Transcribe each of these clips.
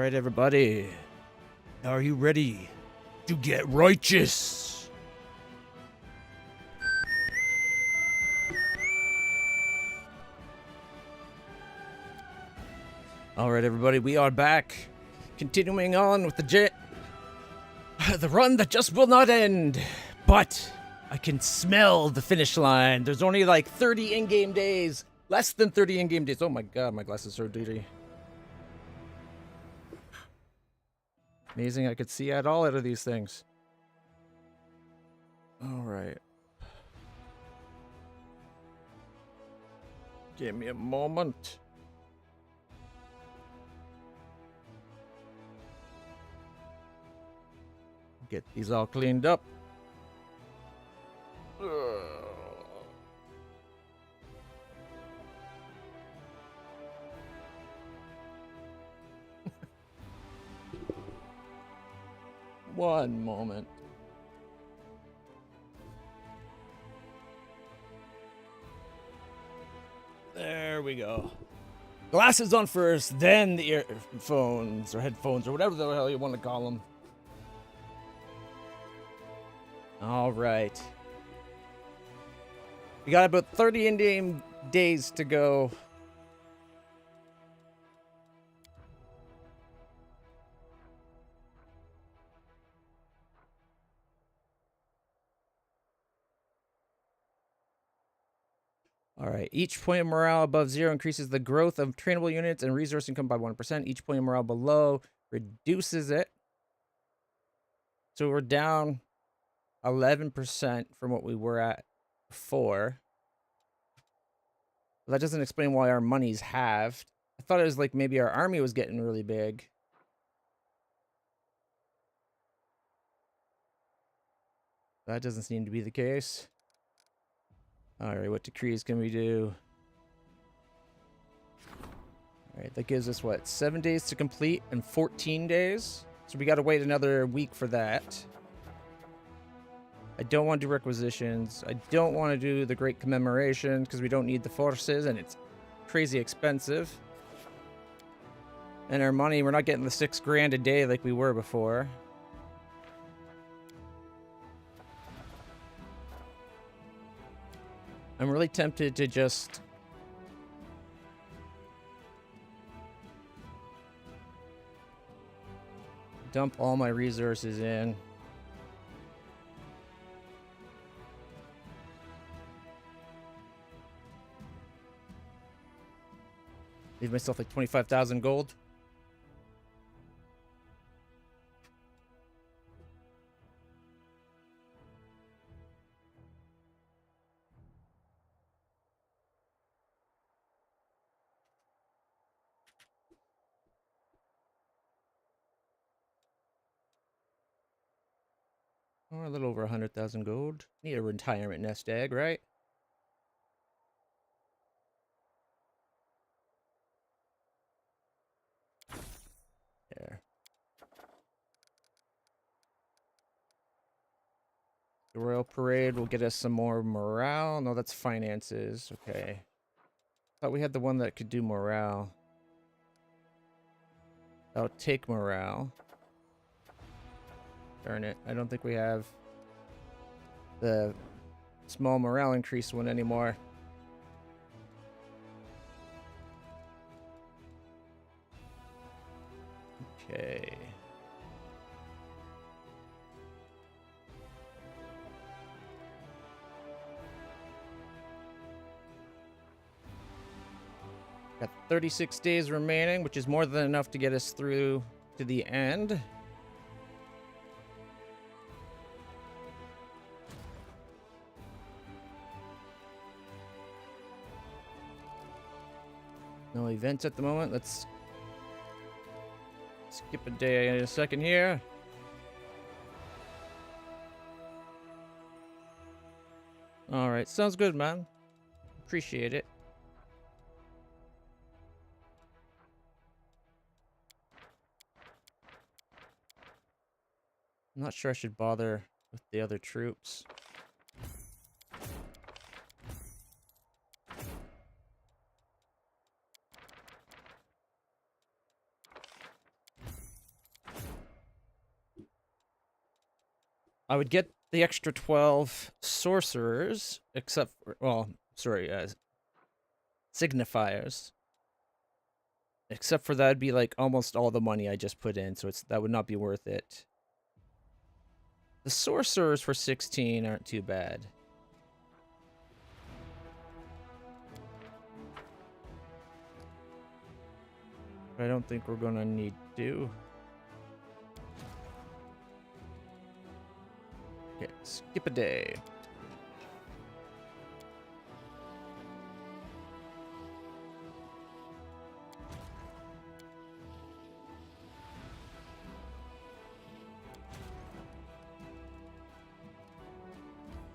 Alright, everybody. Are you ready to get righteous? Alright, everybody, we are back. Continuing on with the run that just will not end. But I can smell the finish line. There's only like 30 in-game days. Less than 30 in-game days. Oh my god, my glasses are dirty. Amazing I could see at all out of these things. Alright. Give me a moment. Get these all cleaned up. One moment. There we go. Glasses on first, then the earphones or headphones or whatever the hell you want to call them. All right. We got about 30 in-game days to go. All right, each point of morale above 0 increases the growth of trainable units and resource income by 1%. Each point of morale below reduces it. So we're down 11% from what we were at before. That doesn't explain why our money's halved. I thought it was like maybe our army was getting really big. That doesn't seem to be the case. Alright, what decrees can we do? Alright, that gives us what? 7 days to complete and 14 days? So we gotta wait another week for that. I don't want to do requisitions. I don't want to do the Great Commemoration because we don't need the forces and it's crazy expensive. And our money, we're not getting the 6 grand a day like we were before. I'm really tempted to just dump all my resources in. Leave myself like 25,000 gold. Or a little over 100,000 gold. Need a retirement nest egg, right? There. The Royal Parade will get us some more morale. No, that's finances. Okay. Thought we had the one that could do morale. That'll take morale. Darn it. I don't think we have the small morale increase one anymore. Okay. Got 36 days remaining, which is more than enough to get us through to the end. No events at the moment. Let's skip a day in a second here. Alright, sounds good, man. Appreciate it. I'm not sure I should bother with the other troops. I would get the extra 12 sorcerers, except for, well, sorry, signifiers. Except for that'd be like almost all the money I just put in, so that would not be worth it. The sorcerers for 16 aren't too bad. But I don't think we're gonna need to. Okay, skip a day.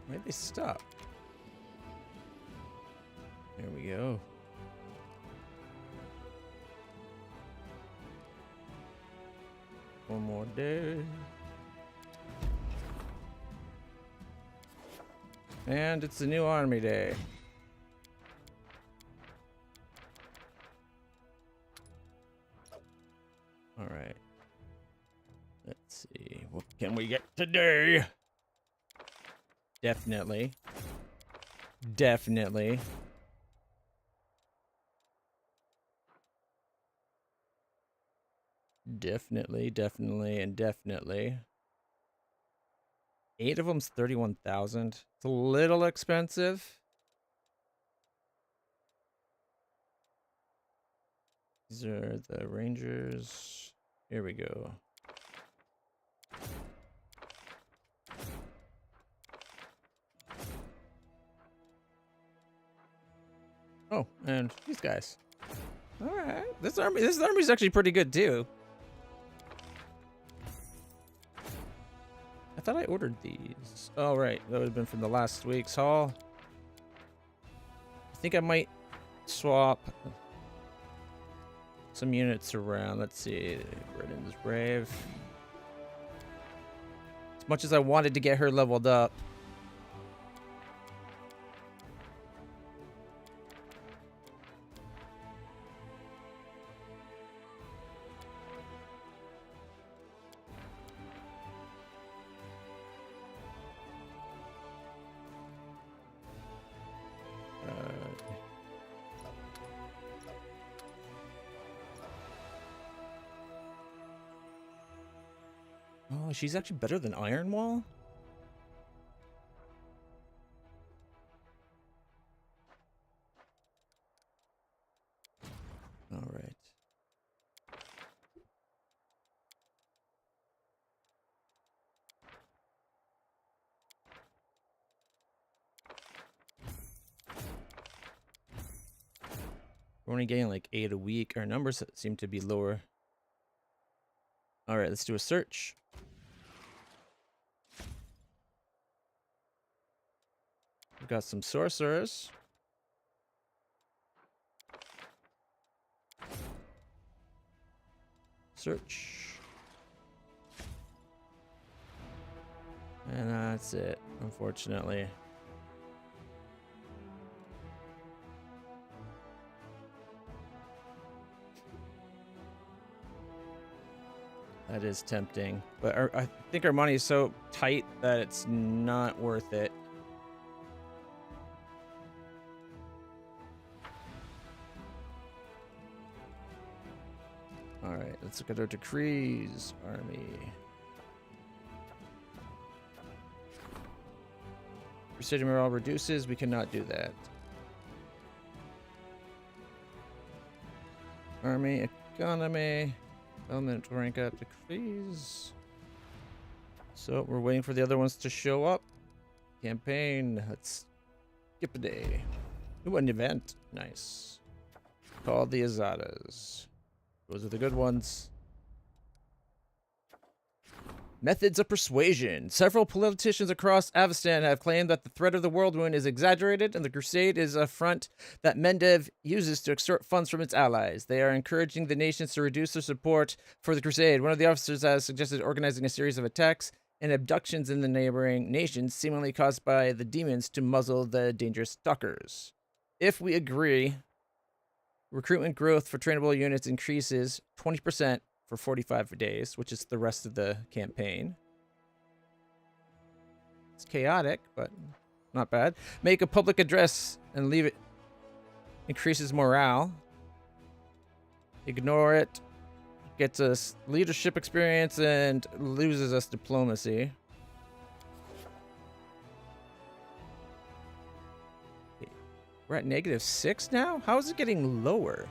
Why'd they stop? There we go. One more day. And it's a new army day. All right. Let's see. What can we get today? Definitely. Definitely. Definitely, definitely, and definitely. 8 of them's 31,000. It's a little expensive. These are the Rangers. Here we go. Oh, and these guys. All right, this army's actually pretty good too. I thought I ordered these. Oh right, that would have been from the last week's haul. I think I might swap some units around. Let's see, Redden's Brave. As much as I wanted to get her leveled up. Oh, she's actually better than Iron Wall? All right. We're only getting like 8 a week. Our numbers seem to be lower. All right, let's do a search. We've got some sorcerers. Search. And that's it, unfortunately. That is tempting. But I think our money is so tight that it's not worth it. Alright, let's look at our decrees. Army. Crusader morale reduces. We cannot do that. Army, economy. Element rank up decrease. So we're waiting for the other ones to show up. Campaign. Let's skip a day. Ooh, an event. Nice. Called the Azadas. Those are the good ones. Methods of persuasion. Several politicians across Avestan have claimed that the threat of the World Wound is exaggerated and the Crusade is a front that Mendev uses to extort funds from its allies. They are encouraging the nations to reduce their support for the Crusade. One of the officers has suggested organizing a series of attacks and abductions in the neighboring nations, seemingly caused by the demons, to muzzle the dangerous stalkers. If we agree, recruitment growth for trainable units increases 20% for 45 days, which is the rest of the campaign. It's chaotic, but not bad. Make a public address and leave it. Increases morale. Ignore it. Gets us leadership experience and loses us diplomacy. We're at -6 now? How is it getting lower?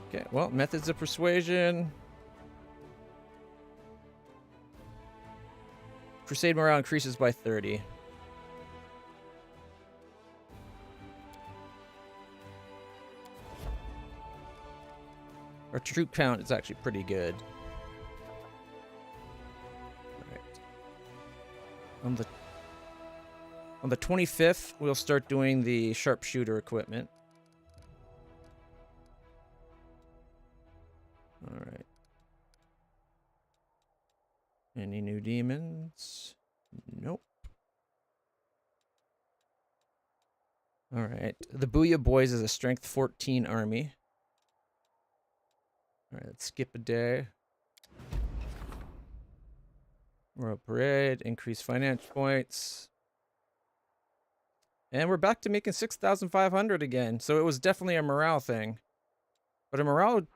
Okay, well, methods of persuasion. Crusade morale increases by 30. Our troop count is actually pretty good. Alright. On the 25th, we'll start doing the sharpshooter equipment. Alright. Any new demons? Nope. Alright. The Booyah Boys is a strength 14 army. Alright, let's skip a day. Royal Parade, increase finance points. And we're back to making 6,500 again. So it was definitely a morale thing. But our morale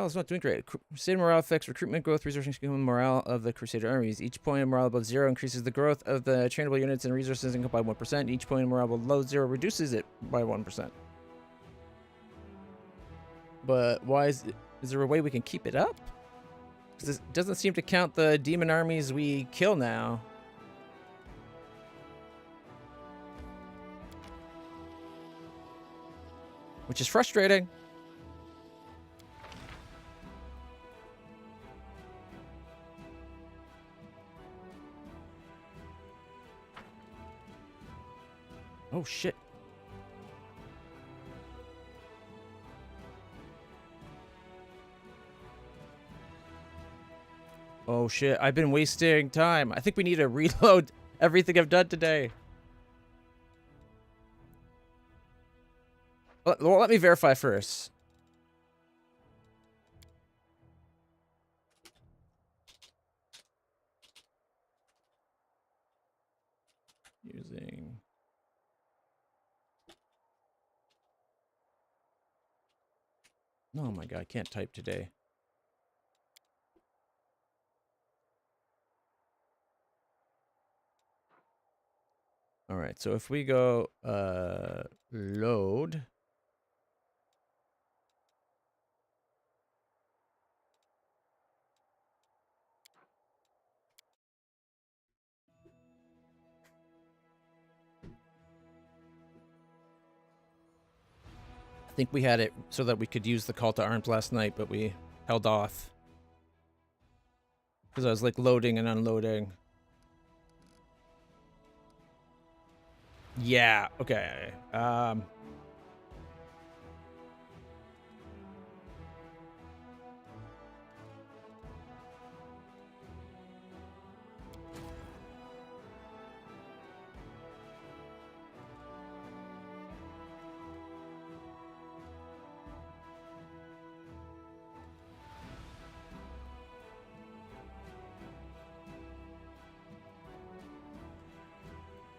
is not doing great. Crusader morale affects recruitment growth, resources, and morale of the Crusader armies. Each point of morale above 0 increases the growth of the trainable units and resources income by 1%. Each point of morale below 0 reduces it by 1%. But why is there a way we can keep it up? Because it doesn't seem to count the demon armies we kill now. Which is frustrating. Oh, shit. Oh, shit. I've been wasting time. I think we need to reload everything I've done today. Well, let me verify first. Using... Oh my god, I can't type today. Alright, so if we go, load... I think we had it so that we could use the call to arms last night, but we held off. Because I was like loading and unloading. Yeah, okay.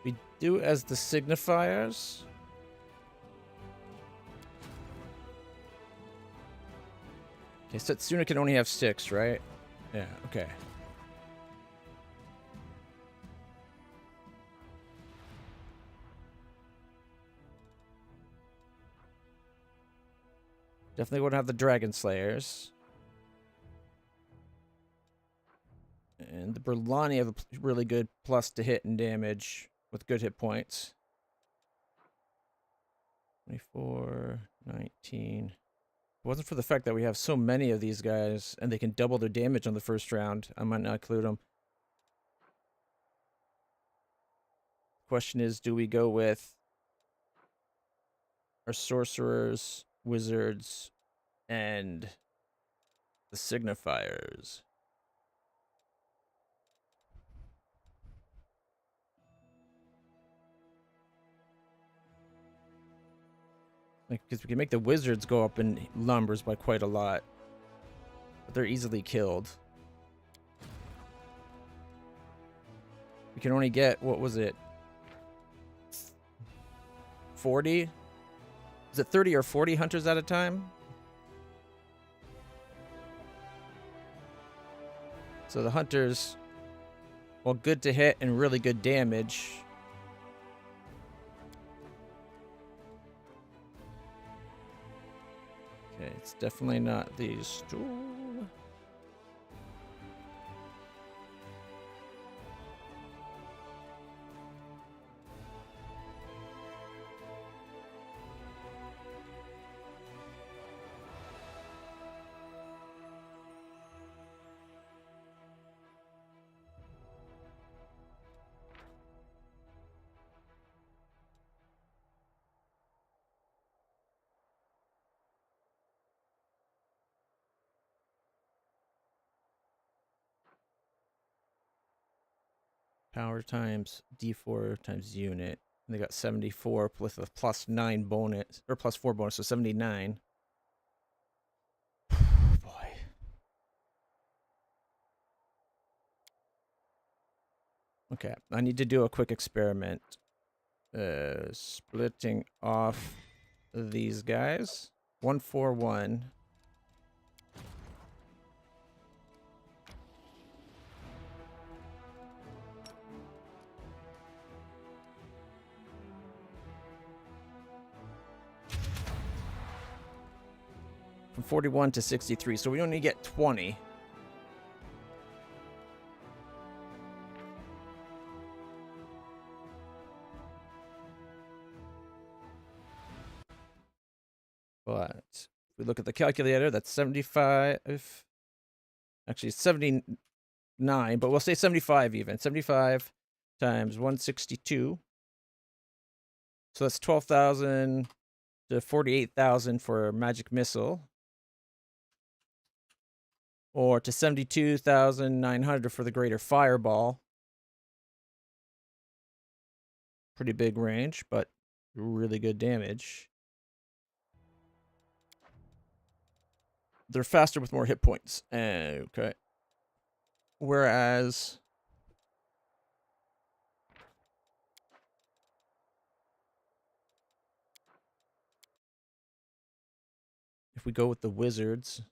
We do as the signifiers. Okay, Setsuna can only have 6, right? Yeah, okay. Definitely won't have the Dragon Slayers. And the Berlani have a really good plus to hit and damage with good hit points. 24, 19. If it wasn't for the fact that we have so many of these guys and they can double their damage on the first round, I might not include them. Question is, do we go with our sorcerers, wizards, and the signifiers? Like, because we can make the wizards go up in numbers by quite a lot. But they're easily killed. We can only get, what was it? 40? Is it 30 or 40 hunters at a time? So the hunters, well, good to hit and really good damage. Okay, it's definitely not these two. Power times D4 times unit. And they got 74 with a +9 bonus, or +4 bonus, so 79. Boy. Okay, I need to do a quick experiment. Splitting off these guys. 141. From 41 to 63, so we only get 20. But if we look at the calculator, that's 75. Actually, 79, but we'll say 75 even. 75 times 162. So that's 12,000 to 48,000 for magic missile. Or to 72,900 for the greater fireball. Pretty big range, but really good damage. They're faster with more hit points. Okay. Whereas if we go with the wizards,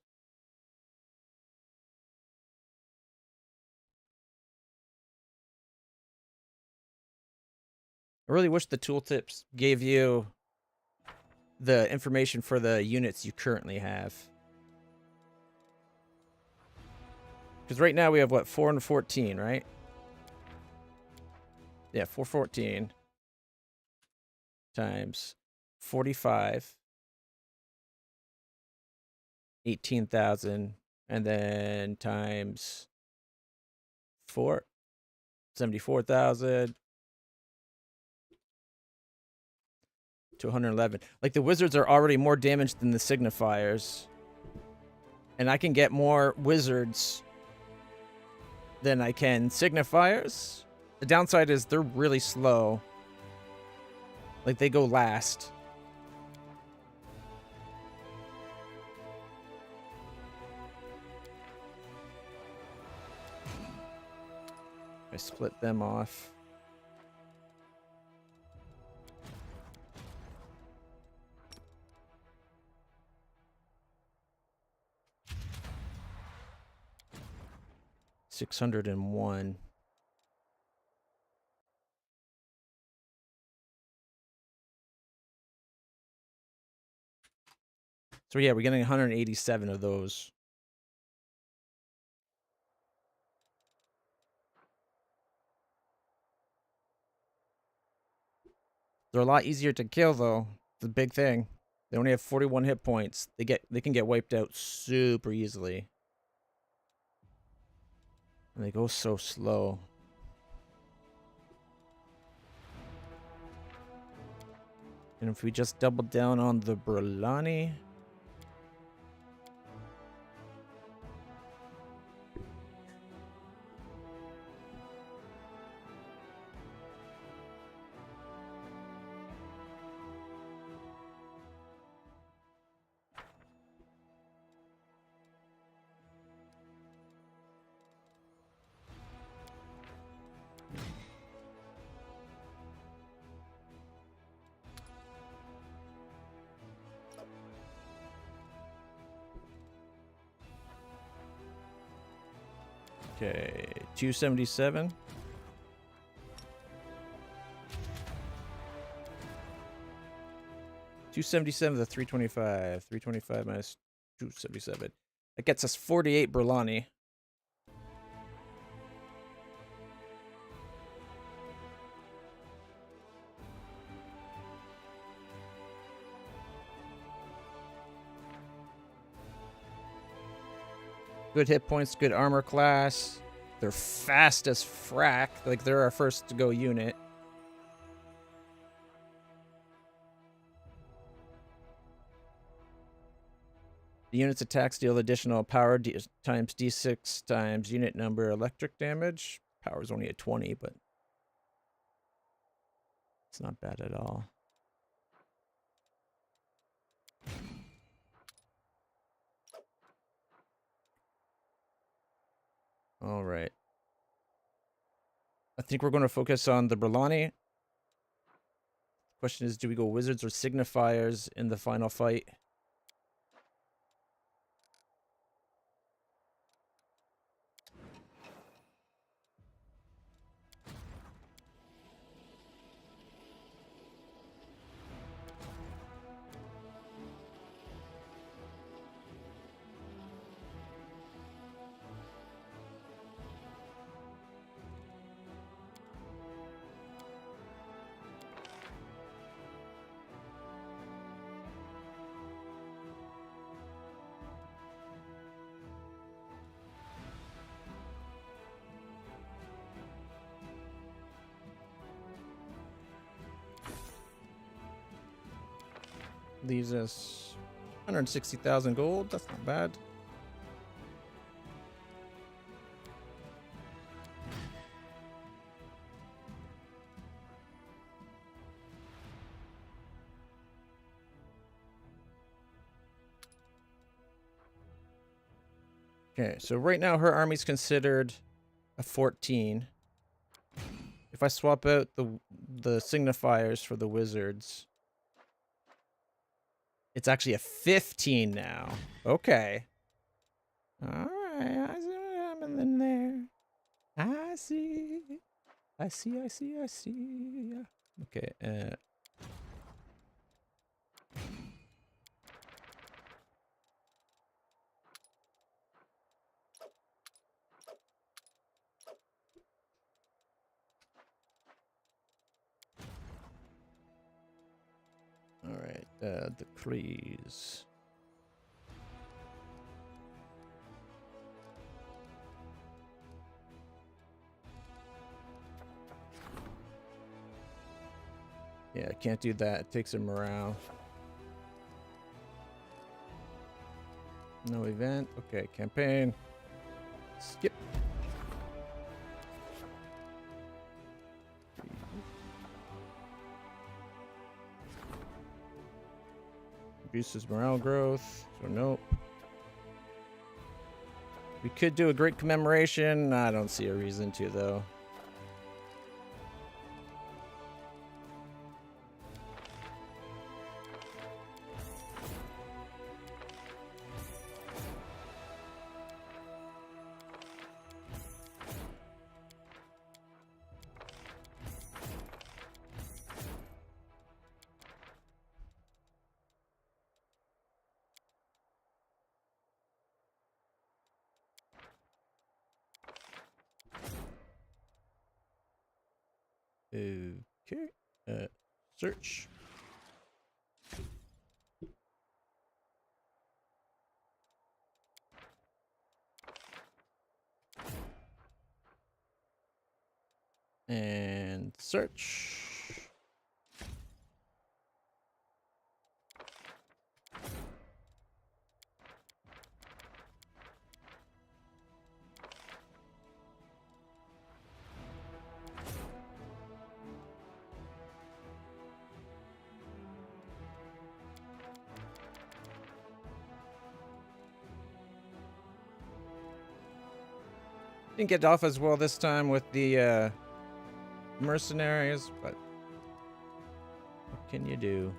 I really wish the tooltips gave you the information for the units you currently have. Because right now we have, what, 4 and 14, right? Yeah, 414 times 45, 18,000, and then times 4, 74,000 to 111. Like, the wizards are already more damaged than the signifiers. And I can get more wizards than I can signifiers. The downside is they're really slow. Like, they go last. I split them off. $601. So yeah, we're getting 187 of those. They're a lot easier to kill though. The big thing. They only have 41 hit points. They can get wiped out super easily. And they go so slow. And if we just double down on the Brulani. Okay, 277. $277 to 325. 325 minus 277. That gets us 48 Berlani. Good hit points, good armor class. They're fast as frack. Like, they're our first to go unit. The unit's attacks deal additional power times d6 times unit number electric damage. Power's only at 20, but it's not bad at all. All right. I think we're going to focus on the Berlani. Question is, do we go wizards or signifiers in the final fight? Leaves us 160,000 gold. That's not bad. Okay, so right now her army's considered a 14. If I swap out the signifiers for the wizards, it's actually a 15 now. Okay. All right, I see what happened in there. I see. I see, I see, I see. Okay, all right, the crease. Yeah, I can't do that. It takes a morale. No event. Okay, campaign. Skip. Reduces morale growth. So nope. We could do a great commemoration. I don't see a reason to, though. Okay. Search. And search. Didn't get off as well this time with the mercenaries, but what can you do?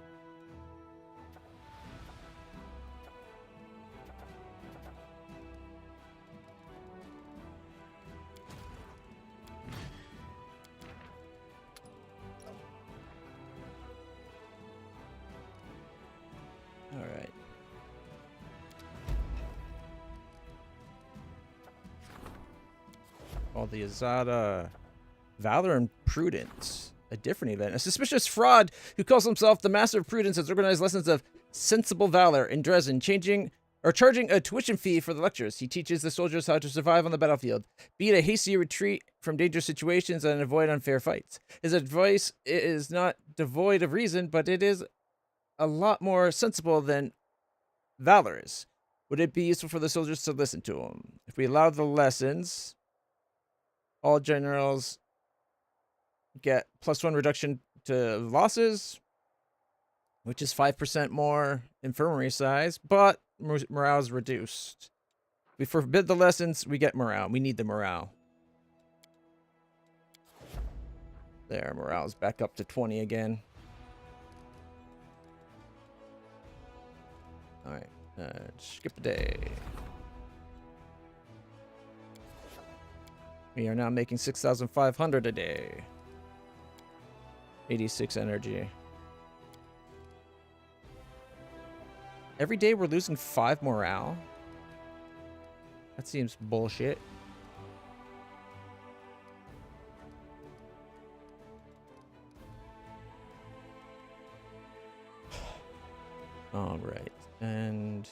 All the Azada. Valor and Prudence. A different event. A suspicious fraud who calls himself the Master of Prudence has organized lessons of sensible valor in Dresden, charging a tuition fee for the lectures. He teaches the soldiers how to survive on the battlefield, beat a hasty retreat from dangerous situations, and avoid unfair fights. His advice is not devoid of reason, but it is a lot more sensible than valor is. Would it be useful for the soldiers to listen to him? If we allow the lessons, all generals get +1 reduction to losses, which is 5% more infirmary size, but morale is reduced. We forbid the lessons, we get morale. We need the morale. There, morale's back up to 20 again. Alright, skip a day. We are now making 6,500 a day. 86 energy. Every day we're losing 5 morale? That seems bullshit. All right, and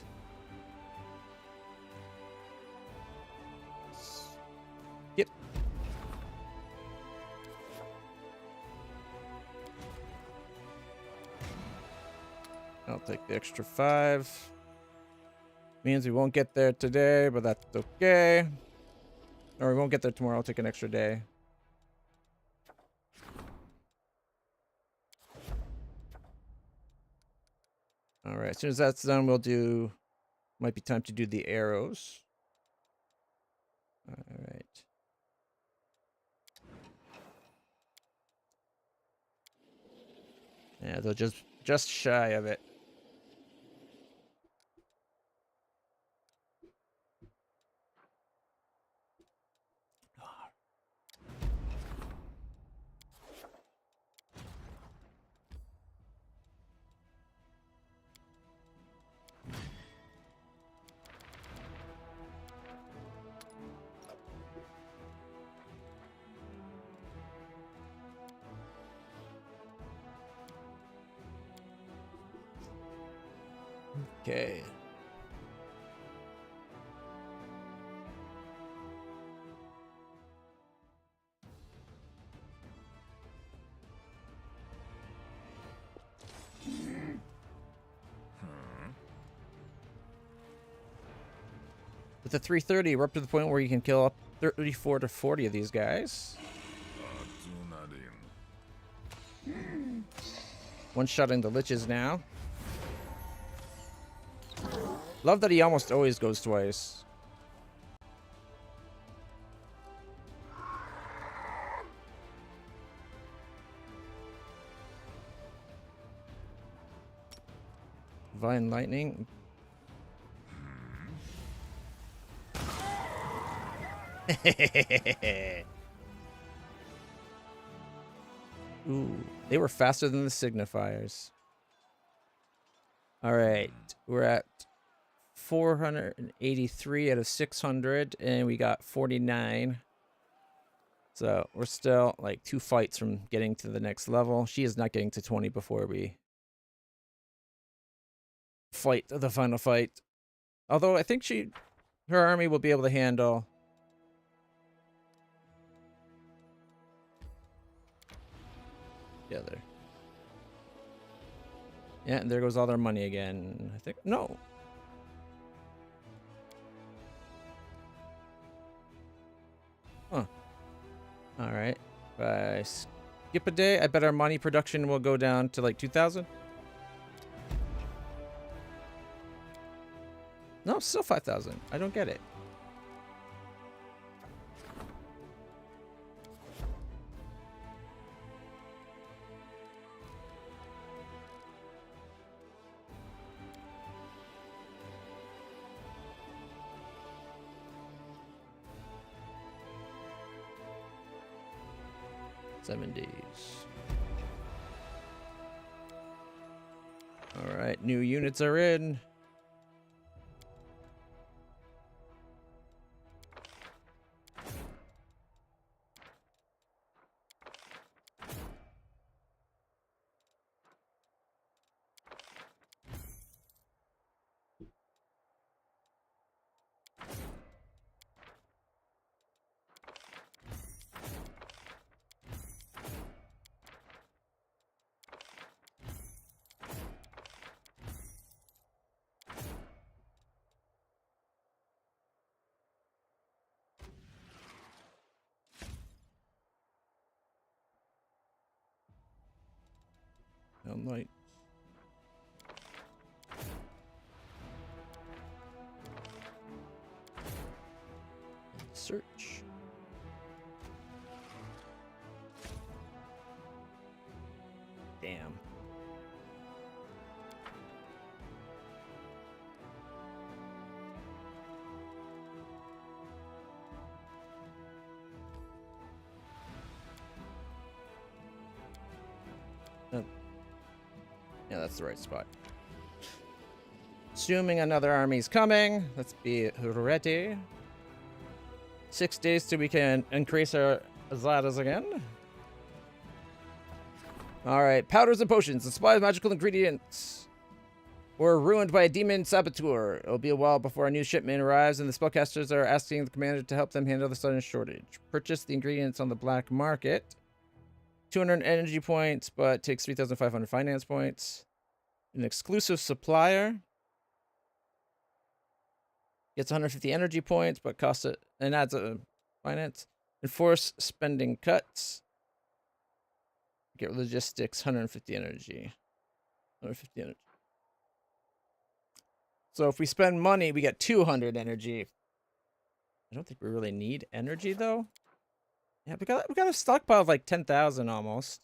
yep. I'll take the extra 5. Means we won't get there today, but that's okay. Or we won't get there tomorrow. I'll take an extra day. All right, as soon as that's done, we'll do... Might be time to do the arrows. All right. Yeah, they're just shy of it. Okay. With the 330, we're up to the point where you can kill up 34 to 40 of these guys. One-shotting the liches now. Love that he almost always goes twice. Divine Lightning. Ooh, they were faster than the signifiers. All right, we're at 483 out of 600, and we got 49. So we're still like 2 fights from getting to the next level. She is not getting to 20 before we fight the final fight. Although I think her army will be able to handle. Together. Yeah, and there goes all their money again. I think no. Huh. All right. If I skip a day, I bet our money production will go down to like 2,000. No, still 5,000. I don't get it. $7. All right, new units are in. sunlight. Search. Damn. Yeah, that's the right spot. Assuming another army's coming, let's be ready. 6 days till we can increase our Azadas again. Alright, powders and potions. The supply of magical ingredients were ruined by a demon saboteur. It'll be a while before a new shipment arrives, and the spellcasters are asking the commander to help them handle the sudden shortage. Purchase the ingredients on the black market. 200 energy points, but takes 3,500 finance points. An exclusive supplier gets 150 energy points, but costs it and adds a finance. Enforce spending cuts. Get logistics, 150 energy. 150 energy. So if we spend money, we get 200 energy. I don't think we really need energy though. Yeah, we got a stockpile of like 10,000 almost.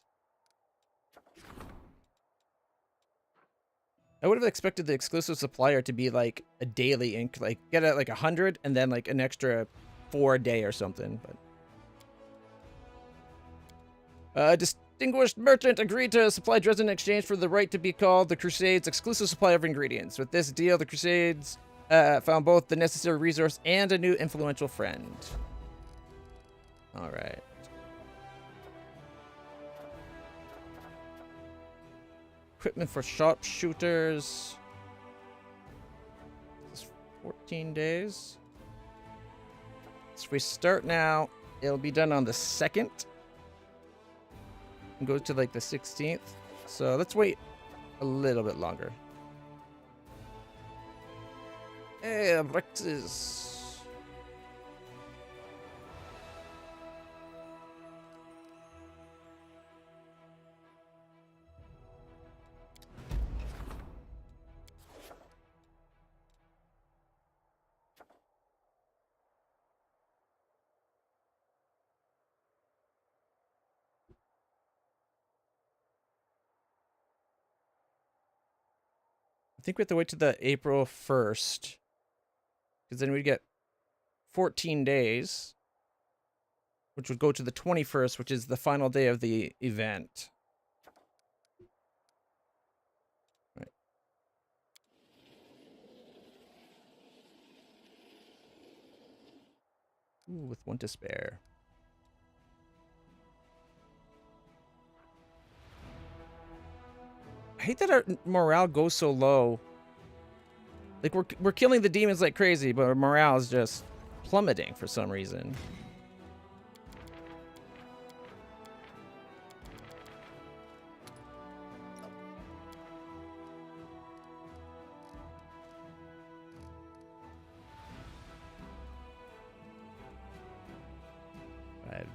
I would have expected the exclusive supplier to be like a daily ink, like get it like 100 and then like an extra 4 a day or something. But a distinguished merchant agreed to supply Dresden in exchange for the right to be called the Crusades' exclusive supplier of ingredients. With this deal, the Crusades found both the necessary resource and a new influential friend. All right. Equipment for sharpshooters. 14 days. So if we start now, it'll be done on the 2nd. And go to like the 16th. So let's wait a little bit longer. Hey, Brexis. I think we have to wait to the April 1st. Because then we get 14 days. Which would go to the 21st, which is the final day of the event. Right. Ooh, with 1 to spare. I hate that our morale goes so low. Like we're killing the demons like crazy, but our morale is just plummeting for some reason.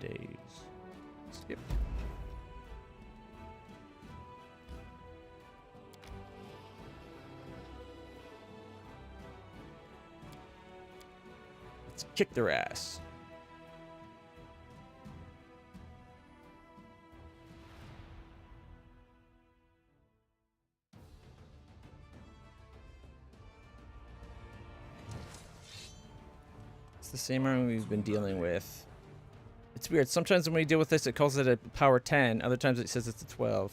Days. Skip. Let's kick their ass. It's the same army we've been dealing with. It's weird. Sometimes when we deal with this, it calls it a power 10. Other times it says it's a 12.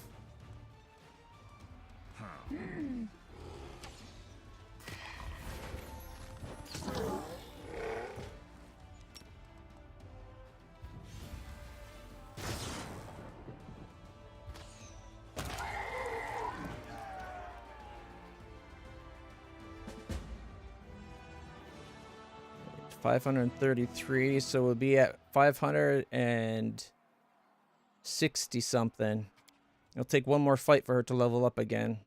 $533, so we'll be at 560 something. It'll take one more fight for her to level up again.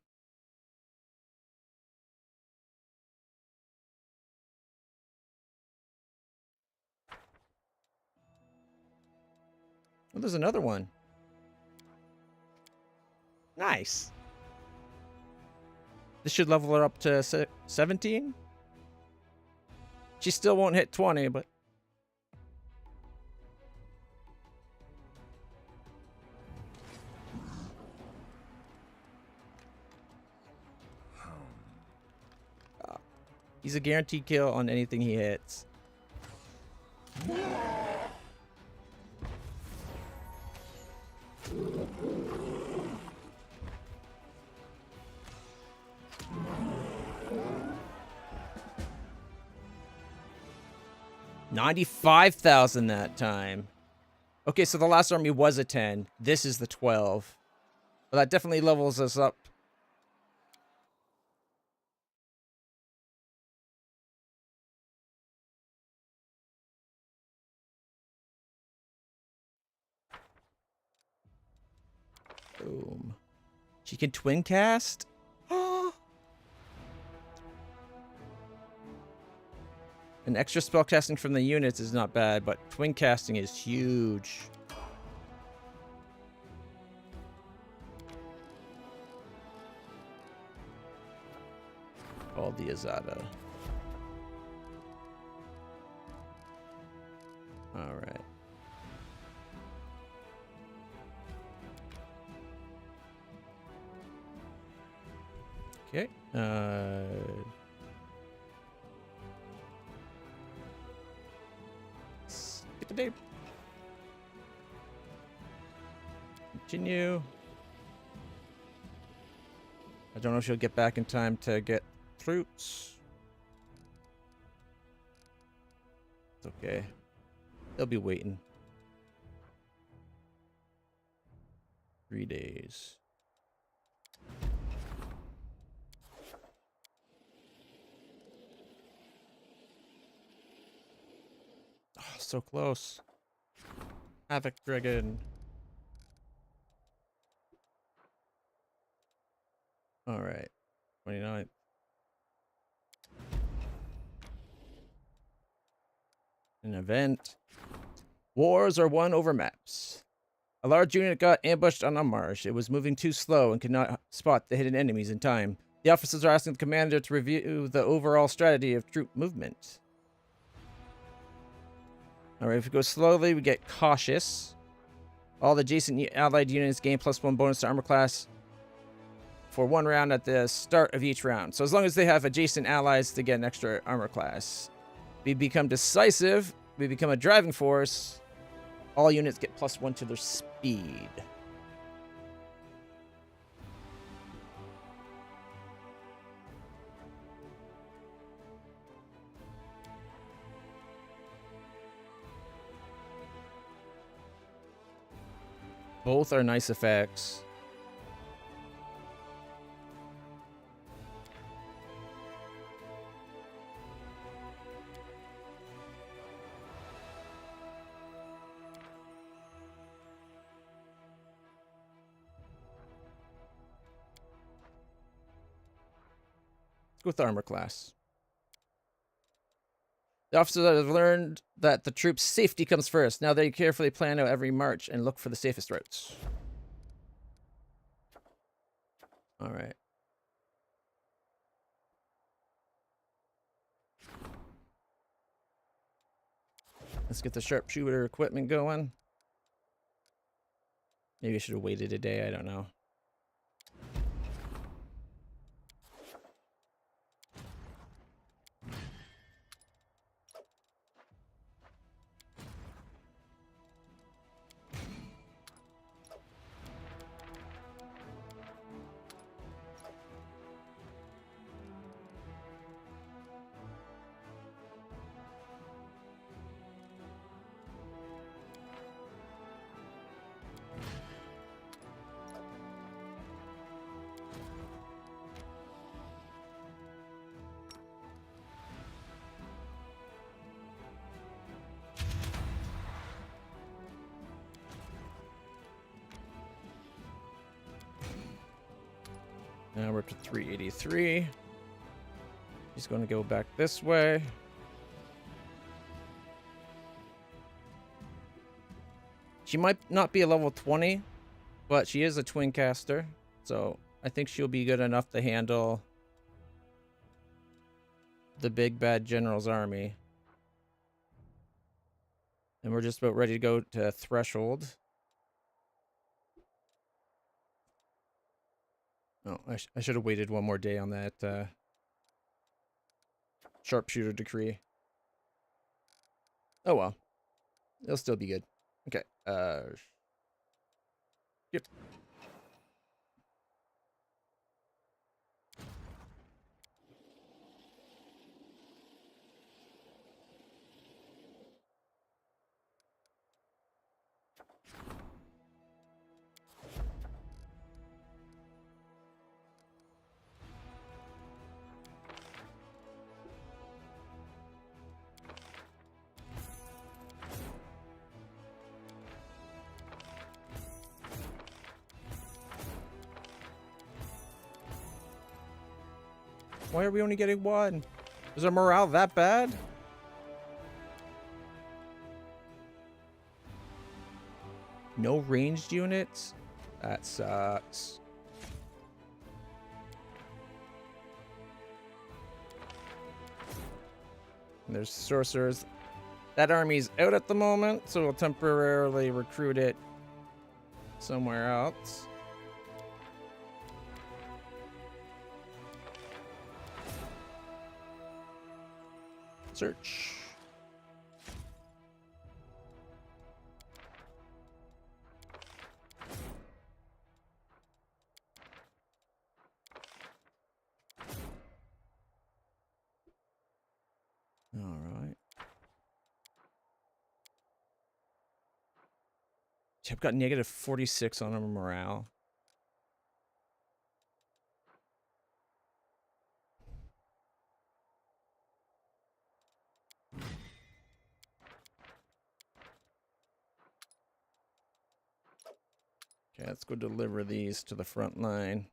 Oh, there's another one. Nice. This should level her up to 17. She still won't hit 20, but... He's a guaranteed kill on anything he hits. $95,000 that time. Okay, so the last army was a 10. This is the 12. But that definitely levels us up. Boom. She can twin cast? An extra spell casting from the units is not bad, but twin casting is huge. All the Azada. All right. Okay. Get the date. Continue. I don't know if she'll get back in time to get fruits. It's okay. They'll be waiting. 3 days. Oh, so close. Havoc Dragon. All right. 29th. An event. Wars are won over maps. A large unit got ambushed on a marsh. It was moving too slow and could not spot the hidden enemies in time. The officers are asking the commander to review the overall strategy of troop movement. Alright, if we go slowly, we get cautious. All the adjacent allied units gain +1 bonus to armor class for 1 round at the start of each round. So as long as they have adjacent allies to get an extra armor class. We become decisive. We become a driving force. All units get +1 to their speed. Both are nice effects. Let's go with armor class. The officers have learned that the troops' safety comes first. Now they carefully plan out every march and look for the safest routes. All right. Let's get the sharpshooter equipment going. Maybe I should have waited a day. I don't know. Now we're up to 383. He's going to go back this way. She might not be a level 20, but she is a twin caster. So I think she'll be good enough to handle the big bad general's army. And we're just about ready to go to Threshold. Oh, I should have waited one more day on that sharpshooter decree. Oh well. It'll still be good. Okay. Yep. Why are we only getting one? Is our morale that bad? No ranged units? That sucks. And there's sorcerers. That army's out at the moment, so we'll temporarily recruit it somewhere else. Search. All right. I've got negative 46 on our morale. Okay, let's go deliver these to the front line.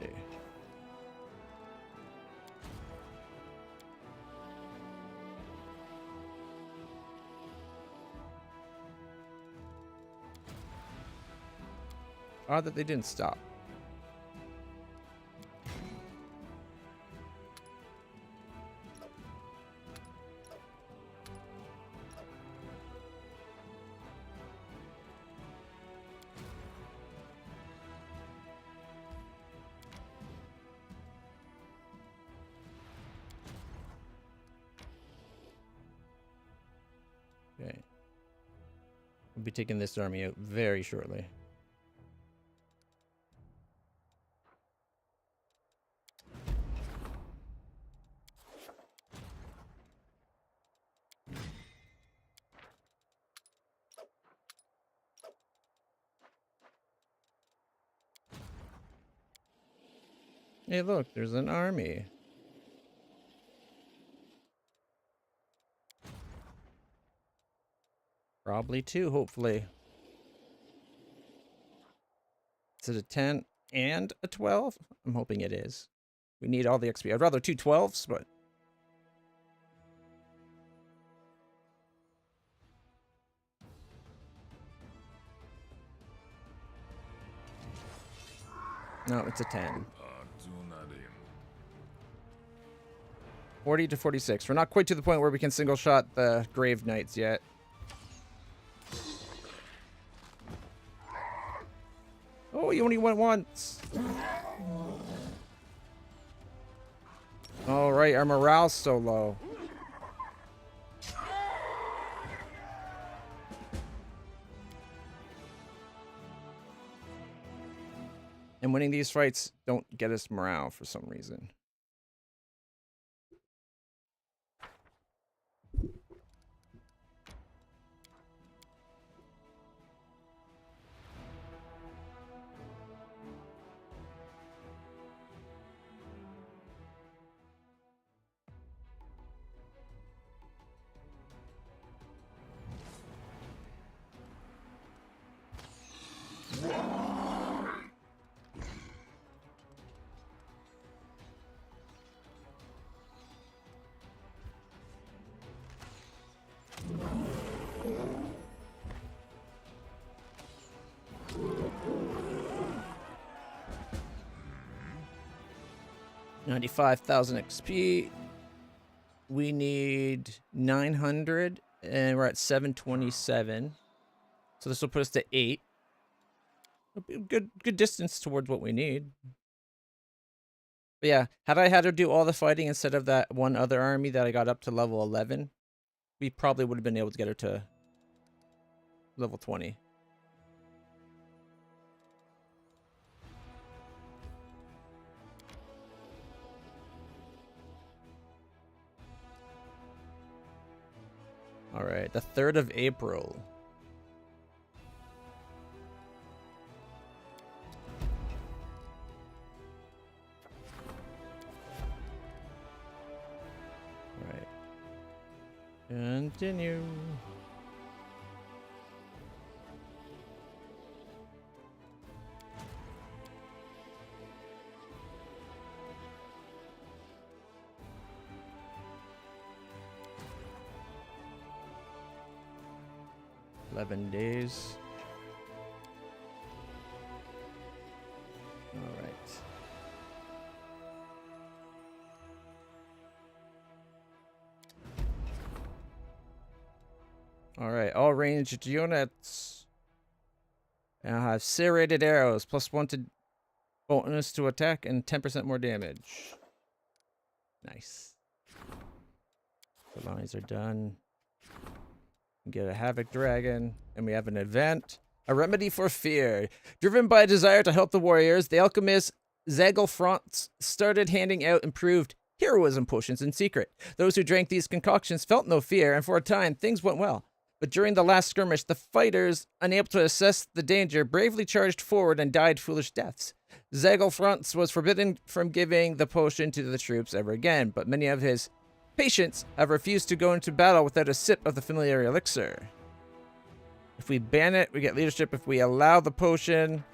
Okay. Odd that they didn't stop. Okay. We'll be taking this army out very shortly. Hey, look, there's an army. Probably two, hopefully. Is it a 10 and a 12? I'm hoping it is. We need all the XP. I'd rather two 12s, but... No, it's a 10. 40 to 46. We're not quite to the point where we can single shot the Grave Knights yet. Oh, you only went once. All right, our morale's so low. And winning these fights don't get us morale for some reason. 95,000 XP. We need 900, and we're at 727. So this will put us to 8. It'll be a good distance towards what we need. But yeah, had I had her do all the fighting instead of that one other army that I got up to level 11, we probably would have been able to get her to level 20. All right, the 3rd of April. All right. Continue. $11 days. All right. All right, all ranged units now have serrated arrows, +1 to bonus to attack and 10% more damage. Nice. The lines are done. Get a Havoc Dragon, and we have an event. A remedy for fear. Driven by a desire to help the warriors, the alchemist Zagelfront started handing out improved heroism potions in secret. Those who drank these concoctions felt no fear, and for a time, things went well. But during the last skirmish, the fighters, unable to assess the danger, bravely charged forward and died foolish deaths. Zagelfront was forbidden from giving the potion to the troops ever again, but many of his patients have refused to go into battle without a sip of the familiar elixir. If we ban it, we get leadership. If we allow the potion,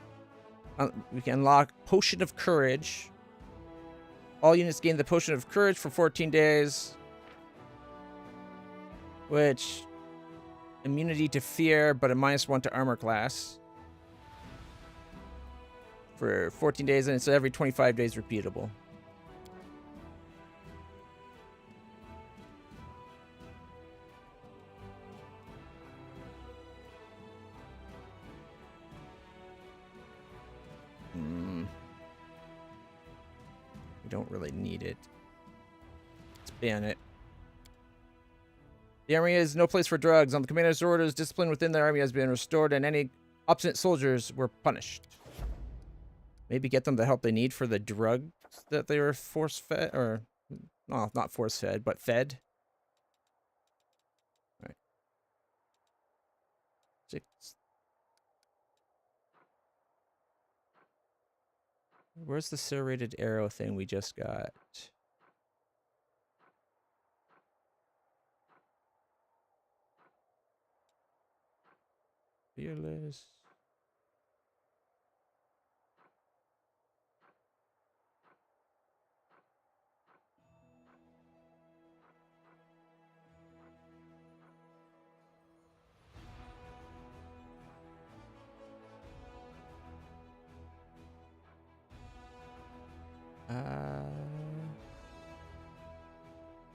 we can unlock Potion of Courage. All units gain the Potion of Courage for 14 days, which immunity to fear, but a -1 to armor class for 14 days, and it's every 25 days repeatable. We don't really need it. Let's ban it. The army is no place for drugs. On the commander's orders, discipline within the army has been restored, and any obstinate soldiers were punished. Maybe get them the help they need for the drugs that they were force-fed, or... well, not force-fed, but fed. All right. 6. Where's the serrated arrow thing we just got? Fearless.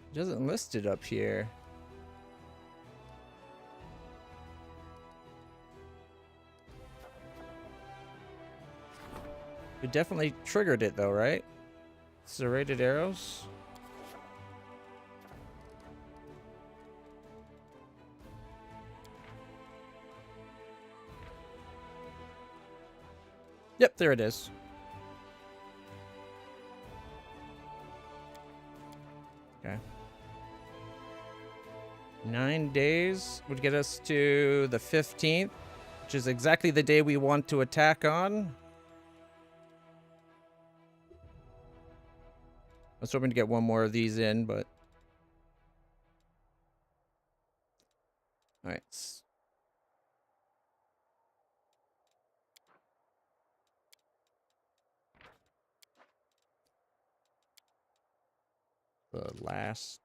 It doesn't list it up here. We definitely triggered it though, right? Serrated arrows. Yep, there it is. Okay. 9 days would get us to the 15th, which is exactly the day we want to attack on. I was hoping to get one more of these in, but... Alright. The last...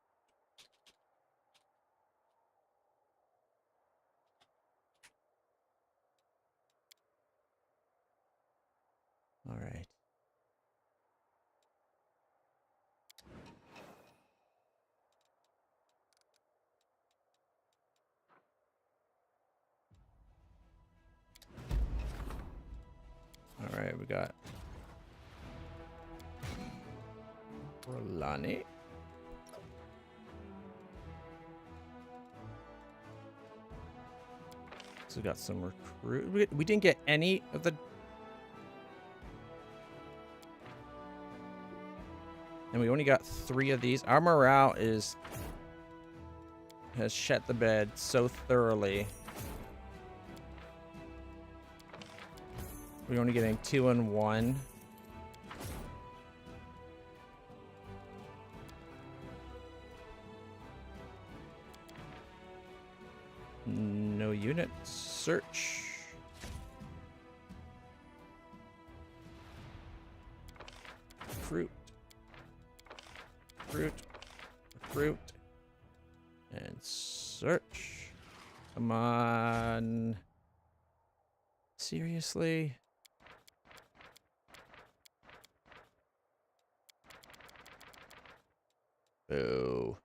Alright. got Rolani. So we got some recruit. We didn't get any of the. And we only got 3 of these. Our morale has shat the bed so thoroughly. We're only getting 2 and 1. No unit. Search. Recruit. Recruit. Recruit. And search. Come on. Seriously? Boo.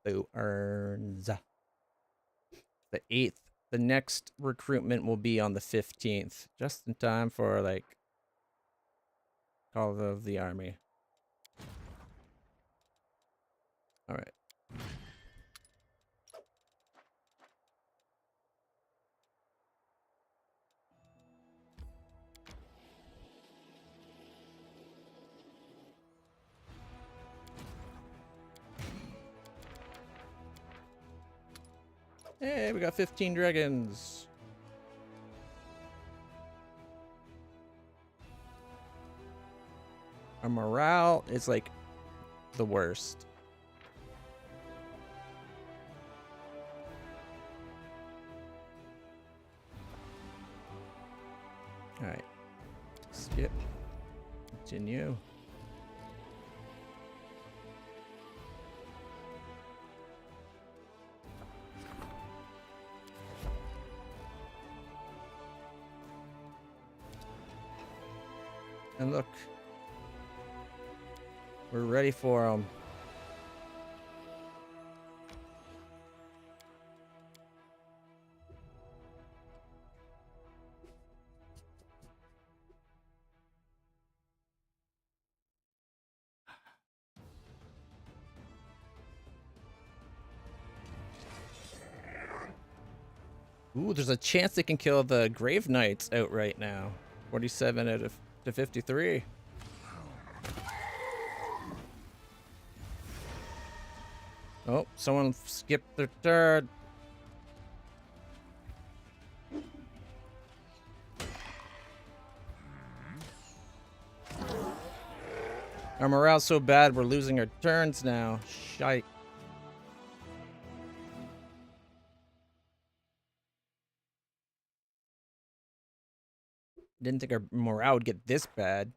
Boo earns. The 8th. The next recruitment will be on the 15th. Just in time for, like, Call of the Army. Alright. Hey, we got 15 dragons. Our morale is like the worst. All right. Skip. Continue. And look, we're ready for them. Ooh, there's a chance they can kill the Grave Knights outright now. 47 out of 53. Oh, someone skipped their turn. Our morale's so bad, we're losing our turns now. Shite. Didn't think our morale would get this bad.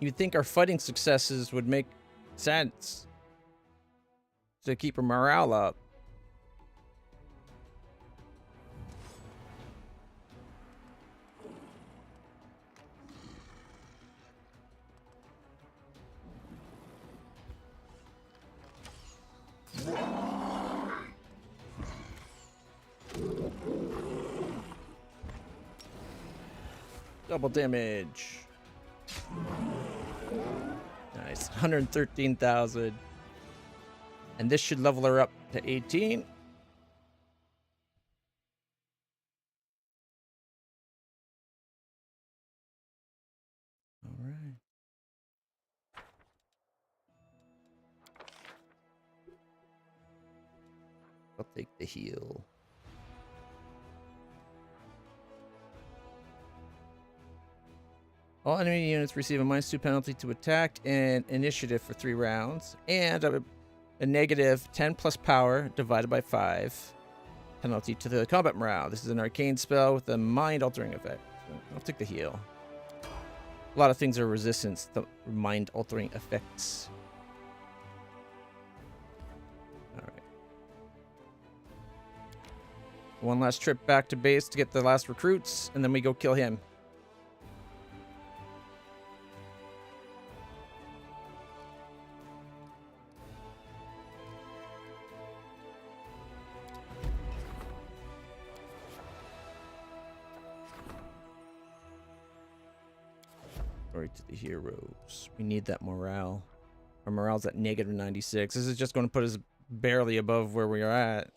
You'd think our fighting successes would make sense to keep our morale up. Double damage. Nice. 113,000. And this should level her up to 18. All right. I'll take the heal. All enemy units receive a -2 penalty to attack and initiative for 3 rounds, and a negative 10 plus power divided by 5 penalty to the combat morale. This is an arcane spell with a mind-altering effect. I'll take the heal. A lot of things are resistant to mind-altering effects. All right. One last trip back to base to get the last recruits, and then we go kill him. Story to the heroes. We need that morale. Our morale's at -96. This is just going to put us barely above where we are at.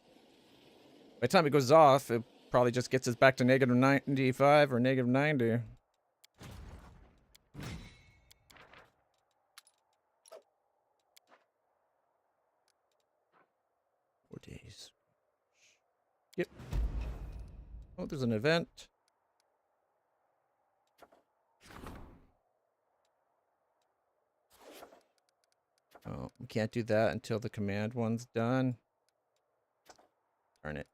By the time it goes off, it probably just gets us back to -95 or -90. 4 days. Yep. Oh, there's an event. Oh, we can't do that until the command one's done. Darn it.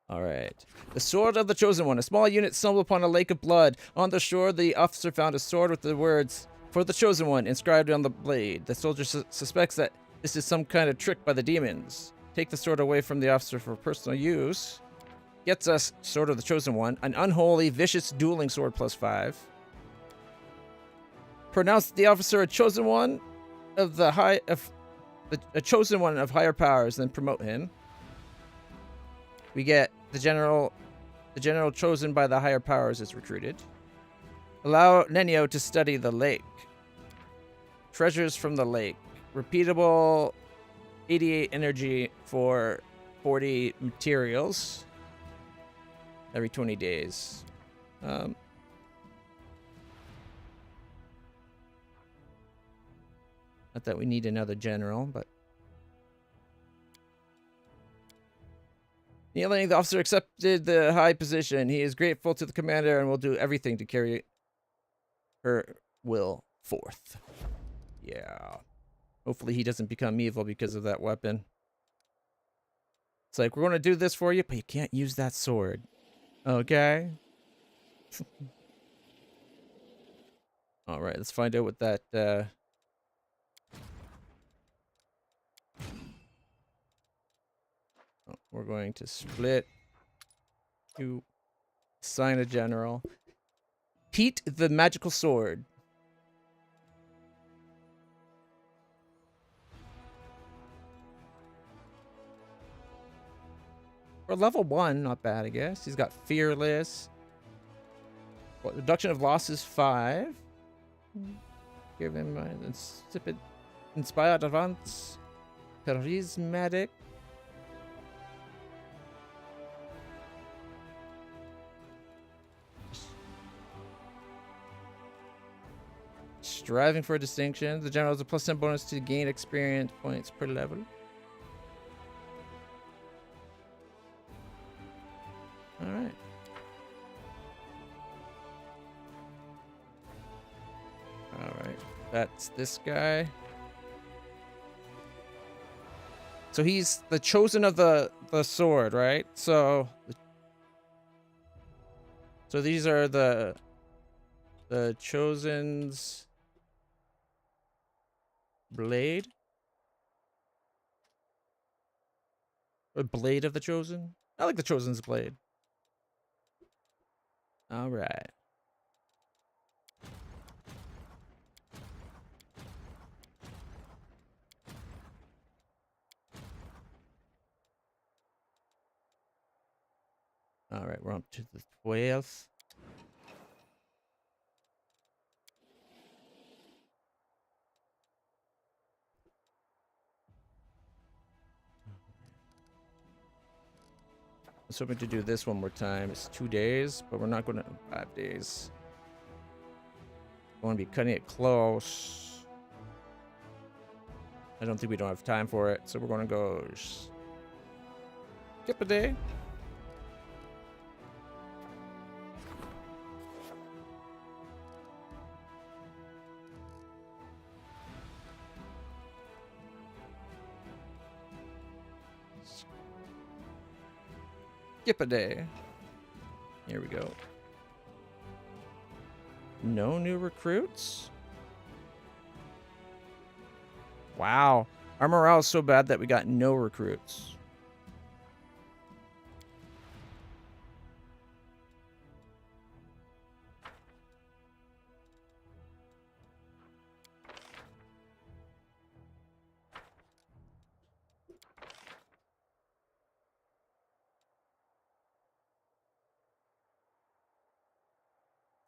Alright. The Sword of the Chosen One. A small unit stumbled upon a lake of blood. On the shore, the officer found a sword with the words, "For the Chosen One," inscribed on the blade. The soldier suspects that this is some kind of trick by the demons. Take the sword away from the officer for personal use. Gets us Sword of the Chosen One. An unholy, vicious dueling sword +5. Pronounce the officer a chosen one of the a chosen one of higher powers, then promote him. We get the general chosen by the higher powers is recruited. Allow Nenio to study the lake. Treasures from the lake. Repeatable 88 energy for 40 materials every 20 days. Not that we need another general, but kneeling, the officer accepted the high position. He is grateful to the commander and will do everything to carry her will forth. Yeah. Hopefully he doesn't become evil because of that weapon. It's like, we're going to do this for you, but you can't use that sword. Okay? Alright, let's find out what that... we're going to split. You assign a general. Pete the Magical Sword. For level 1, not bad, I guess. He's got Fearless. Well, reduction of losses 5. Give him an insipid, Inspired Advance. Charismatic. Striving for distinction. The general has a +10 bonus to gain experience points per level. Alright. Alright. That's this guy. So he's the chosen of the sword, right? So these are the chosen's blade? A blade of the chosen? I like the chosen's blade. All right. All right, we're up to the 12th. I was hoping to do this one more time. It's 2 days, but we're not going to 5 days. I want to be cutting it close. I don't think we don't have time for it, so we're going to go skip a day. Skip a day. Here we go. No new recruits? Wow. Our morale is so bad that we got no recruits.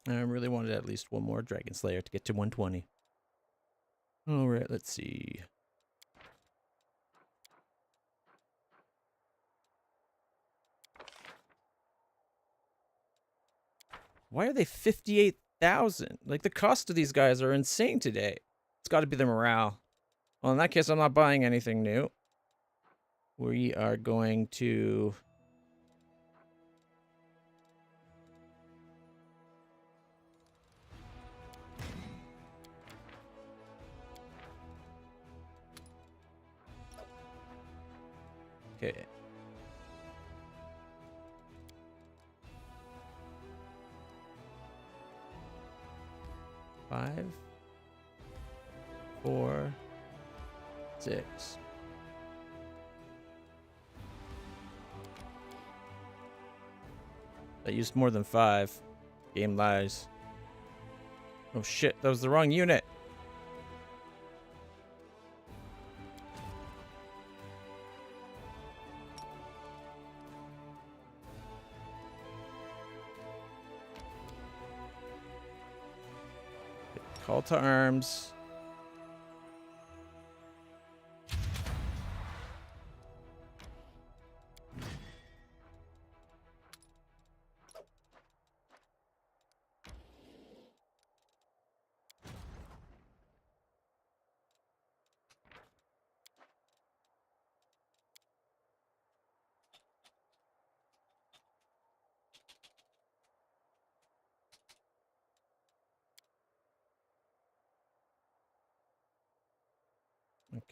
I really wanted at least one more Dragon Slayer to get to 120. All right, let's see. Why are they 58,000? Like, the cost of these guys are insane today. It's got to be the morale. Well, in that case, I'm not buying anything new. We are going to... Okay. Five, 4, 6. I used more than 5. Game lies. Oh shit, that was the wrong unit. Call to arms.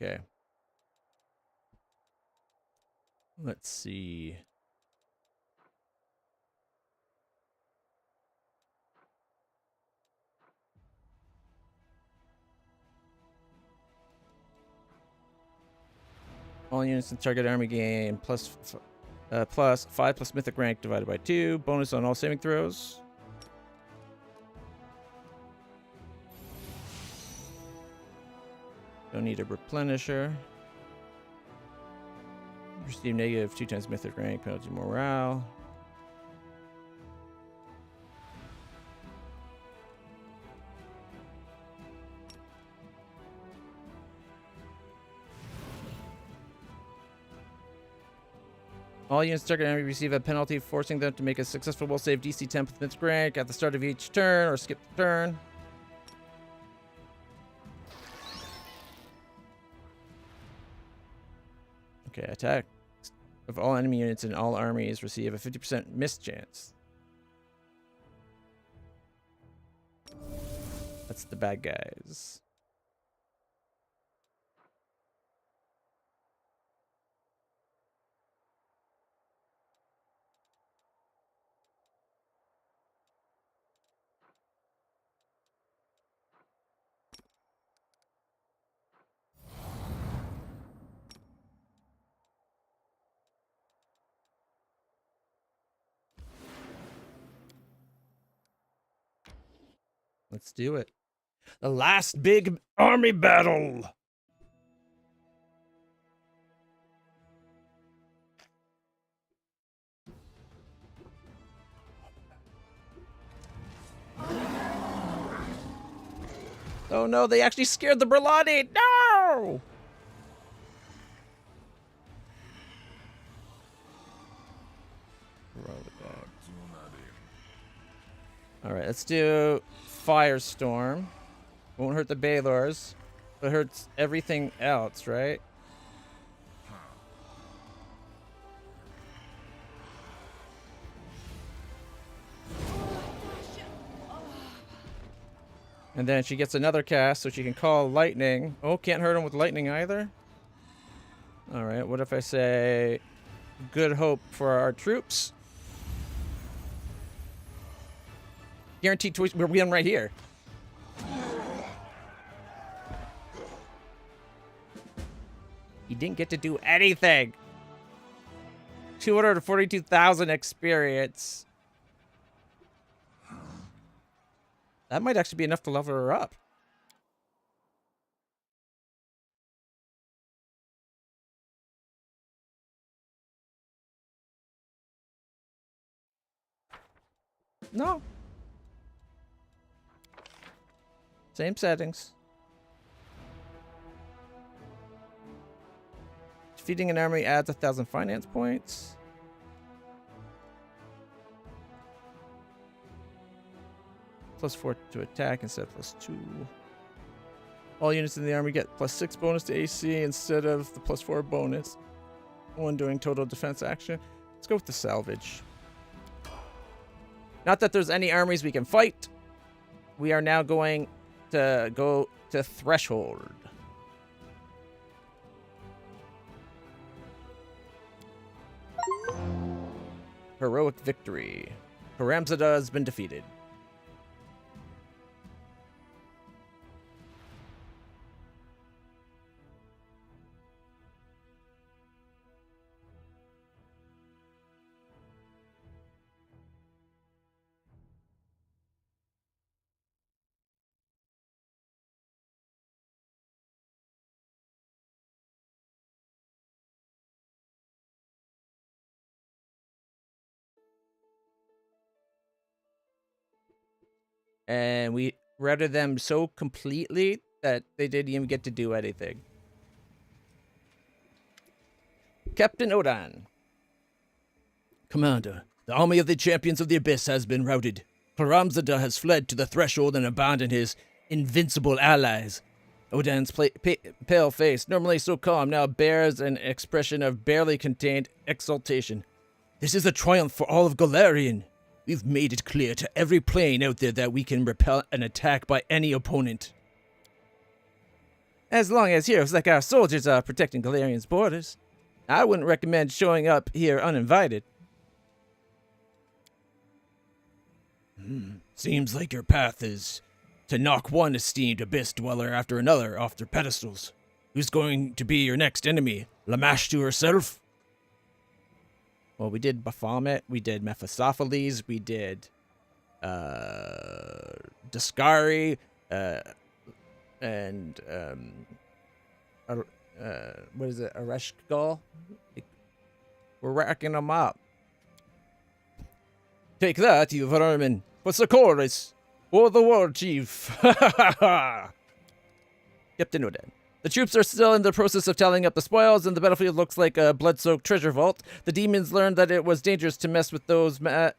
Okay. Let's see. All units in target army gain plus 5 plus mythic rank divided by 2. Bonus on all saving throws. Don't need a replenisher. Receive negative 2 times mythic rank, penalty morale. All units target enemy receive a penalty, forcing them to make a successful will save DC 10 with mythic rank at the start of each turn or skip the turn. Okay, attack of all enemy units in all armies receive a 50% miss chance. That's the bad guys. Let's do it. The last big army battle. Oh no, they actually scared the Berlani. No! Alright, let's do Firestorm. Won't hurt the Balors, but hurts everything else, right? And then she gets another cast, so she can call lightning. Oh, can't hurt him with lightning either? Alright, what if I say good hope for our troops? Guaranteed to we're winning right here. He didn't get to do anything. 242,000 experience. That might actually be enough to level her up. No. Same settings. Defeating an army adds 1,000 finance points. +4 to attack instead of +2. All units in the army get +6 bonus to AC instead of the +4 bonus when doing total defense action. Let's go with the salvage. Not that there's any armies we can fight. We are now going to go to Threshold. Heroic victory. Haramzada has been defeated. And we routed them so completely that they didn't even get to do anything. Captain Odan. Commander, the army of the champions of the Abyss has been routed. Haramzada has fled to the Threshold and abandoned his invincible allies. Odan's pale face, normally so calm, now bears an expression of barely contained exultation. This is a triumph for all of Golarion. We've made it clear to every plane out there that we can repel an attack by any opponent. As long as heroes like our soldiers are protecting Golarion's borders, I wouldn't recommend showing up here uninvited. Seems like your path is to knock one esteemed Abyss dweller after another off their pedestals. Who's going to be your next enemy? Lamashtu herself? Well, we did Baphomet, we did Mephistopheles, we did Daskari, and what is it, Ereshkigal? We're racking them up. Take that, you vermin, for Socorus, or the war chief. Captain Oden. The troops are still in the process of tallying up the spoils, and the battlefield looks like a blood-soaked treasure vault. The demons learned that it was dangerous to mess with those mad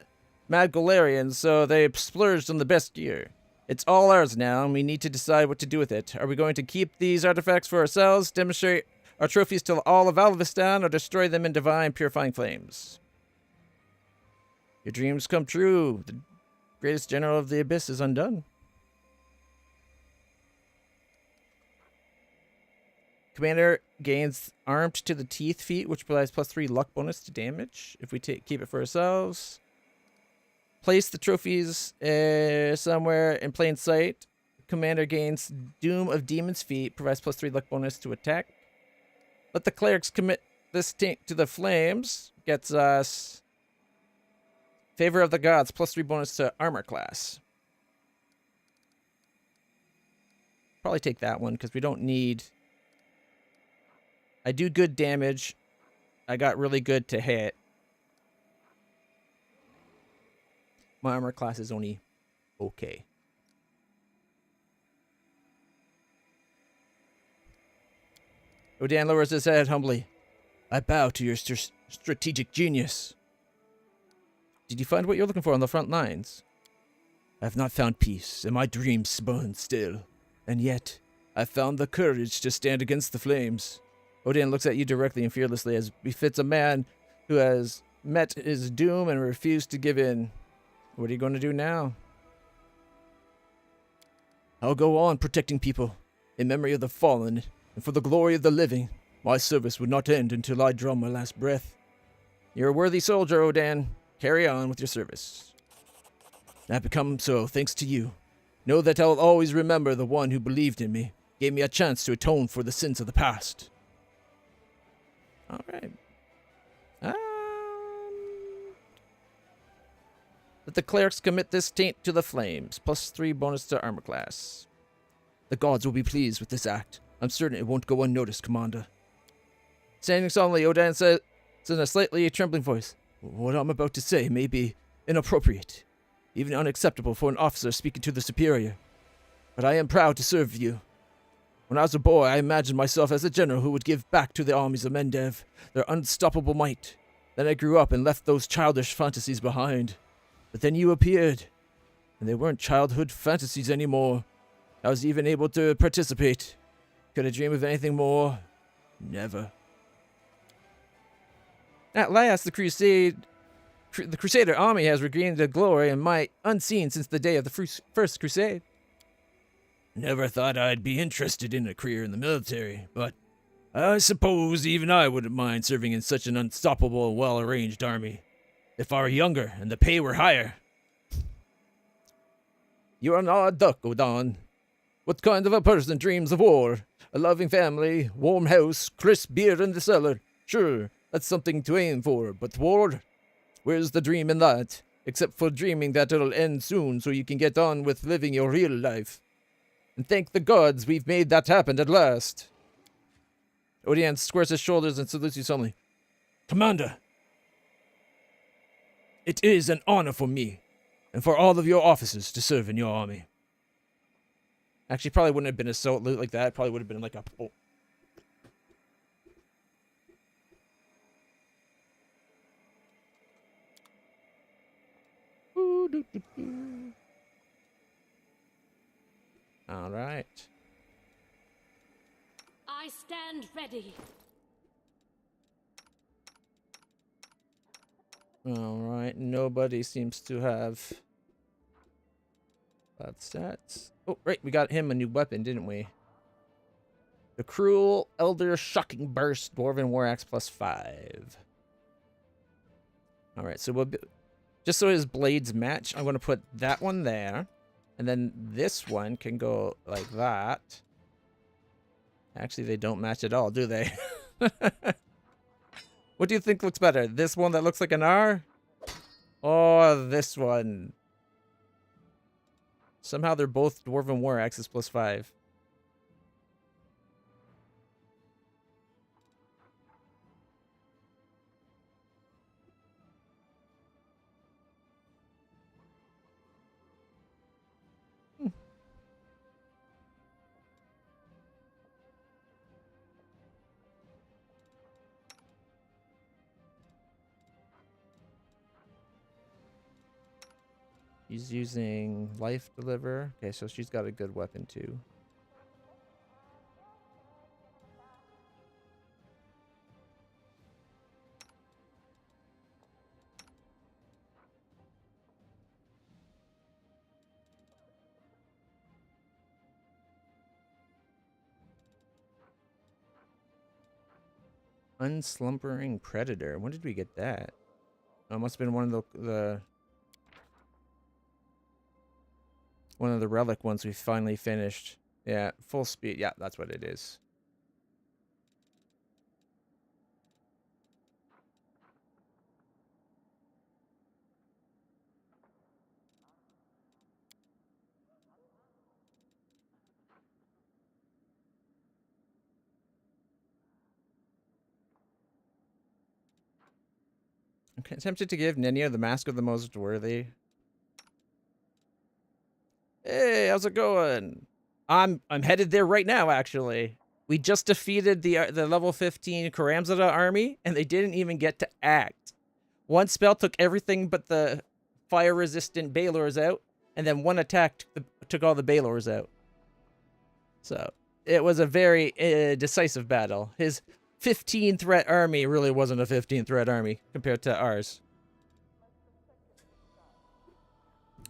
Golarians, so they splurged on the best gear. It's all ours now, and we need to decide what to do with it. Are we going to keep these artifacts for ourselves, demonstrate our trophies to all of Alvistan, or destroy them in divine purifying flames? Your dreams come true. The greatest general of the Abyss is undone. Commander gains armed to the teeth feat, which provides +3 luck bonus to damage if we keep it for ourselves. Place the trophies somewhere in plain sight. Commander gains Doom of Demon's Feet, provides +3 luck bonus to attack. Let the clerics commit this tank to the flames, gets us Favor of the Gods, +3 bonus to armor class. Probably take that one because we don't need... I do good damage. I got really good to hit. My armor class is only okay. Odan lowers his head humbly. I bow to your strategic genius. Did you find what you're looking for on the front lines? I have not found peace, and my dreams burn still. And yet, I found the courage to stand against the flames. Odan looks at you directly and fearlessly, as befits a man who has met his doom and refused to give in. What are you going to do now? I'll go on protecting people, in memory of the fallen, and for the glory of the living. My service would not end until I draw my last breath. You're a worthy soldier, Odan. Carry on with your service. I've become so thanks to you. Know that I'll always remember the one who believed in me, gave me a chance to atone for the sins of the past. All right. Let the clerics commit this taint to the flames, +3 bonus to armor class. The gods will be pleased with this act. I'm certain it won't go unnoticed, Commander. Standing solemnly, Odan says in a slightly trembling voice, What I'm about to say may be inappropriate, even unacceptable for an officer speaking to the superior. but I am proud to serve you. When I was a boy, I imagined myself as a general who would give back to the armies of Mendev their unstoppable might. Then I grew up and left those childish fantasies behind. But then you appeared, and they weren't childhood fantasies anymore. I was even able to participate. Could I dream of anything more? Never. At last, the Crusader army has regained the glory and might unseen since the day of the First Crusade. Never thought I'd be interested in a career in the military, but I suppose even I wouldn't mind serving in such an unstoppable and well-arranged army. If I were younger and the pay were higher. You are an odd duck, Odon. What kind of a person dreams of war? A loving family, warm house, crisp beer in the cellar. Sure, that's something to aim for, but war? Where's the dream in that? Except for dreaming that it'll end soon so you can get on with living your real life. And thank the gods we've made that happen at last. Odian squares his shoulders and salutes you solemnly. Commander, it is an honor for me and for all of your officers to serve in your army. Actually, probably wouldn't have been a salute like that. Probably would have been like a... Oh. All right. I stand ready. All right. Nobody seems to have bad stats. Oh, right. We got him a new weapon, didn't we? The Cruel Elder Shocking Burst Dwarven War Axe +5. All right. So we'll be, just so his blades match, I'm going to put that one there. And then this one can go like that. Actually, they don't match at all, do they? What do you think looks better? This one that looks like an R? Or this one? Somehow they're both Dwarven War Axes +5. He's using Life Deliver. Okay, so she's got a good weapon too. Unslumbering Predator. When did we get that? Oh, it must have been one of the one of the relic ones we finally finished. Yeah, full speed. Yeah, that's what it is. I'm tempted to give Nenya the Mask of the Most Worthy. Hey, how's it going? I'm headed there right now, actually. We just defeated the level 15 Karamzada army, and they didn't even get to act. One spell took everything but the fire-resistant Balors out, and then one attack took all the Balors out. So, it was a very decisive battle. His 15-threat army really wasn't a 15-threat army compared to ours.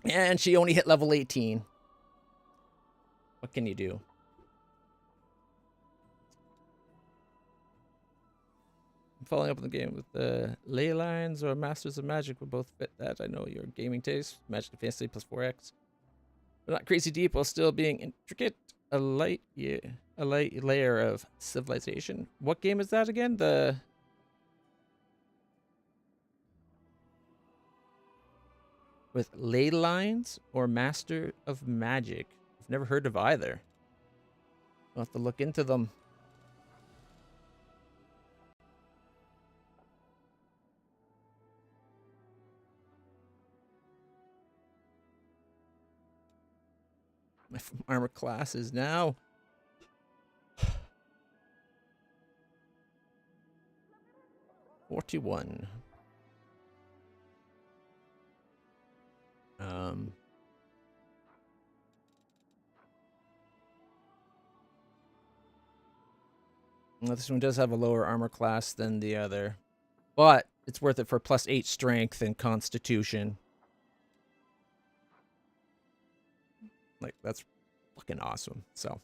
And she only hit level 18. What can you do? I'm following up on the game with the Ley Lines or Masters of Magic will both fit that. I know your gaming taste. Magic and Fantasy +4x. But not crazy deep while still being intricate. A light layer of civilization. What game is that again? With Ley Lines or Master of Magic? I've never heard of either. I'll have to look into them. my armor classes now. $41. Well, this one does have a lower armor class than the other, but it's worth it for +8 strength and constitution. Like, that's fucking awesome. So,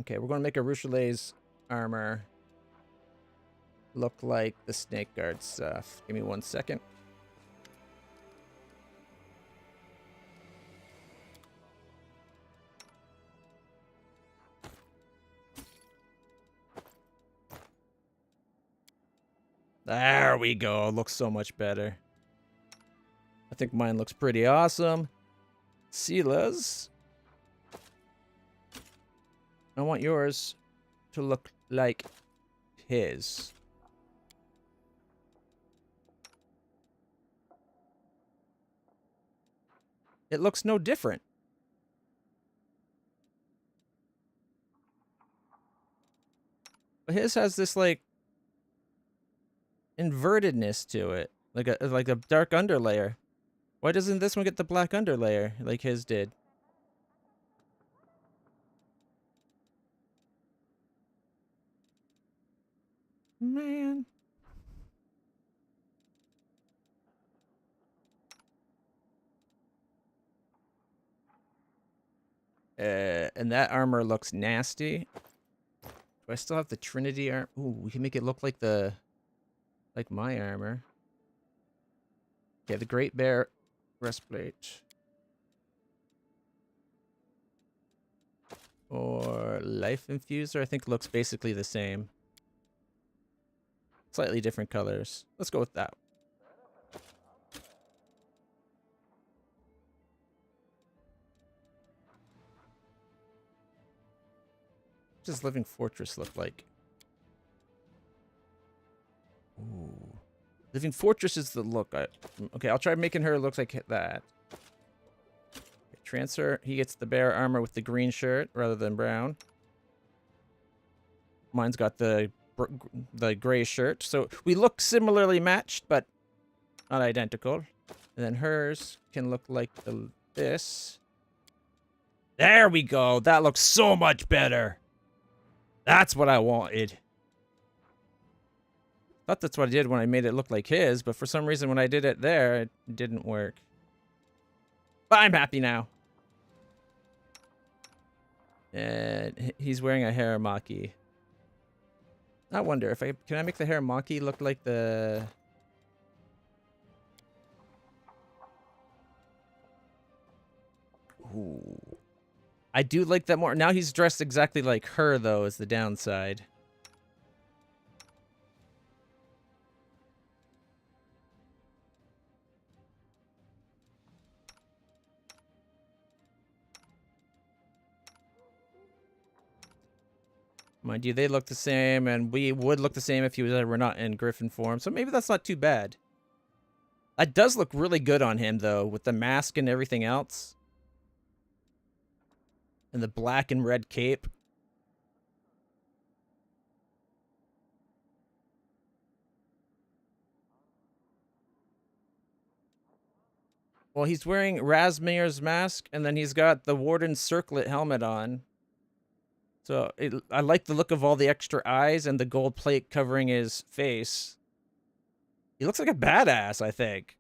okay, we're going to make a Rochelet's armor look like the Snake Guard stuff. Give me 1 second. There we go. Looks so much better. I think mine looks pretty awesome. Sila's. I want yours to look like his. It looks no different. But his has this, like, invertedness to it, like a dark underlayer. Why doesn't this one get the black underlayer like his did? Man. And that armor looks nasty. Do I still have the Trinity armor? Ooh, we can make it look like my armor. Yeah, the Great Bear breastplate. Or Life Infuser, I think looks basically the same. Slightly different colors. Let's go with that. What does Living Fortress look like? Ooh. Living Fortress is the look. Okay, I'll try making her look like that. Okay, transfer. He gets the bear armor with the green shirt rather than brown. Mine's got the gray shirt. So we look similarly matched, but not identical. And then hers can look like this. There we go. That looks so much better. That's what I wanted. Thought that's what I did when I made it look like his, but for some reason when I did it there, it didn't work. But I'm happy now. And he's wearing a haramaki. I wonder if can I make the haramaki look like the... Ooh. I do like that more. Now he's dressed exactly like her, though, is the downside. Mind you, they look the same, and we would look the same if he was ever not in Griffin form, so maybe that's not too bad. That does look really good on him, though, with the mask and everything else. And the black and red cape. Well, he's wearing Razmir's mask, and then he's got the Warden's circlet helmet on. So I like the look of all the extra eyes and the gold plate covering his face. He looks like a badass, I think.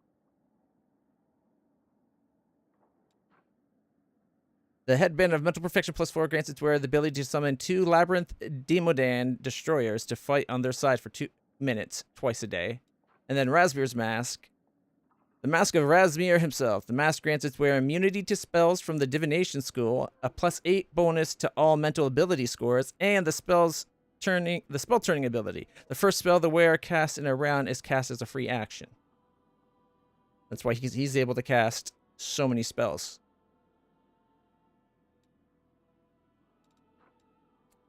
The headband of mental perfection +4 grants its wearer the ability to summon 2 Labyrinth Demodan destroyers to fight on their side for 2 minutes, twice a day. And then Razmir's mask. The mask of Razmir himself. The mask grants its wearer immunity to spells from the divination school, a +8 bonus to all mental ability scores, and the spell turning ability. The first spell the wearer casts in a round is cast as a free action. That's why he's able to cast so many spells.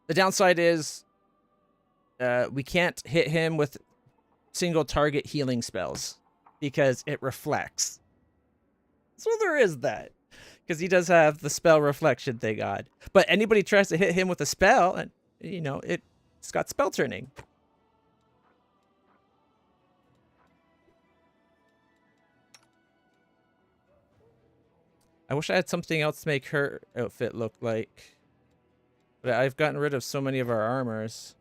The downside is we can't hit him with single target healing spells because it reflects. So there is that. Because he does have the spell reflection thing on. But anybody tries to hit him with a spell, and, you know, it's got spell turning. I wish I had something else to make her outfit look like. But I've gotten rid of so many of our armors.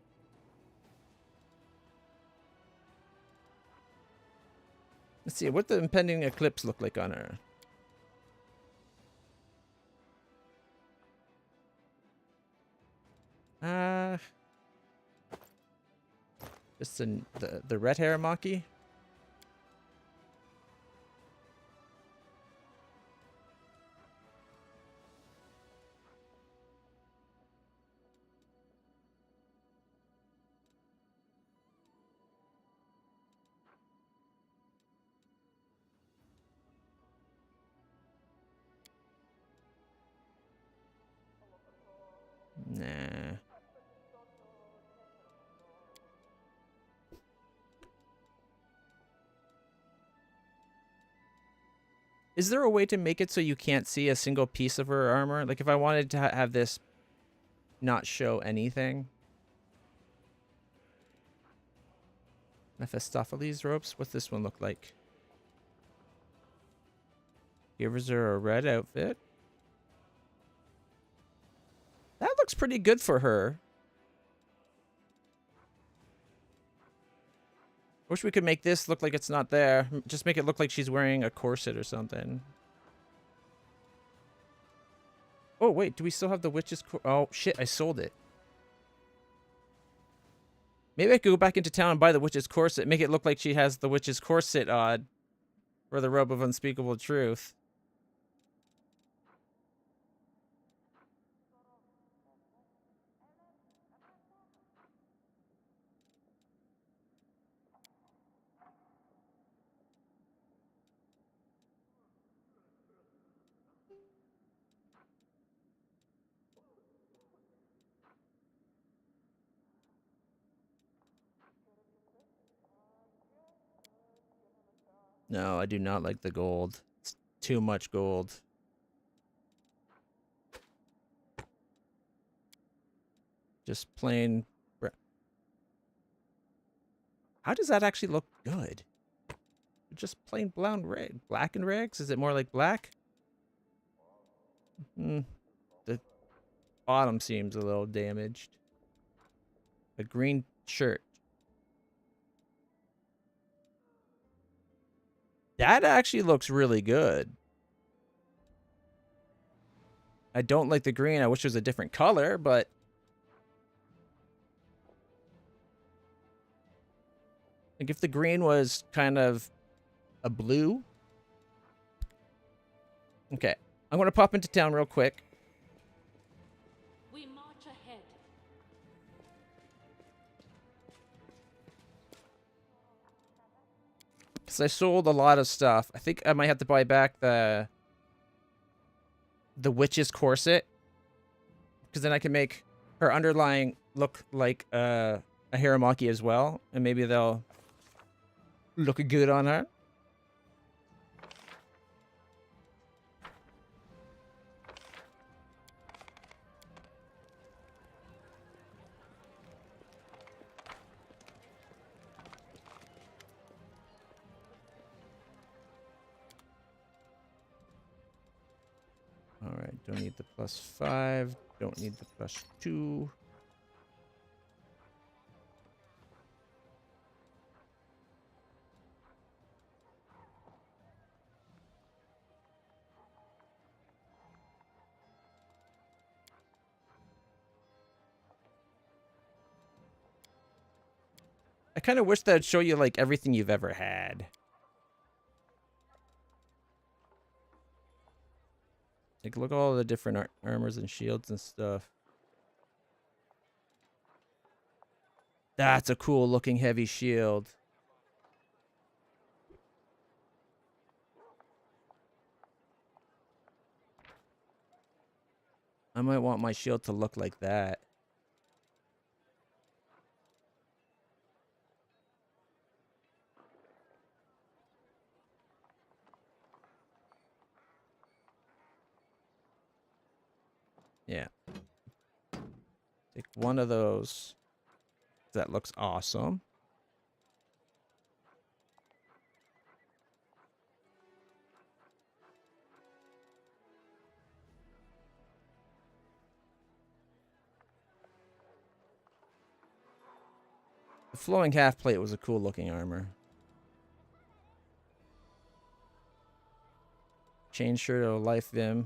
Let's see, what the impending eclipse look like on her? Just the red hair Maki? Nah. Is there a way to make it so you can't see a single piece of her armor? Like if I wanted to have this not show anything? Mephistopheles ropes? What's this one look like? Gives her a red outfit. That looks pretty good for her. Wish we could make this look like it's not there. Just make it look like she's wearing a corset or something. Oh, wait. Do we still have the witch's oh, shit. I sold it. Maybe I could go back into town and buy the witch's corset. Make it look like she has the witch's corset on. For the robe of unspeakable truth. No, I do not like the gold. It's too much gold. Just plain... How does that actually look good? Just plain black and rags? Is it more like black? The bottom seems a little damaged. A green shirt. That actually looks really good. I don't like the green. I wish it was a different color, but... Like if the green was kind of a blue. Okay. I'm going to pop into town real quick. We march ahead. Because I sold a lot of stuff. I think I might have to buy back the witch's corset. Because then I can make her underlying look like a Hiramaki as well. And maybe they'll look good on her. Alright, don't need the +5. Don't need the +2. I kind of wish that would show you, like, everything you've ever had. Like, look at all the different armors and shields and stuff. That's a cool looking heavy shield. I might want my shield to look like that. Take one of those. That looks awesome. The flowing half plate was a cool looking armor. Chain shirt or life vim.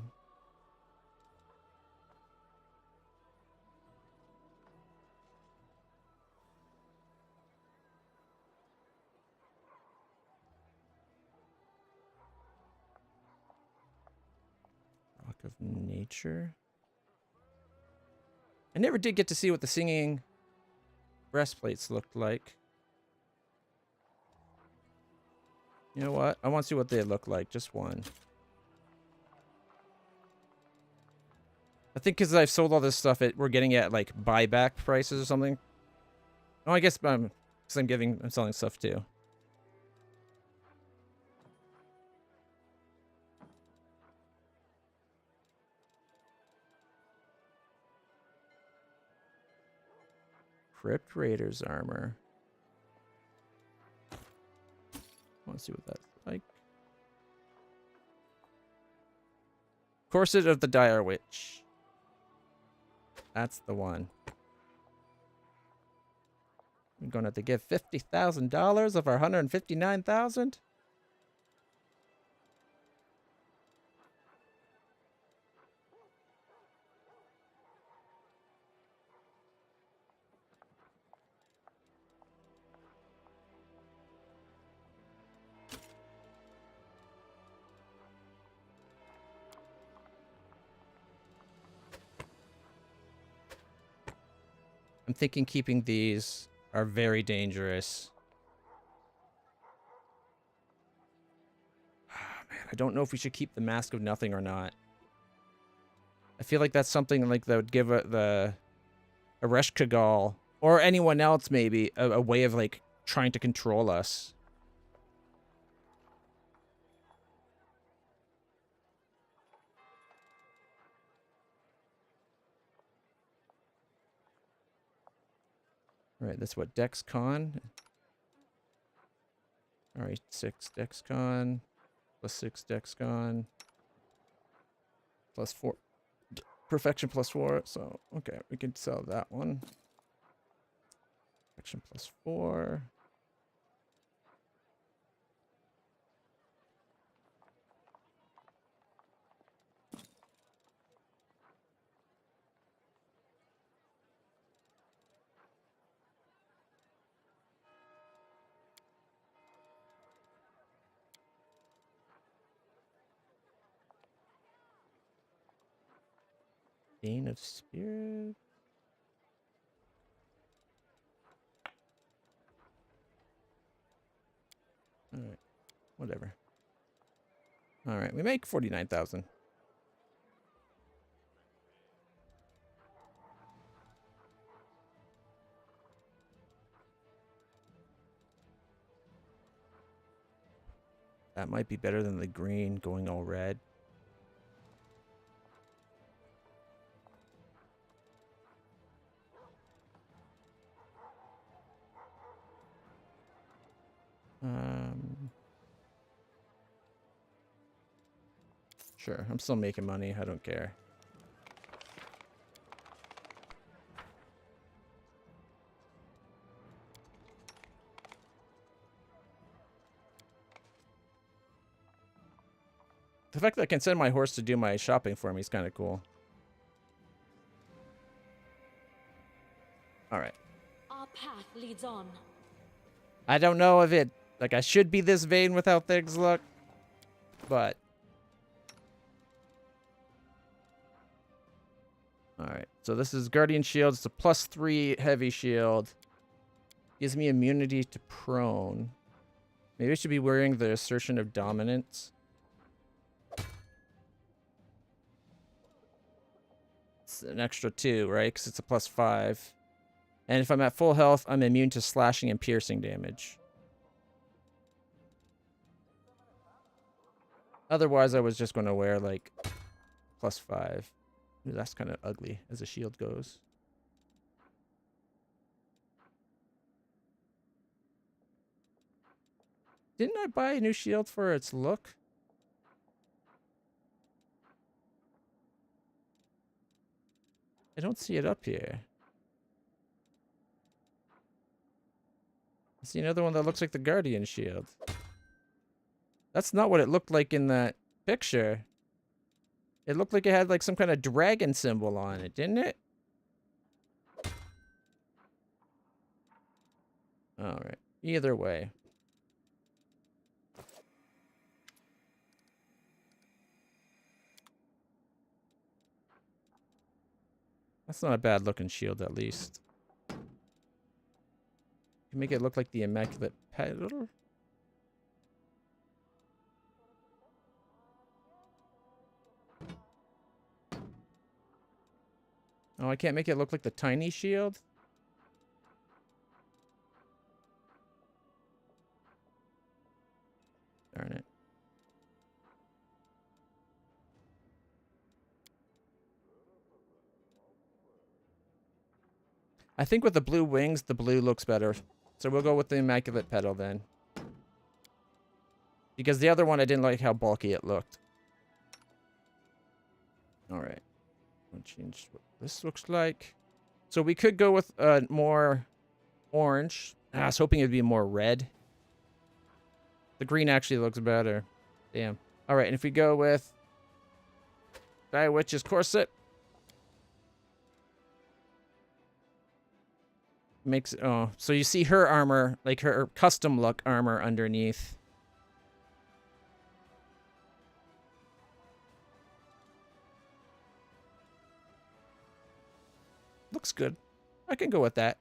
Rock of nature. I never did get to see what the singing breastplates looked like. You know what? I want to see what they look like. Just one. I think because I've sold all this stuff, we're getting at like buyback prices or something. Oh, I guess because I'm selling stuff too. Crypt Raiders armor. I want to see what that's like. Corset of the Dire Witch. That's the one. I'm going to have to give $50,000 of our $159,000. I'm thinking keeping these are very dangerous. Oh, man, I don't know if we should keep the Mask of Nothing or not. I feel like that's something like that would give the Aresh Kagal or anyone else maybe a way of like trying to control us. All right, that's what DexCon. All right, 6 DexCon plus 6 DexCon plus 4 Perfection plus 4. So okay, we can sell that one. Perfection plus 4. Bane of Spirit. All right, whatever. All right, we make 49,000. That might be better than the green going all red. Sure, I'm still making money. I don't care. The fact that I can send my horse to do my shopping for me is kind of cool. All right. Our path leads on. I don't know if it... Like, I should be this vain with how things look. But... Alright. So this is Guardian Shield. It's a +3 heavy shield. Gives me immunity to prone. Maybe I should be wearing the Assertion of Dominance. It's an extra 2, right? Because it's a +5. And if I'm at full health, I'm immune to slashing and piercing damage. Otherwise, I was just going to wear, like, +5. Ooh, that's kind of ugly as a shield goes. Didn't I buy a new shield for its look? I don't see it up here. I see another one that looks like the Guardian shield. That's not what it looked like in that picture. It looked like it had like some kind of dragon symbol on it, didn't it? Alright. Either way. That's not a bad looking shield, at least. Can make it look like the Immaculate Petal. Oh, I can't make it look like the tiny shield? Darn it. I think with the blue wings, the blue looks better. So we'll go with the Immaculate Petal then. Because the other one, I didn't like how bulky it looked. Alright. I'll change what this looks like. So we could go with more orange. I was hoping it'd be more red. The green actually looks better. Damn. Alright, and if we go with Sky Witch's corset. Makes oh, so you see her armor, like her custom look armor underneath. Looks good. I can go with that.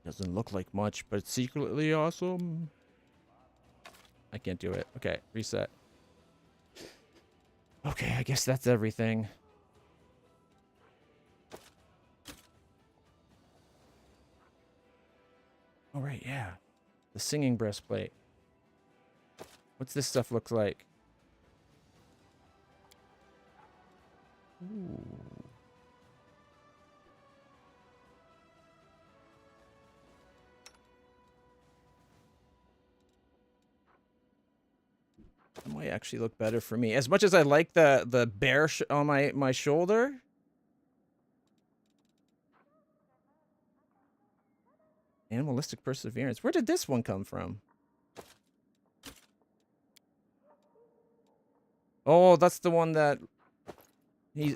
Doesn't look like much, but it's secretly awesome. I can't do it. Okay, reset. Okay, I guess that's everything. All right, yeah. The singing breastplate. What's this stuff look like? Ooh. That might actually look better for me. As much as I like the bear on my shoulder. Animalistic perseverance. Where did this one come from? Oh, that's the one that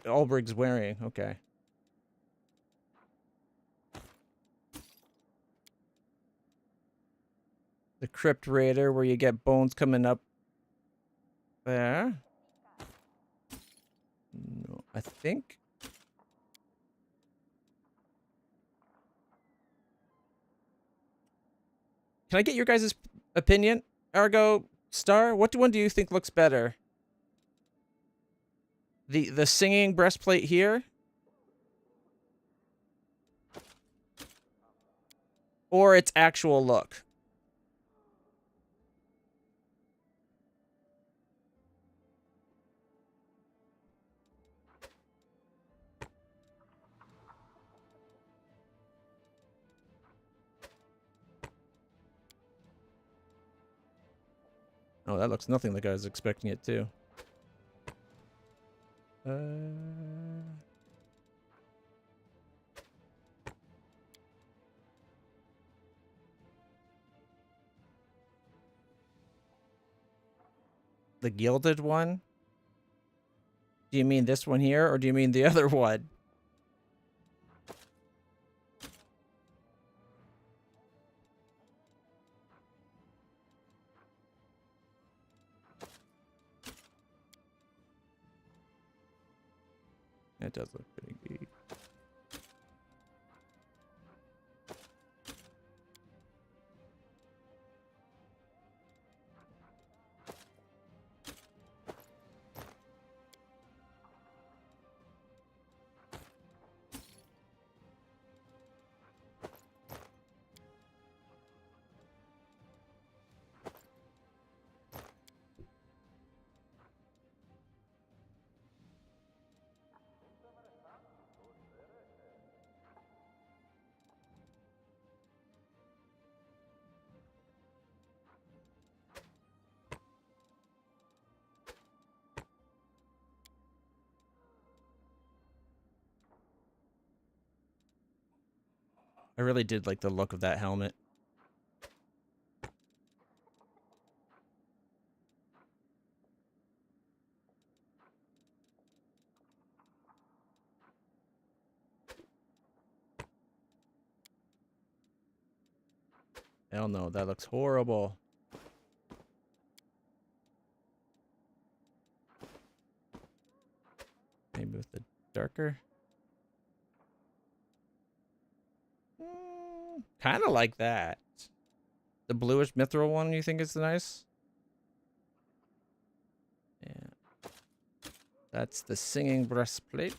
Ulbrig's wearing. Okay. The Crypt Raider, where you get bones coming up there. No, I think. Can I get your guys' opinion? Argo, Star, what one do you think looks better? The singing breastplate here? Or its actual look? Oh, that looks nothing like I was expecting it to. The gilded one? Do you mean this one here, or do you mean the other one? It does look pretty good. I really did like the look of that helmet. Hell no, that looks horrible. Maybe with the darker. Kind of like that. The bluish mithril one, you think is nice? Yeah. That's the singing breastplate.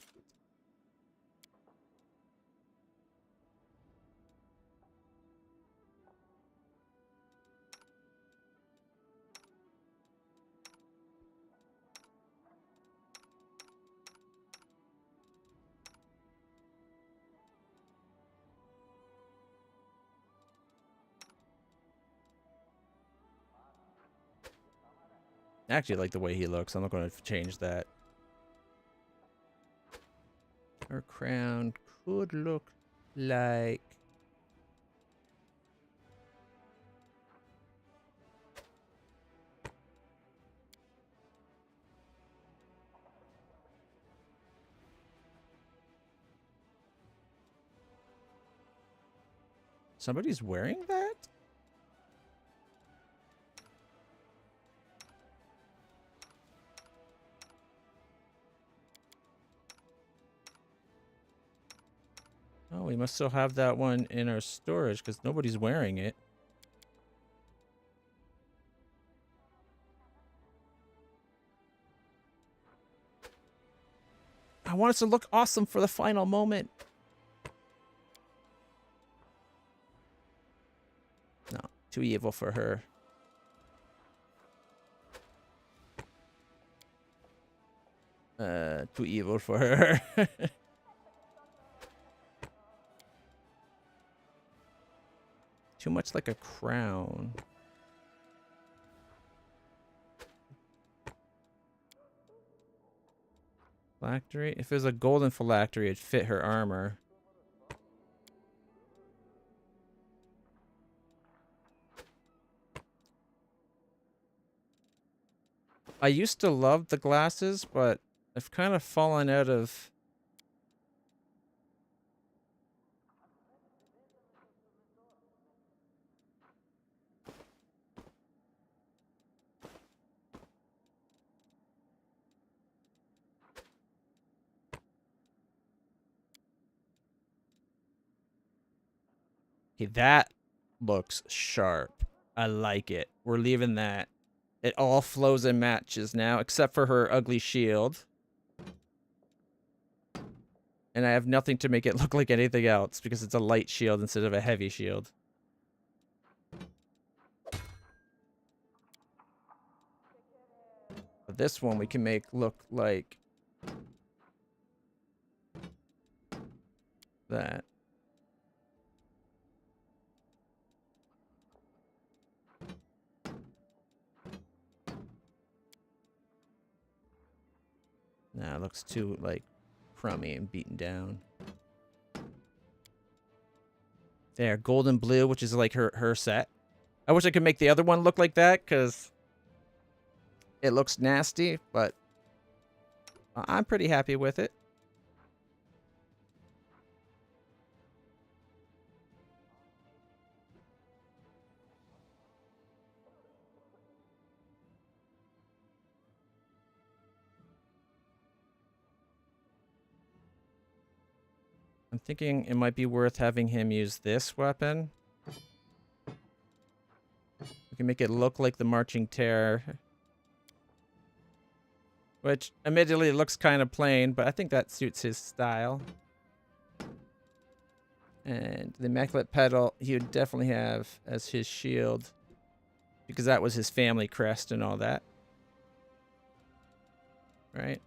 I actually like the way he looks. I'm not going to change that. Her crown could look like... Somebody's wearing that? Oh, we must still have that one in our storage because nobody's wearing it. I want us to look awesome for the final moment. No, too evil for her. Too evil for her. Too much like a crown. Phylactery? If it was a golden phylactery, it'd fit her armor. I used to love the glasses, but I've kind of fallen out of... Okay, that looks sharp. I like it. We're leaving that. It all flows and matches now, except for her ugly shield. And I have nothing to make it look like anything else because it's a light shield instead of a heavy shield. But this one we can make look like that. Nah, it looks too, like, crummy and beaten down. There, golden blue, which is like her set. I wish I could make the other one look like that, because it looks nasty, but I'm pretty happy with it. I'm thinking it might be worth having him use this weapon. We can make it look like the Marching Terror. Which, admittedly, looks kind of plain, but I think that suits his style. And the Immaculate Petal, he would definitely have as his shield. Because that was his family crest and all that. Right?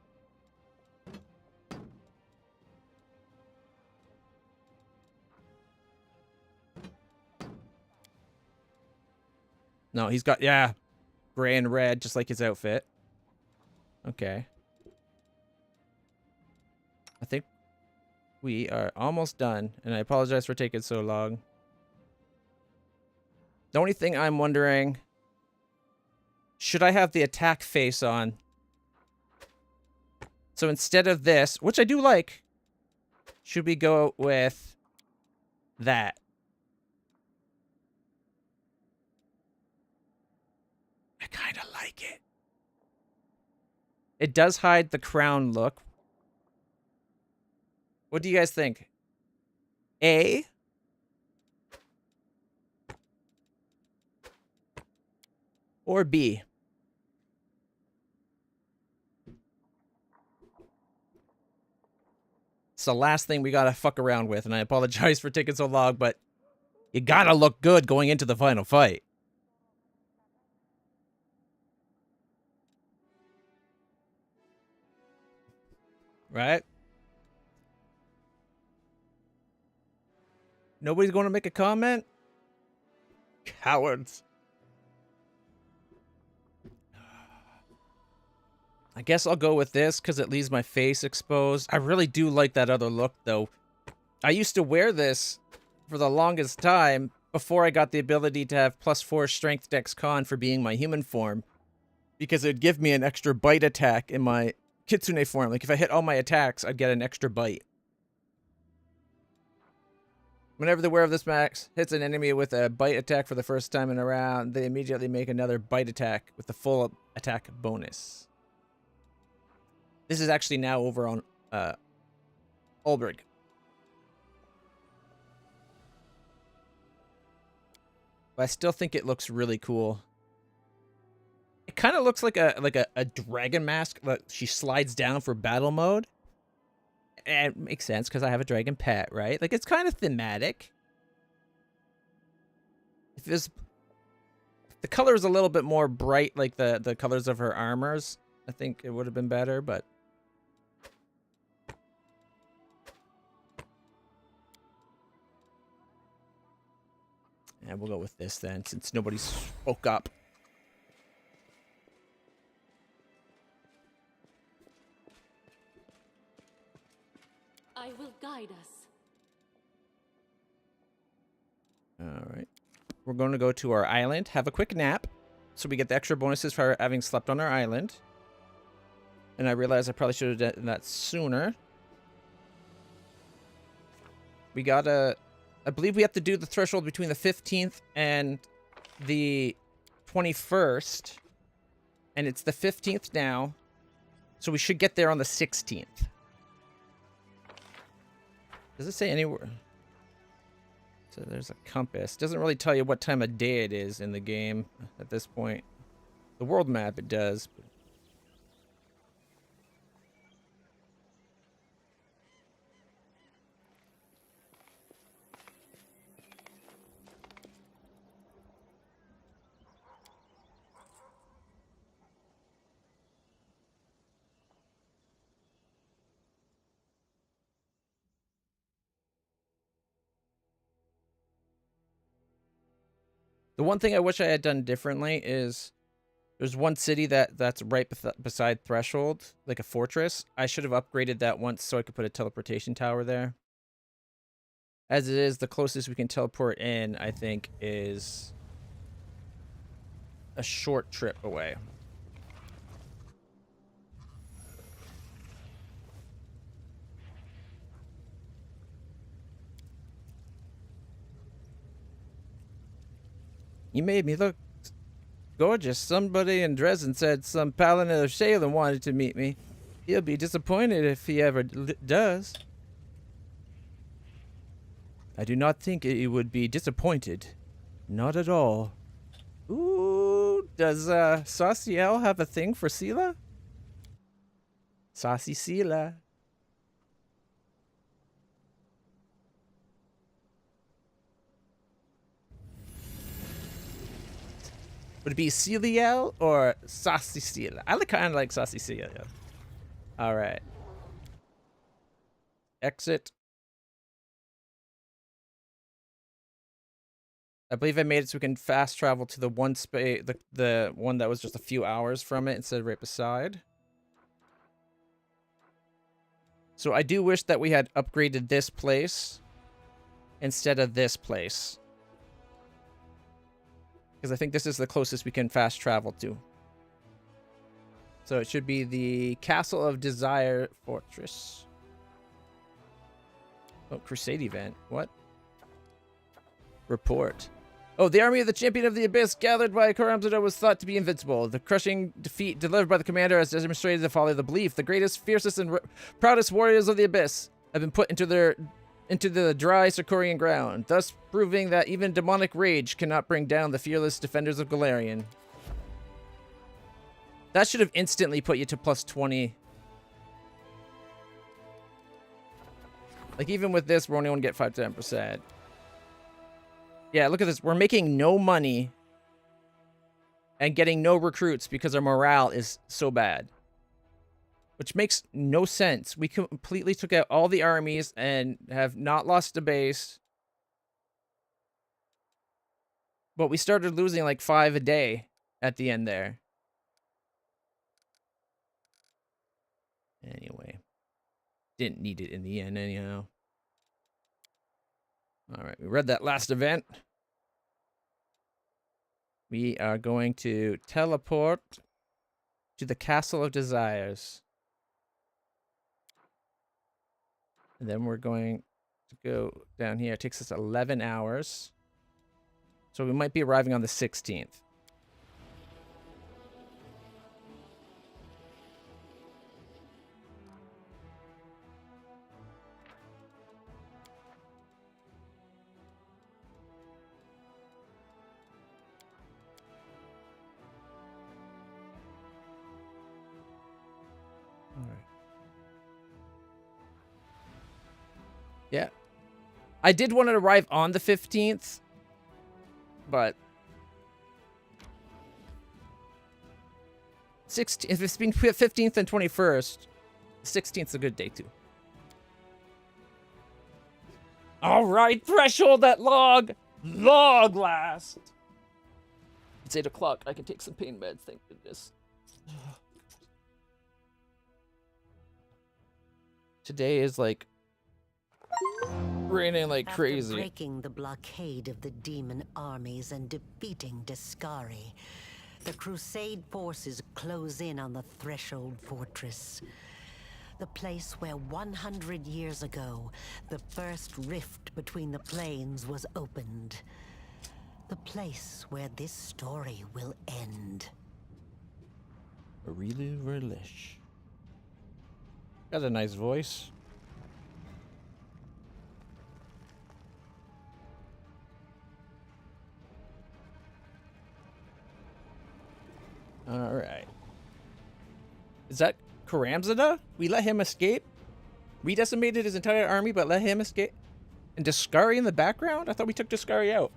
No, he's got, yeah, gray and red, just like his outfit. Okay. I think We are almost done, and I apologize for taking so long. The only thing I'm wondering, should I have the attack face on? So instead of this, which I do like, should we go with that? I kind of like it. It does hide the crown look. What do you guys think? A? Or B? It's the last thing we gotta fuck around with, and I apologize for taking so long, but you gotta look good going into the final fight. Right? Nobody's gonna make a comment? Cowards. I guess I'll go with this because it leaves my face exposed. I really do like that other look, though. I used to wear this for the longest time before I got the ability to have +4 strength dex con for being my human form, because it'd give me an extra bite attack in my kitsune form. Like, if I hit all my attacks, I'd get an extra bite. Whenever the wearer of this max hits an enemy with a bite attack for the first time in a round, they immediately make another bite attack with the full attack bonus. This is actually now over on Ulbrich. But I still think it looks really cool. It kind of looks like a dragon mask that she slides down for battle mode. And it makes sense because I have a dragon pet, right? Like, it's kind of thematic. If the color is a little bit more bright, like the colors of her armors, I think it would have been better, but and we'll go with this then, since nobody spoke up. I will guide us. All right. We're going to go to our island, have a quick nap, so we get the extra bonuses for having slept on our island. And I realize I probably should have done that sooner. We gotta... I believe we have to do the threshold between the 15th and the 21st. And it's the 15th now. So we should get there on the 16th. Does it say anywhere? So there's a compass. Doesn't really tell you what time of day it is in the game at this point. The world map, it does. The one thing I wish I had done differently is there's one city that's right beside Threshold, like a fortress. I should have upgraded that once so I could put a teleportation tower there. As it is, the closest we can teleport in, I think, is a short trip away. You made me look gorgeous. Somebody in Dresden said some paladin of Salem wanted to meet me. He'll be disappointed if he ever does. I do not think he would be disappointed. Not at all. Ooh, does Sauciel have a thing for Sela? Saucy Sela. Would it be Celiel or Saucy Sela? I kind of like Saucy Sela. All right. Exit. I believe I made it so we can fast travel to the one the one that was just a few hours from it instead of right beside. So I do wish that we had upgraded this place instead of this place. Because I think this is the closest we can fast travel to. So it should be the Castle of Desire Fortress. Oh, Crusade event. What? Report. Oh, the army of the Champion of the Abyss gathered by Karamzada was thought to be invincible. The crushing defeat delivered by the commander has demonstrated the folly of the belief. The greatest, fiercest, and proudest warriors of the Abyss have been put into the dry Sarkorian ground, thus proving that even demonic rage cannot bring down the fearless defenders of Galarian. That should have instantly put you to plus 20. Like, even with this, we're only going to get 5 to 10%. Yeah, look at this. We're making no money and getting no recruits because our morale is so bad. Which makes no sense. We completely took out all the armies and have not lost a base. But we started losing like 5 a day at the end there. Anyway. Didn't need it in the end anyhow. Alright, we read that last event. We are going to teleport to the Castle of Desires. And then we're going to go down here. It takes us 11 hours. So we might be arriving on the 16th. Yeah. I did want to arrive on the 15th, but 16th, if it's been 15th and 21st, 16th is a good day too. All right, threshold that log last. It's 8 o'clock. I can take some pain meds, thank goodness. Today is like raining like crazy. After breaking the blockade of the demon armies and defeating Discari, the Crusade forces close in on the Threshold Fortress. The place where 100 years ago, the first rift between the planes was opened. The place where this story will end. Really relish. Got a nice voice. All right. Is that Karamzada? We let him escape? We decimated his entire army, but let him escape? And Discari in the background? I thought we took Discari out.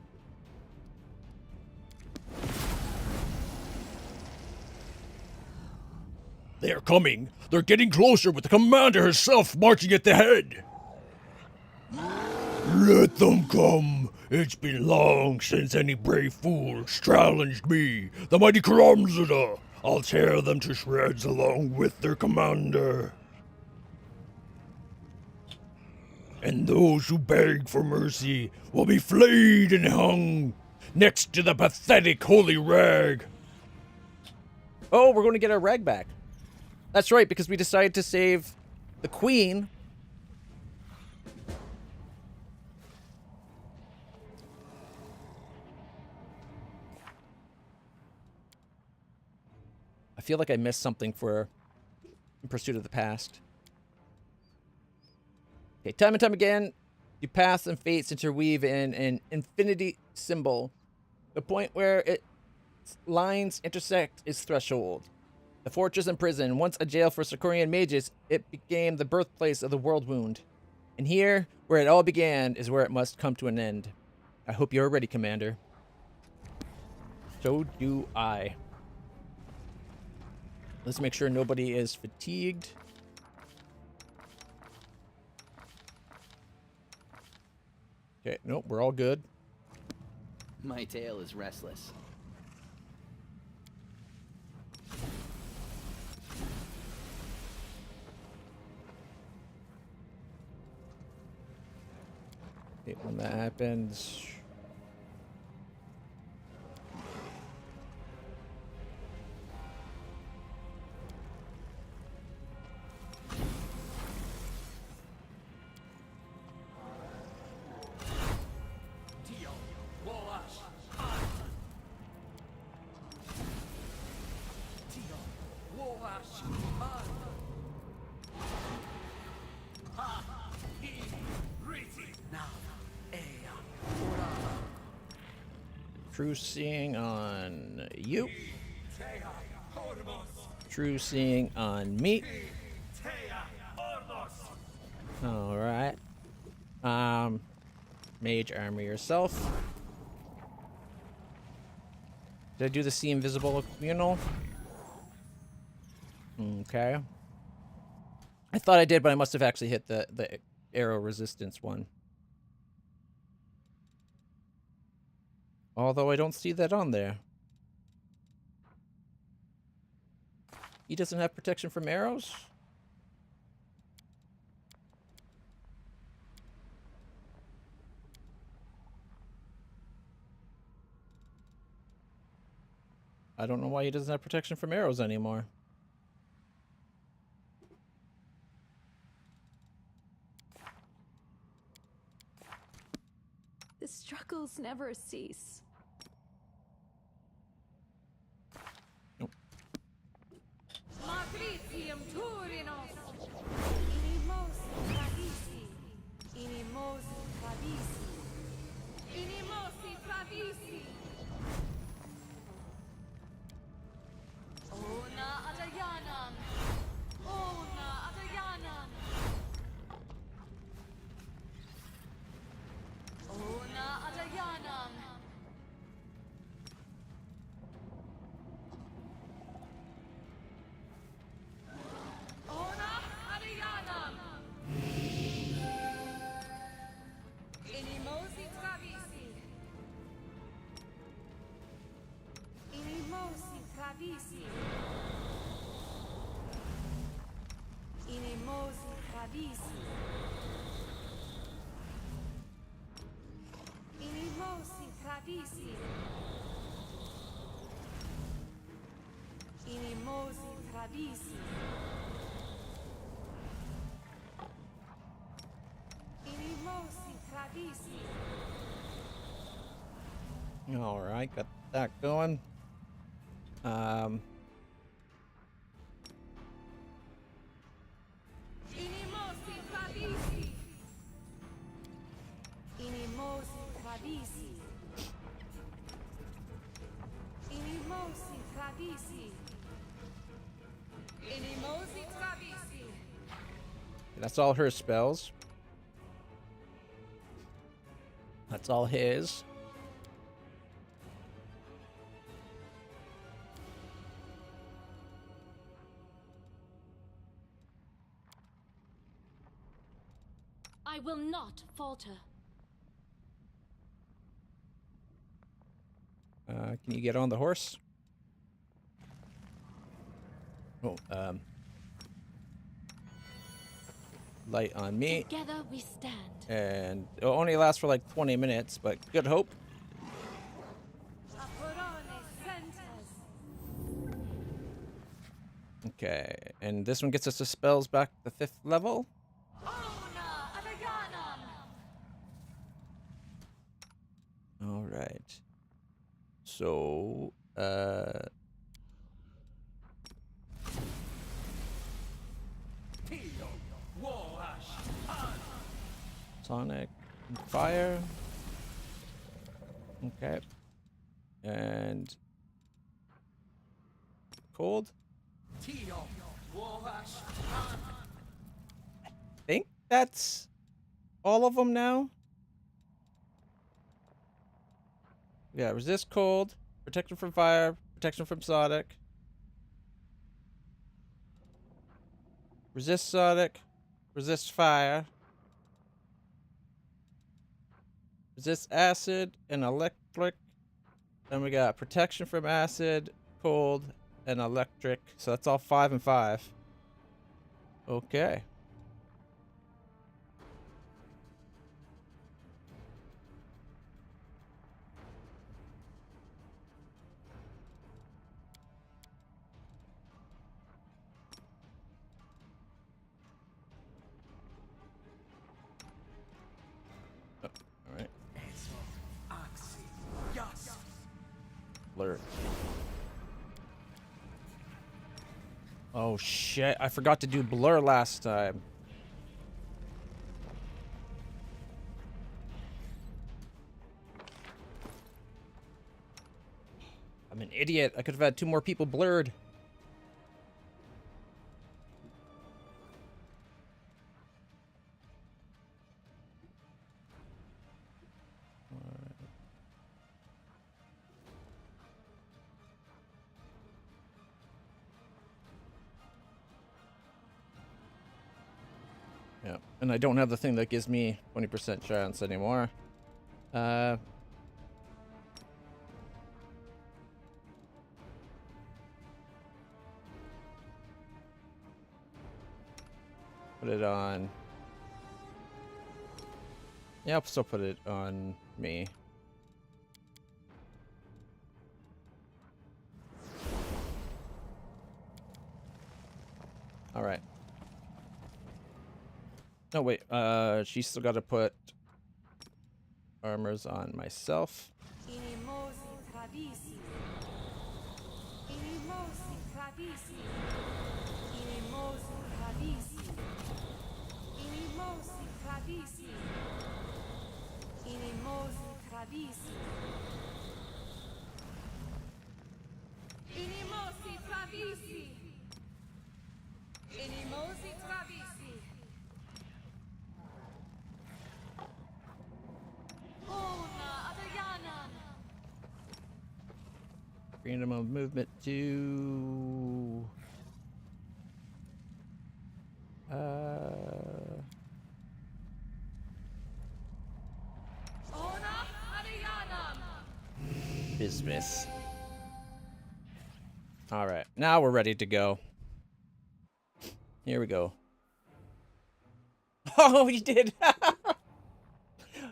They're coming. They're getting closer with the commander herself marching at the head. Let them come. It's been long since any brave fools challenged me, the mighty Karamzada. I'll tear them to shreds along with their commander. And those who beg for mercy will be flayed and hung next to the pathetic holy rag. Oh, we're going to get our rag back. That's right, because we decided to save the queen. I feel like I missed something for In Pursuit of the Past. Okay, time and time again, your paths and fates interweave in an infinity symbol. The point where its lines intersect is Threshold. The fortress and prison, once a jail for Sarkorian mages, it became the birthplace of the World Wound. And here, where it all began, is where it must come to an end. I hope you're ready, Commander. So do I. Let's make sure nobody is fatigued. Okay, nope, we're all good. My tail is restless. Hate when that happens. True seeing on you. True seeing on me. Alright. Mage armor yourself. Did I do the see invisible communal? Okay. I thought I did, but I must have actually hit the arrow resistance one. Although I don't see that on there. He doesn't have protection from arrows? I don't know why he doesn't have protection from arrows anymore. The struggles never cease. Matricium Turinos. Inimos Tradisi. Inimos Tradisi. Inimosi Tradisi. Ona Adayanam. Ona Adayanam. Ona Adayanam. Ona Arianam. Inimosi Travisi. Inimosi Travisi. Inimosi Travisi. Inimosi Travisi. Inimosi Travisi. Inimosi Travisi. Alright, got that going. Inimosi Travisi. Inimosi Travisi. Inimosi Travisi. Inimosi Travisi. That's all her spells. That's all his. I will not falter. Can you get on the horse? Oh, light on me. Together we stand. And it'll only last for like 20 minutes, but good hope. Aporone Centers. Okay, and this one gets us the spells back to 5th level. Ona Adayanam. Alright. So, Sonic and Fire. Okay. And Cold. I think that's all of them now. Yeah, resist cold, protection from fire, protection from Sonic. Resist Sonic, resist fire. Resist acid and electric. Then we got protection from acid, cold, and electric. So that's all 5 and 5. Okay. Oh shit, I forgot to do blur last time. I'm an idiot. I could have had 2 more people blurred. Yeah, and I don't have the thing that gives me 20% chance anymore. Put it on. Yeah, I'll still put it on me. All right. No, wait. She's still got to put armors on myself. Inimosi tradisi. Inimosi tradisi. Inimosi tradisi. Inimosi tradisi. Inimosi tradisi. Inimosi tradisi. Inimosi tradisi. Una Adayanan. Freedom of movement to. Una Adayanan. Business. All right, now we're ready to go. Here we go. Oh, he did.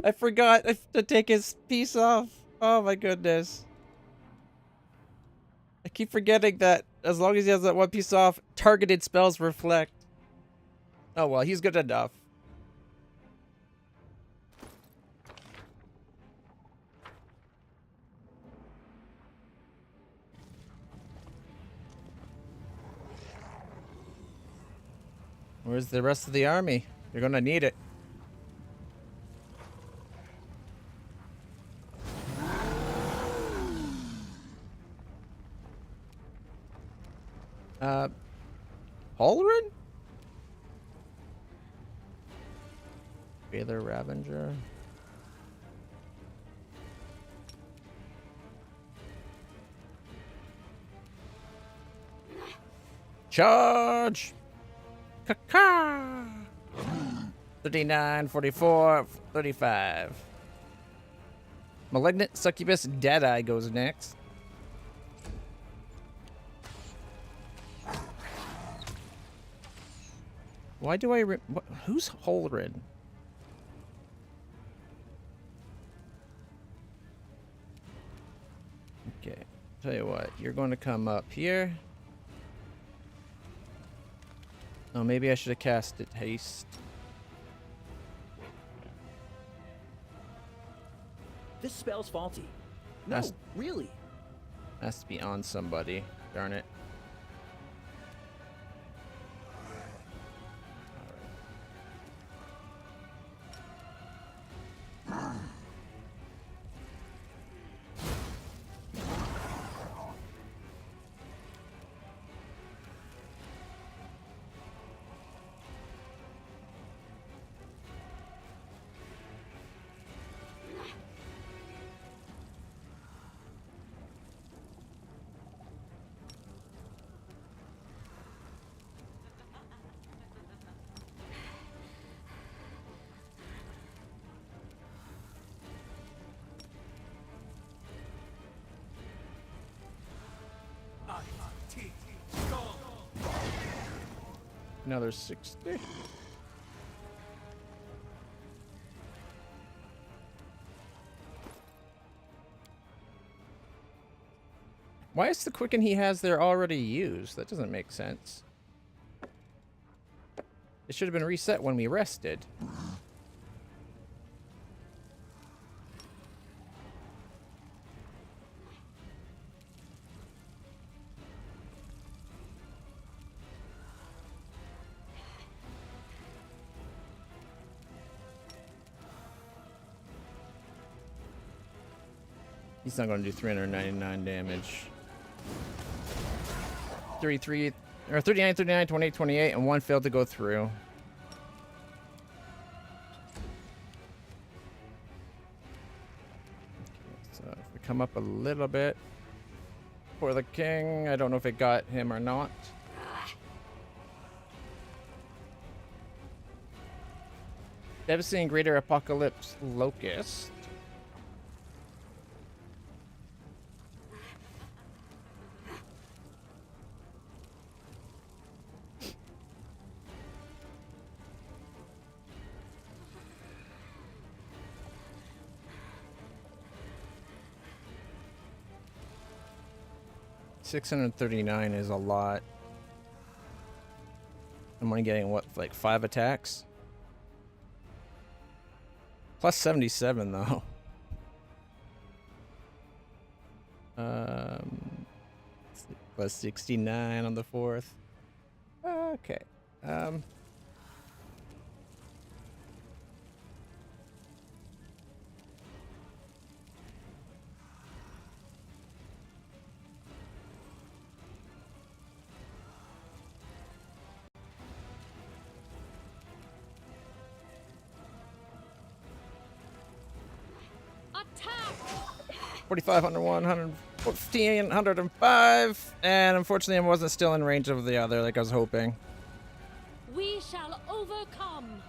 I forgot to take his piece off. Oh my goodness. I keep forgetting that as long as he has that one piece off, targeted spells reflect. Oh well, he's good enough. Where's the rest of the army? You're gonna need it. Halloran? Baylor Ravenger. Charge! Ka-ka! 39, 44, 35. Malignant Succubus Deadeye goes next. Why do I who's Holrin? Okay, tell you what, you're going to come up here. Oh, maybe I should have casted haste. This spell's faulty. No, That's- really. Has to be on somebody. Darn it. Another 60. Why is the quicken he has there already used? That doesn't make sense. It should have been reset when we rested. He's not going to do 399 damage. 33 or 39, 39, 28, 28, and one failed to go through. So if we come up a little bit for the king, I don't know if it got him or not. Devastating Greater Apocalypse Locust. $639 is a lot. I'm only getting what, like 5 attacks? Plus 77 though. Plus 69 on the 4th. Okay. Attack! 4,500, 115, 105, and unfortunately I wasn't still in range of the other like I was hoping. We shall overcome.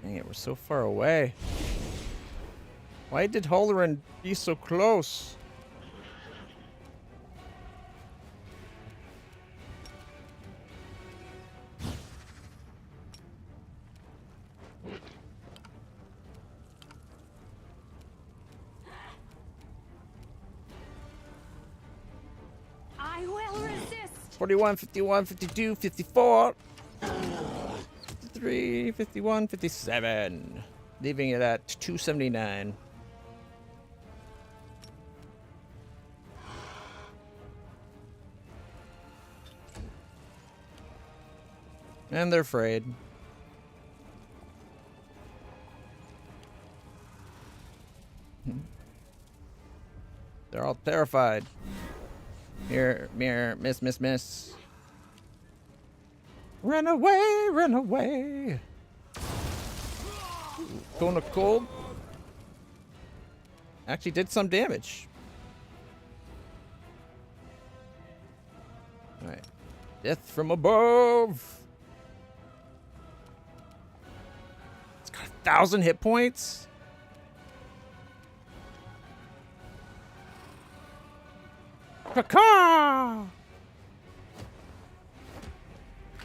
Dang it, we're so far away. Why did Halloran be so close? I will resist. 41, 51, 52, 54, 53, 51, 57. Leaving it at 279. And they're afraid. They're all terrified. Mirror, mirror, miss, miss, miss. Run away, run away. Cone of Cold. Actually did some damage. Alright. Death from above. It's got 1,000 hit points. Caca!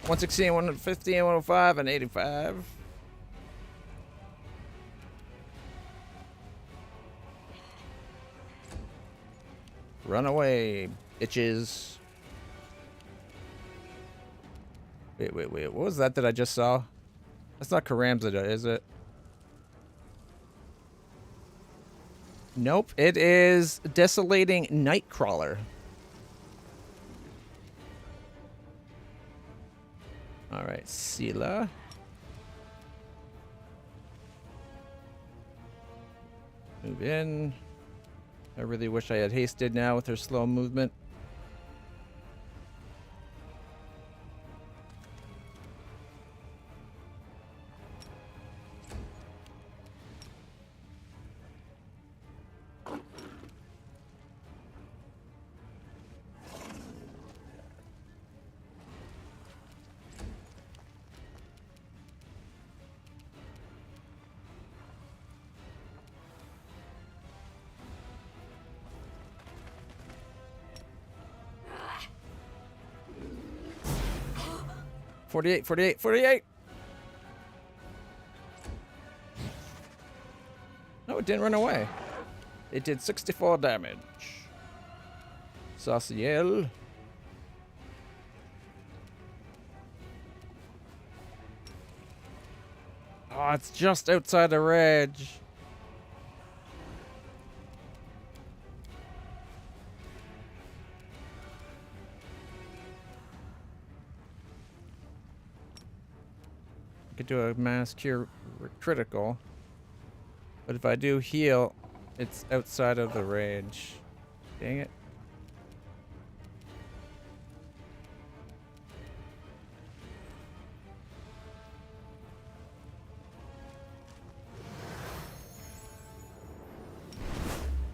116, 150, 105, and 85. Run away, bitches. Wait. What was that I just saw? That's not Karamzada, is it? Nope, it is Desolating Nightcrawler. Alright, Sela. Move in. I really wish I had hasted now with her slow movement. $48. No, it didn't run away. It did 64 damage. Saciel. Oh, it's just outside the rage. could do a mass cure critical. But if I do heal, it's outside of the range. Dang it.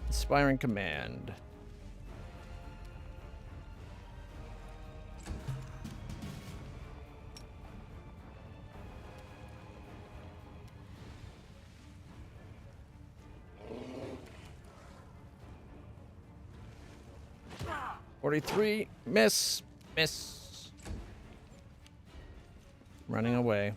Inspiring command. $43, miss. Running away.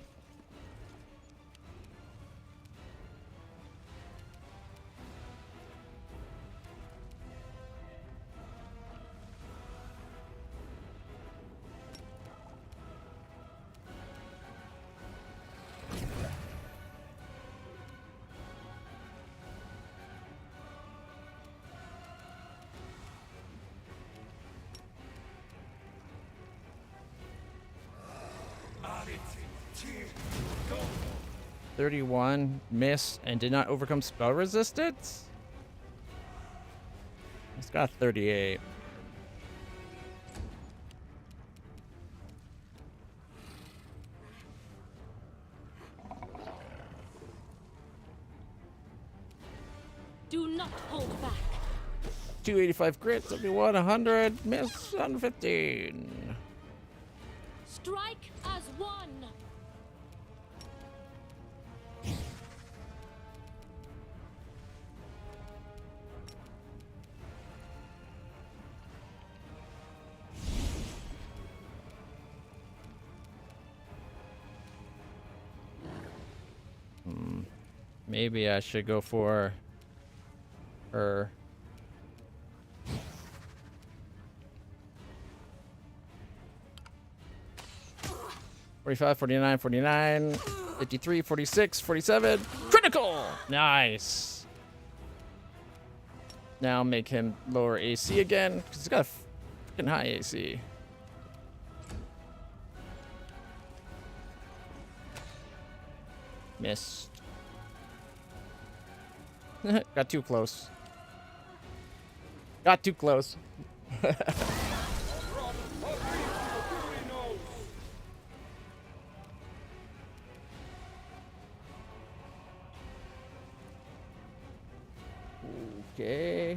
$31, miss, and did not overcome spell resistance? It's got 38. Do not hold back. 285 crit, 71, 100, miss, 115. Strike as one. Maybe I should go for her. $45, $49, $49, $53, $46, $47. Critical! Nice. Now make him lower AC again, because he's got a freaking high AC. Missed. Got too close. Got too close. Okay.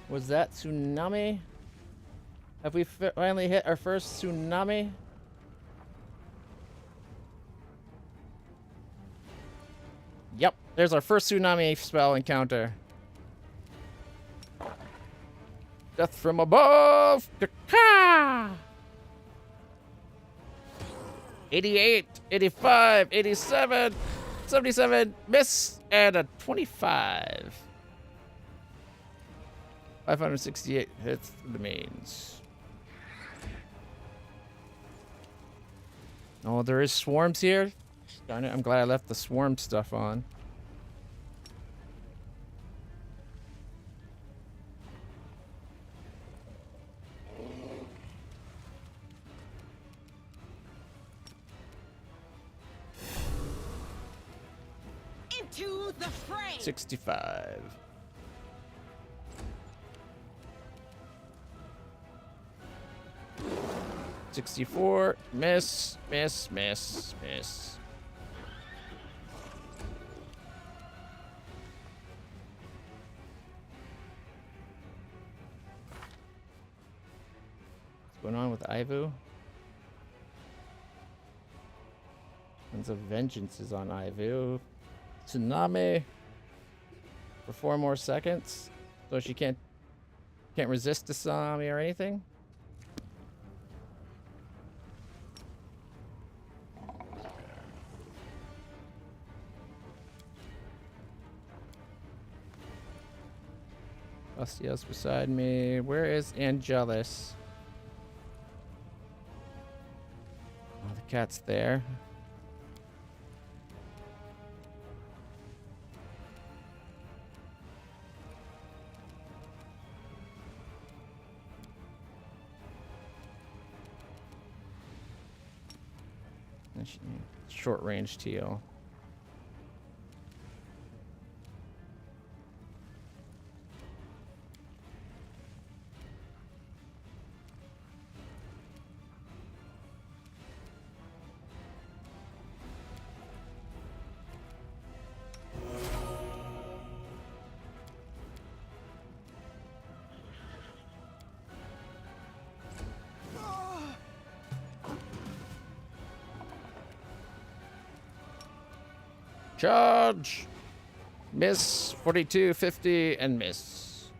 Was that tsunami? Have we finally hit our first tsunami? Yep, there's our first tsunami spell encounter. Death from above! Ka-ka! 88, 85, 87, 77, miss, and a 25. 568 hits the mains. Oh, there is swarms here? Darn it, I'm glad I left the swarm stuff on. Into the fray. 65. $64, miss, miss, miss, miss. What's going on with Ivu? Winds of Vengeance is on Ivu. Tsunami for 4 more seconds, so she can't resist the tsunami or anything. Bastiel's beside me. Where is Angelus? Oh, the cat's there. Short range teal. Charge! Miss. 42, 50, and miss.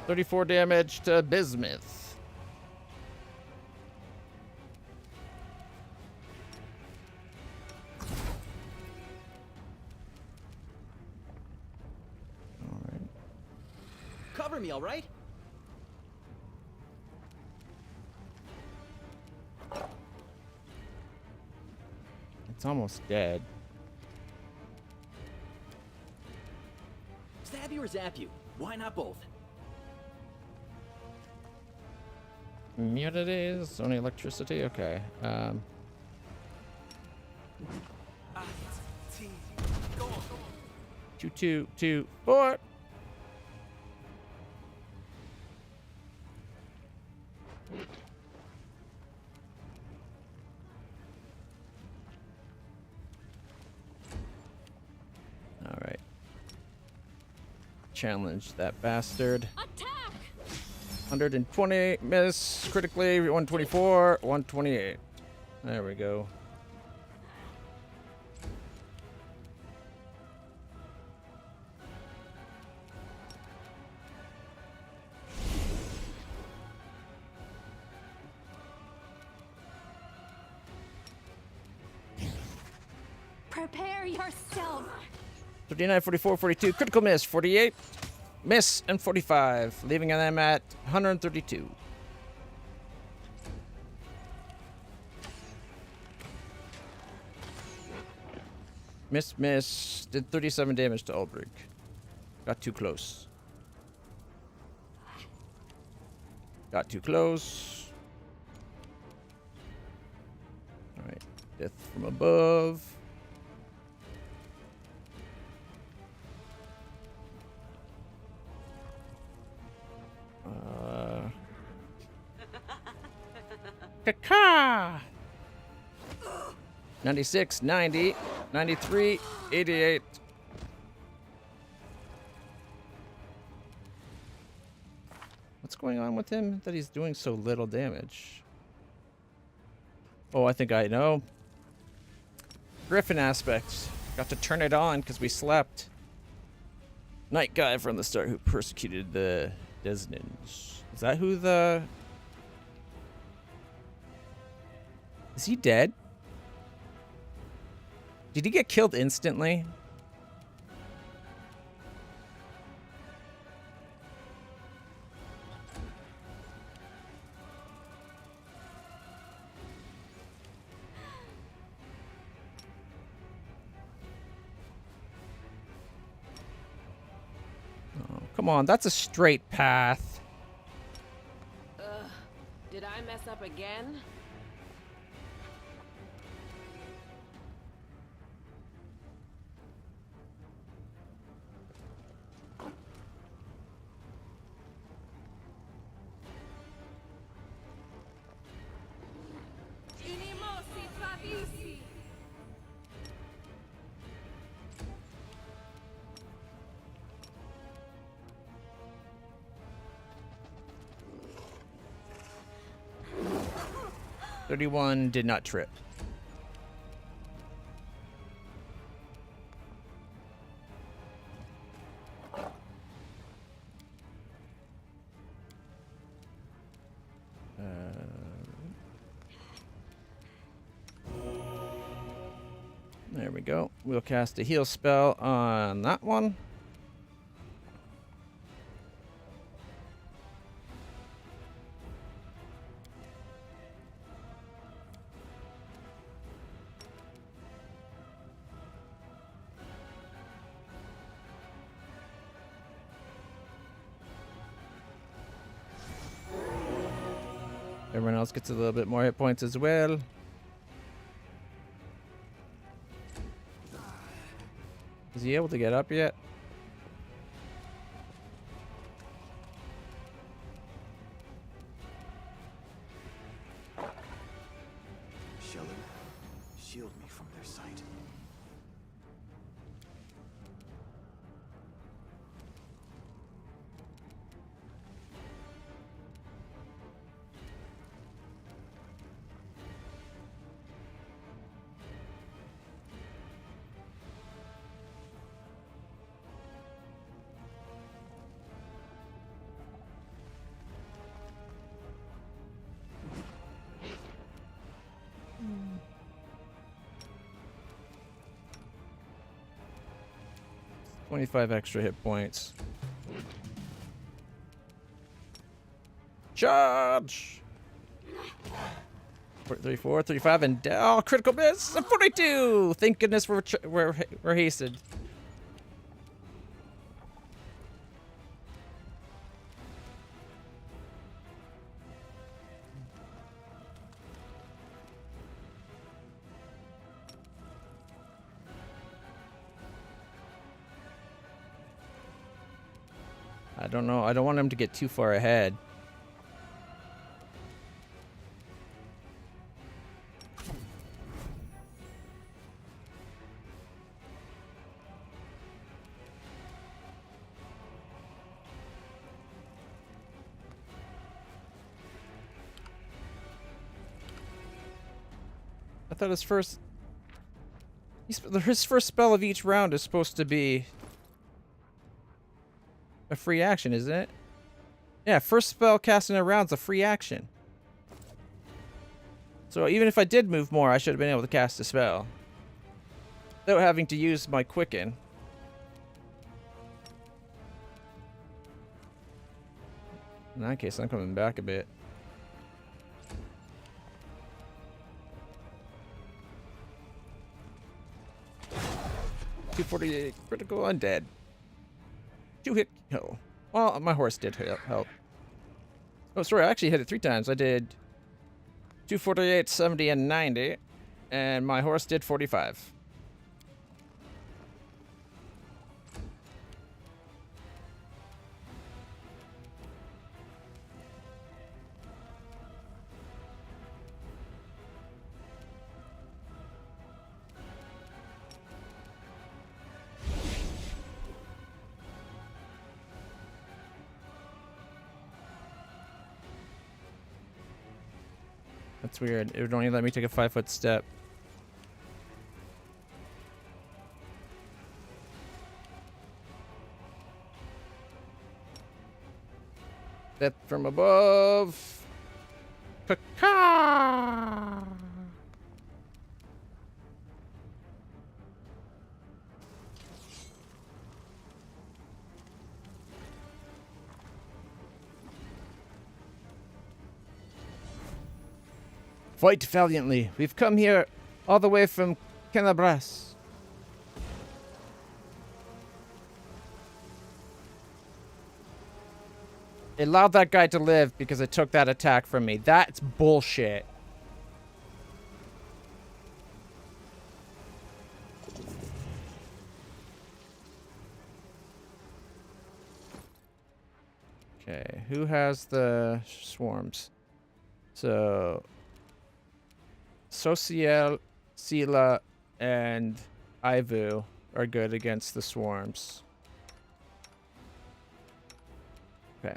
34 damage to Bismuth. Alright. Cover me, all right? It's almost dead. Stab you or zap you? Why not both? Immunities, only electricity. Okay. 2, 2, 2, 4. All right. Challenge that bastard. Attack! 120 miss critically. 124, 128. There we go. Prepare yourself. 39, 44, 42. Critical miss. 48. Miss and 45. Leaving them at 132. Miss. Did 37 damage to Ulbrich. Got too close. Got too close. Alright. Death from above. Caca! 96, 90, 93, 88. What's going on with him that he's doing so little damage? Oh, I think I know. Griffin aspect. Got to turn it on because we slept. Night guy from the start who persecuted the Desnins. Is that who the... Is he dead? Did he get killed instantly? Oh, come on, that's a straight path. Did I mess up again? Inimosi Travisi. .31 did not trip. There we go. We'll cast a heal spell on that one. Everyone else gets a little bit more hit points as well. Is he able to get up yet? Shelter, shield me from their sight. Mm. 25 extra hit points. Charge! 34, 35, and oh, critical miss! 42! Thank goodness we're hasted. I don't know. I don't want him to get too far ahead. I thought his first spell of each round is supposed to be a free action, isn't it? Yeah, first spell cast in a round's a free action. So even if I did move more, I should have been able to cast a spell without having to use my quicken. In that case, I'm coming back a bit. .248 critical undead. 2-hit kill. Well, my horse did help. Oh, sorry, I actually hit it 3 times. I did 248, 70, and 90, and my horse did 45. That's weird. It would only let me take a 5-foot step. Death from above. Caca! Fight valiantly. We've come here all the way from Canabras. It allowed that guy to live because it took that attack from me. That's bullshit. Okay, who has the swarms? So Social, Sela, and Ivu are good against the swarms. Okay.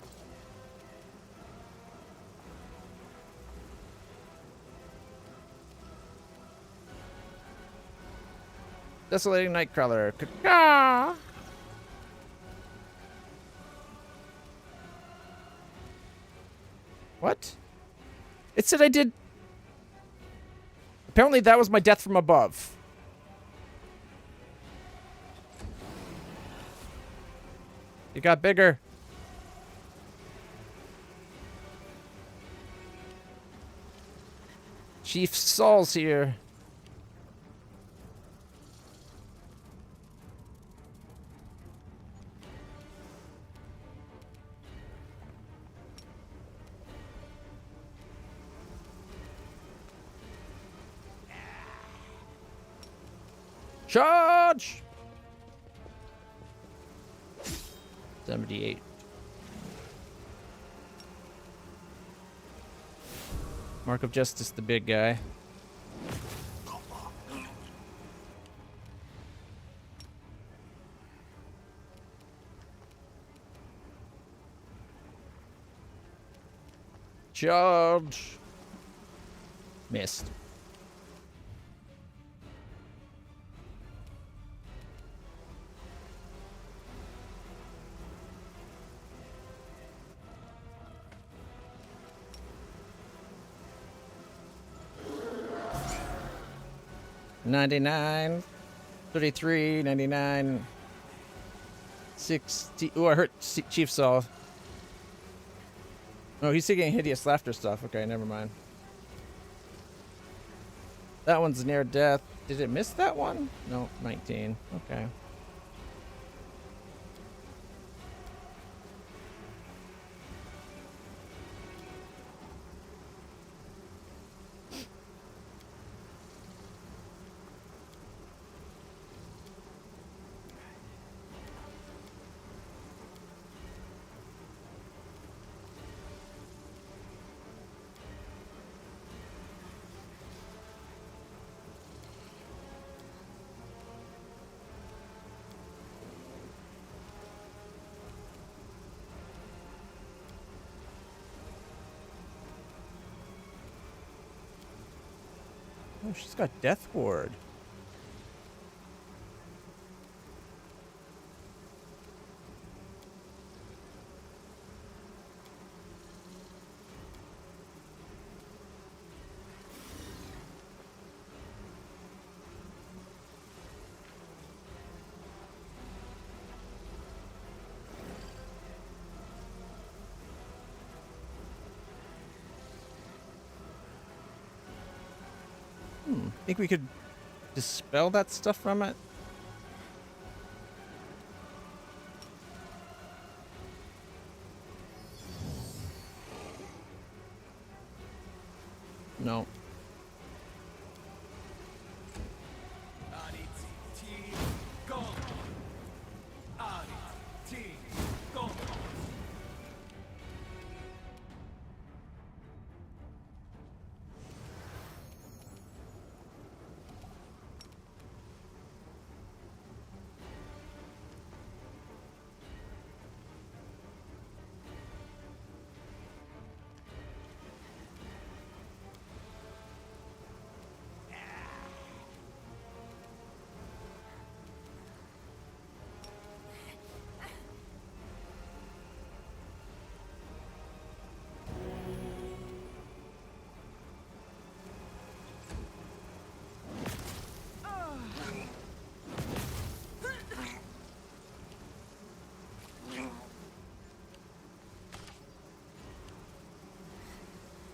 Desolating Nightcrawler. Caca! What? It said I did... Apparently that was my death from above. It got bigger. Chief Saul's here. Charge! 78. Mark of Justice, the big guy. Charge! Missed. $99, $33, $99, $60. Oh, I hurt Chief Saul. Oh, he's taking hideous laughter stuff. Okay, never mind. That one's near death. Did it miss that one? No, 19. Okay. Oh, she's got Death Ward. Think we could dispel that stuff from it? No.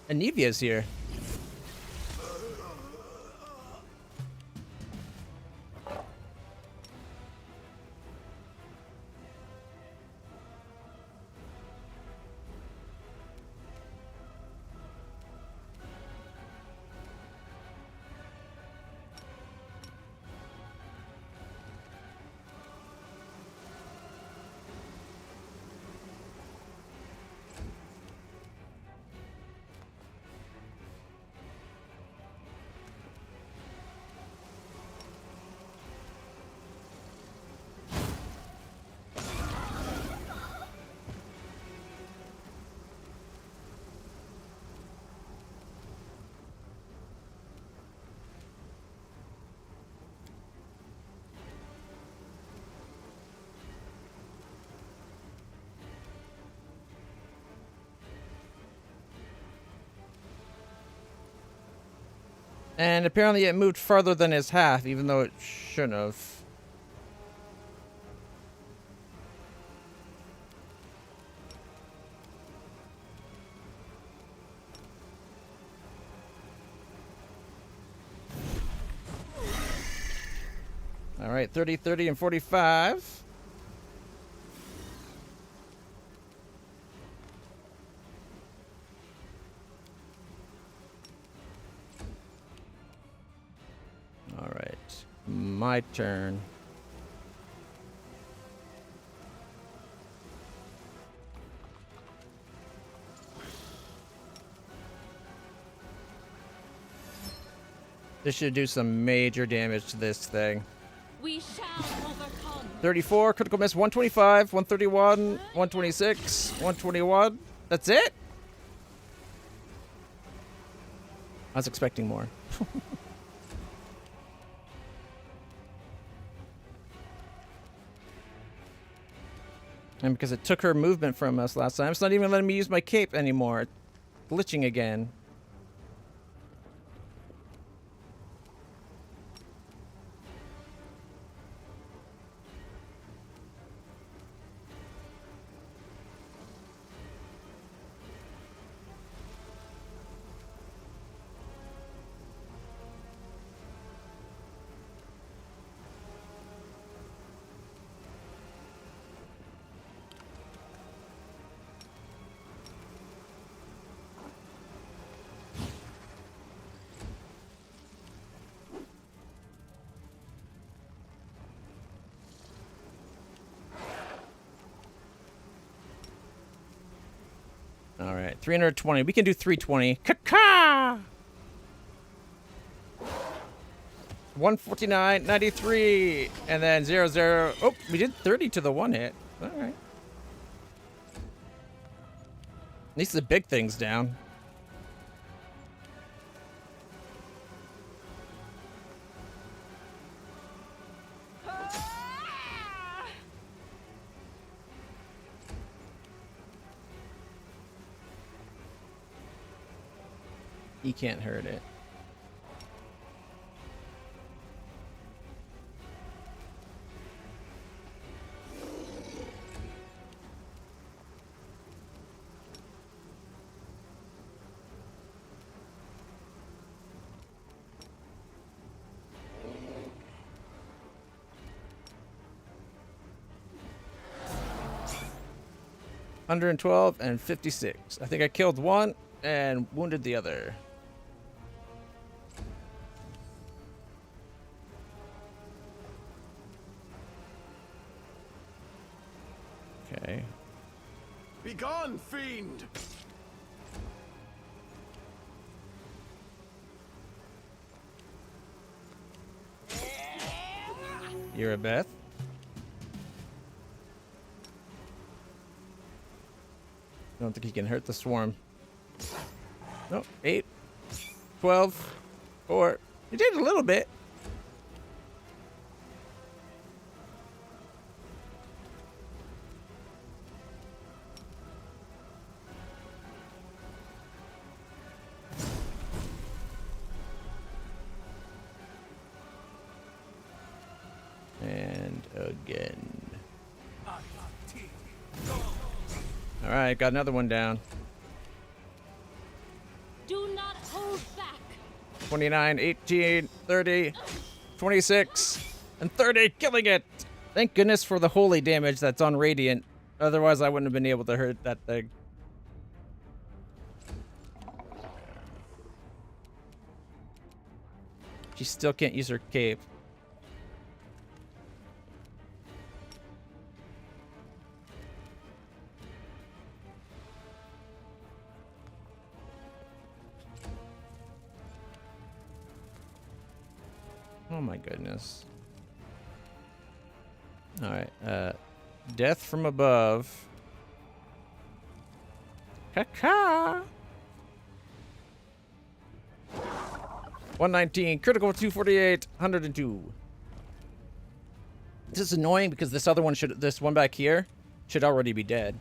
Anivia's here. And apparently it moved farther than his half, even though it shouldn't have. All right, 30, 30, and 45. my turn. This should do some major damage to this thing. We shall overcome. 34, critical miss, 125, 131, 126, 121. That's it? I was expecting more. And because it took her movement from us last time, it's not even letting me use my cape anymore. It's glitching again. All right, 320. We can do 320. Ka-ka! 149, 93, and then 00. Oh, we did 30 to the one hit. All right. At least the big thing's down. He can't hurt it. $112 and 56. I think I killed one and wounded the other. Okay. Begone, fiend! You're a Beth. I don't think he can hurt the swarm. No, 8, 12, 4. He did a little bit. And again. All right, got another one down. Do not hold back. 29, 18, 30, 26, and 30, killing it. Thank goodness for the holy damage that's on Radiant. Otherwise, I wouldn't have been able to hurt that thing. She still can't use her cape. Oh my goodness. Alright, death from above. Caca! 119, critical 248, 102. This is annoying because this other one this one back here should already be dead.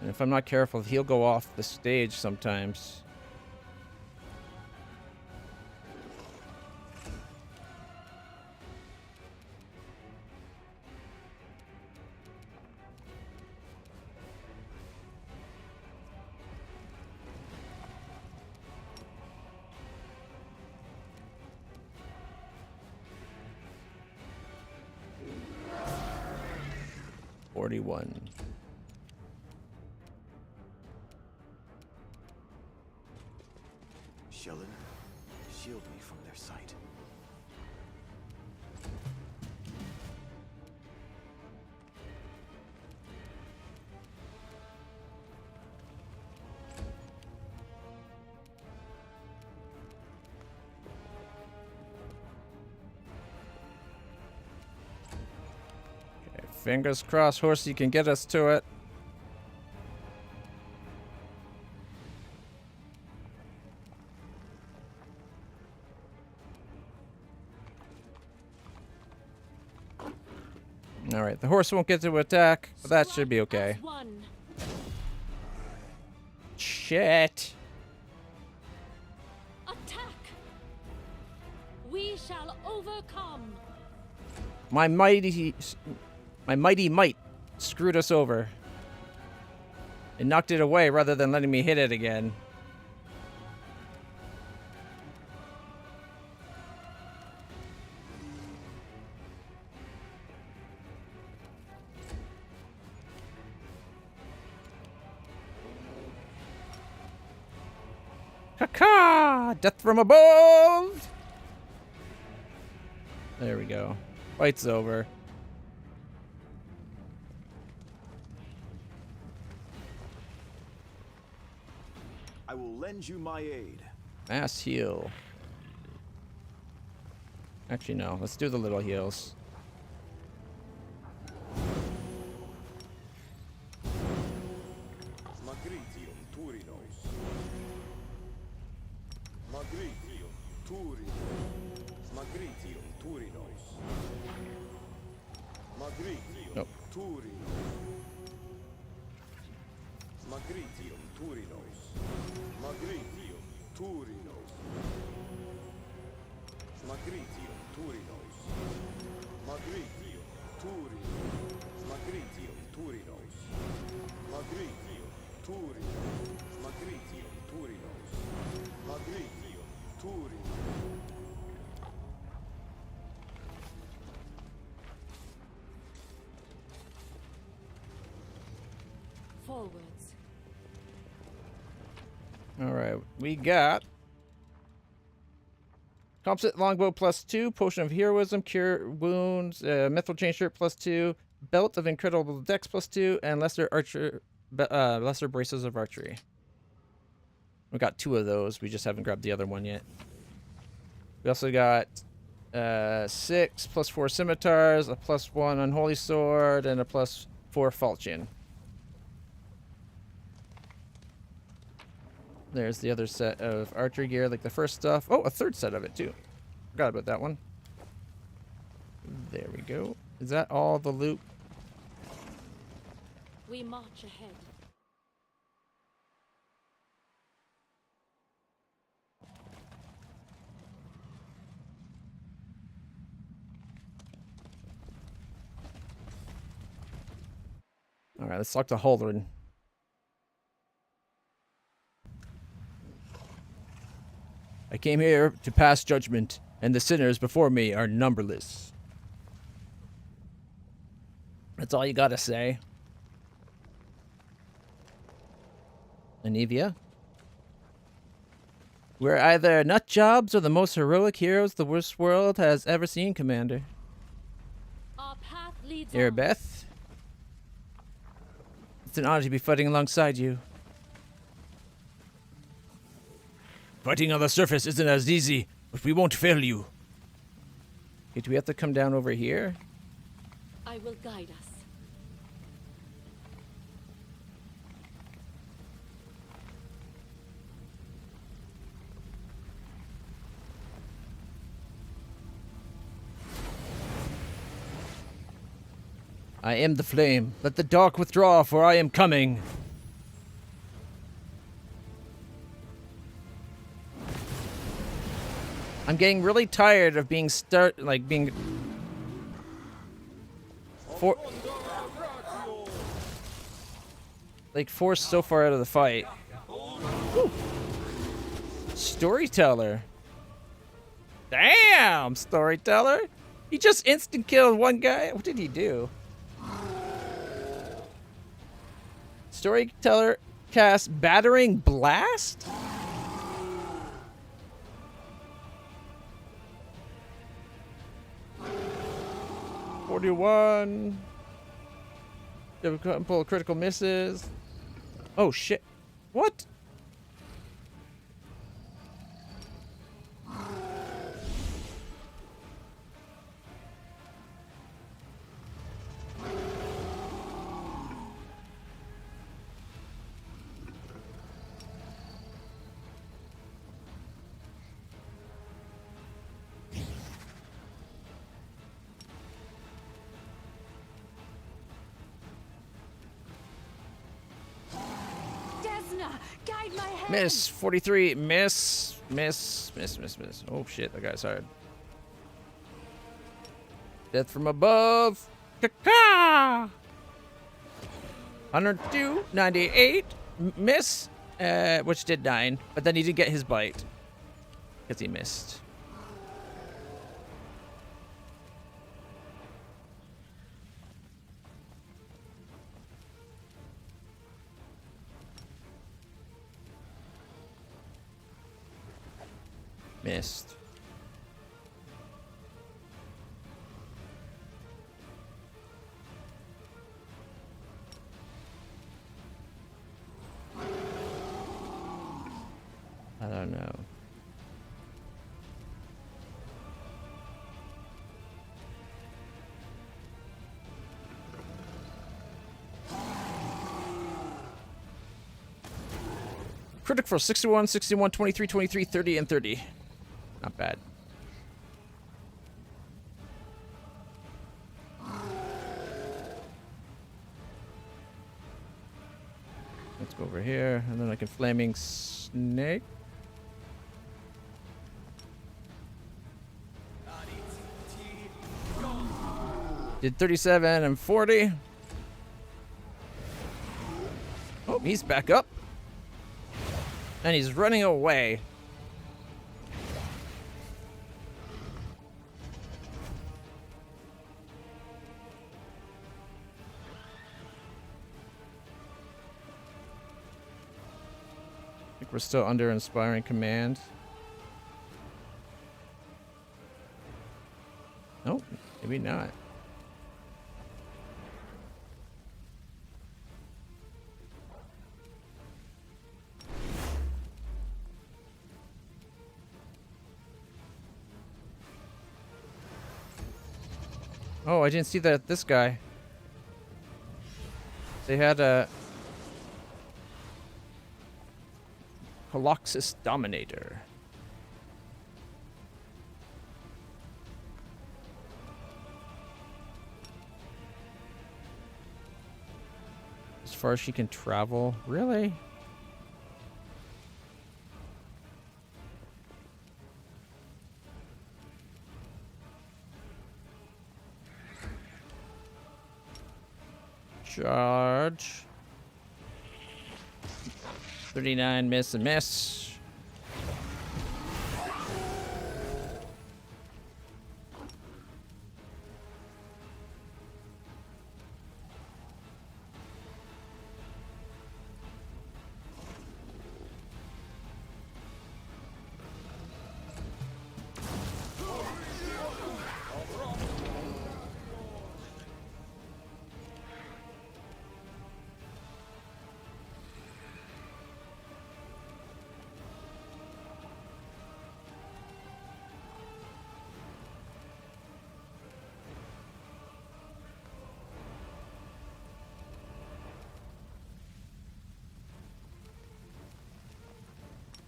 And if I'm not careful, he'll go off the stage sometimes. 41. Sheldon, shield me from their sight. Okay, fingers crossed, Horsey can get us to it. Alright, the horse won't get to attack, but that should be okay. As one. Shit. Attack. We shall overcome. My mighty might screwed us over. It knocked it away rather than letting me hit it again. Caca! Death from above! There we go. Fight's over. I will lend you my aid. Mass heal. Actually, no. Let's do the little heals. Magritium Turinos. Magritium Turinos. Magritium Turinos. Magritium Nope. Turinos. Magritium Turinos. Magritium Turinos. Magritium Turinos. Magritium Turinos. Magritium Turinos. Magritium Turinos. Magritium Turinos. Magritium Turinos. Forwards. Alright, we got composite longbow +2, potion of heroism, cure wounds, mithril chain shirt +2, belt of incredible dex +2, and lesser braces of archery. We got 2 of those. We just haven't grabbed the other one yet. We also got 6 +4 scimitars, a +1 unholy sword, and a +4 falchion. There's the other set of archery gear, like the first stuff. Oh, a third set of it, too. Forgot about that one. There we go. Is that all the loot? We march ahead. Alright, let's talk to Holden. I came here to pass judgment, and the sinners before me are numberless. That's all you gotta say. Anivia? We're either nut jobs or the most heroic heroes the worst world has ever seen, Commander. Our path leads Here, on. Beth. It's an honor to be fighting alongside you. Fighting on the surface isn't as easy, but we won't fail you. Okay, do we have to come down over here? I will guide us. I am the flame. Let the dark withdraw, for I am coming. I'm getting really tired of being forced so far out of the fight. Woo. Storyteller. Damn, storyteller. He just instant killed one guy. What did he do? Storyteller cast Battering Blast? $41. A couple of critical misses. Oh shit. What? Desna, guide my hand. Miss. 43. Miss. Oh shit, that guy's hard. Death from above. Caca! 102. 98. Miss. Which did 9. But then he did get his bite. Because he missed. Missed. I don't know. Critic for 61, 61, 23, 23, 30, and 30. Not bad. Let's go over here, and then I can Flaming Snake. Did 37 and 40. Oh, he's back up. And he's running away. I think we're still under Inspiring Command. Nope, maybe not. Oh, I didn't see that this guy. They had a Coloxus Dominator. As far as she can travel, really? Charge. 39, miss and miss.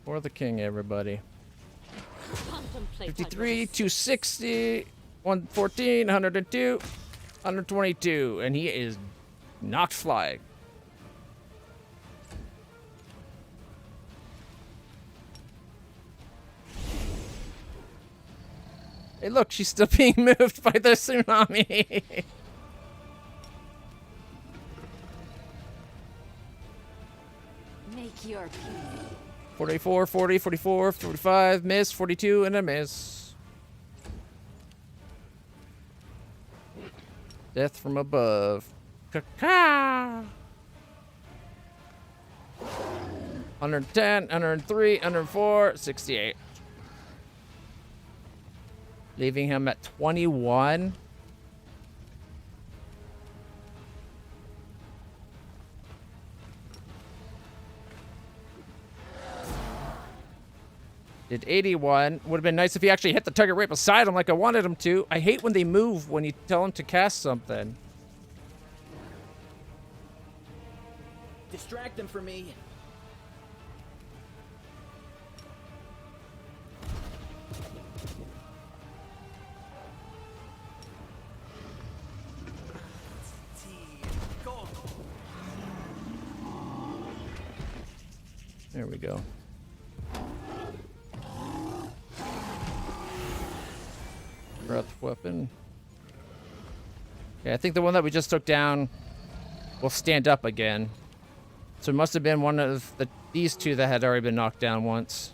For the king, everybody. Contemplate 53, 260, 114, 102, 122, and he is not flying. Hey, look, she's still being moved by the tsunami. Make your peace. 44, 40, 44, 45, miss, 42, and a miss. Death from above. Caca! 110, 103, 104, 68. Leaving him at 21. Did 81. Would have been nice if he actually hit the target right beside him like I wanted him to. I hate when they move when you tell him to cast something. Distract them for me. There we go. Breath weapon. Okay, I think the one that we just took down will stand up again. So it must have been one of these two that had already been knocked down once.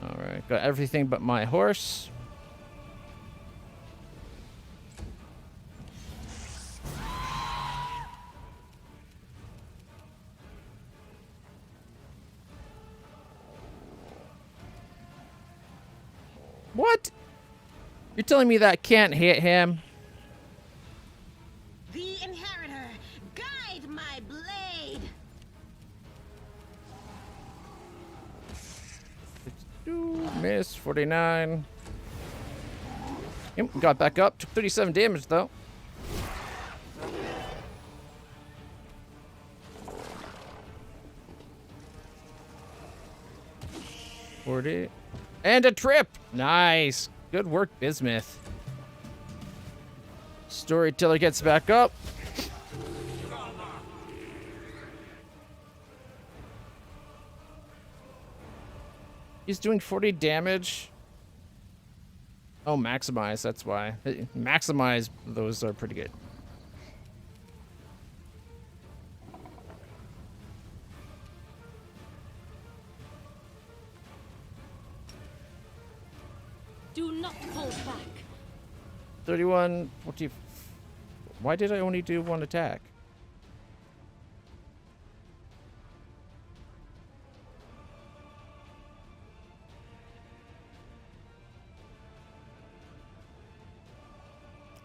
Alright, got everything but my horse. What? You're telling me that can't hit him? The Inheritor, guide my blade. Miss 49. Yep, got back up. Took 37 damage though. $40. And a trip! Nice. Good work, Bismuth. Storyteller gets back up. He's doing 40 damage. Oh, maximize, that's why. Maximize, those are pretty good. Do not hold back. 31, 40. Why did I only do one attack?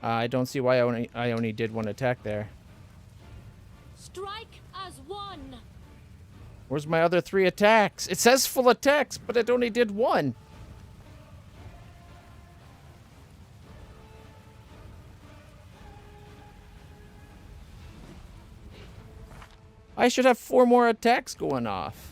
I don't see why I only did one attack there. Strike as one. Where's my other 3 attacks? It says full attacks, but it only did one. I should have 4 more attacks going off.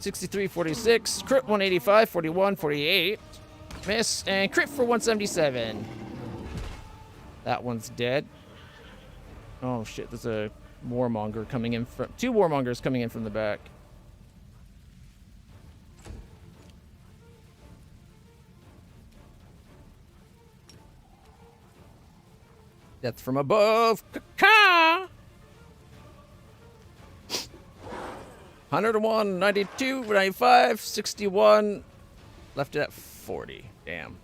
$63, 46, crit 185, 41, 48. Miss, and crit for 177. That one's dead. Oh shit, there's a warmonger coming in from... 2 warmongers coming in from the back. Death from above. Caw! 101, 92, 95, 61. Left it at 40. Damn.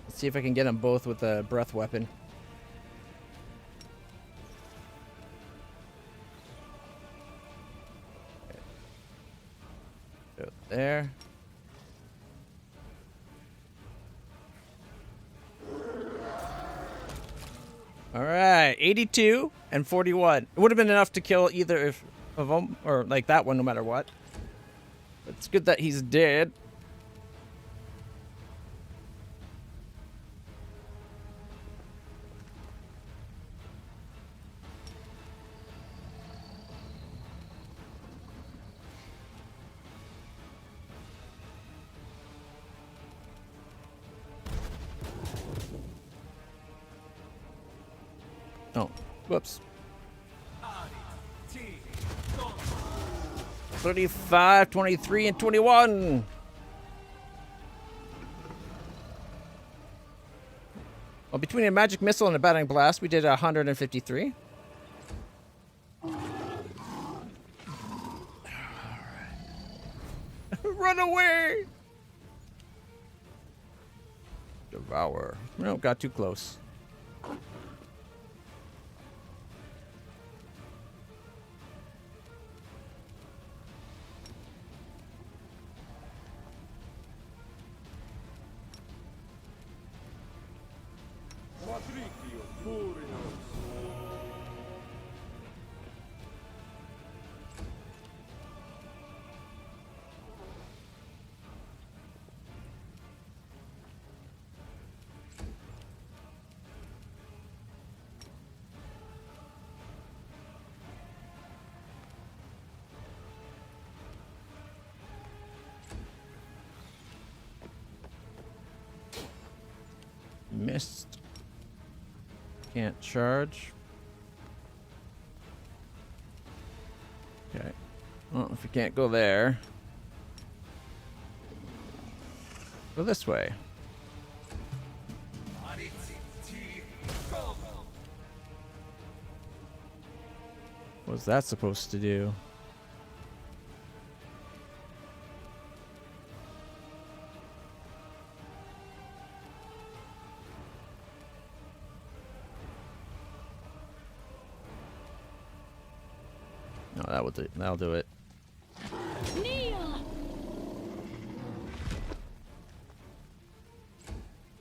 Let's see if I can get them both with a breath weapon. Go there. All right, 82 and 41. It would have been enough to kill either of them, or like that one, no matter what. But it's good that he's dead. Whoops. 35, 23, and 21. Well, between a magic missile and a battering blast, we did 153. Run away! Devour. No, got too close. Matrictio Turinos. Missed. Can't charge. Okay. Well, if we can't go there, go this way. What's that supposed to do? No, that'll do it. Kneel!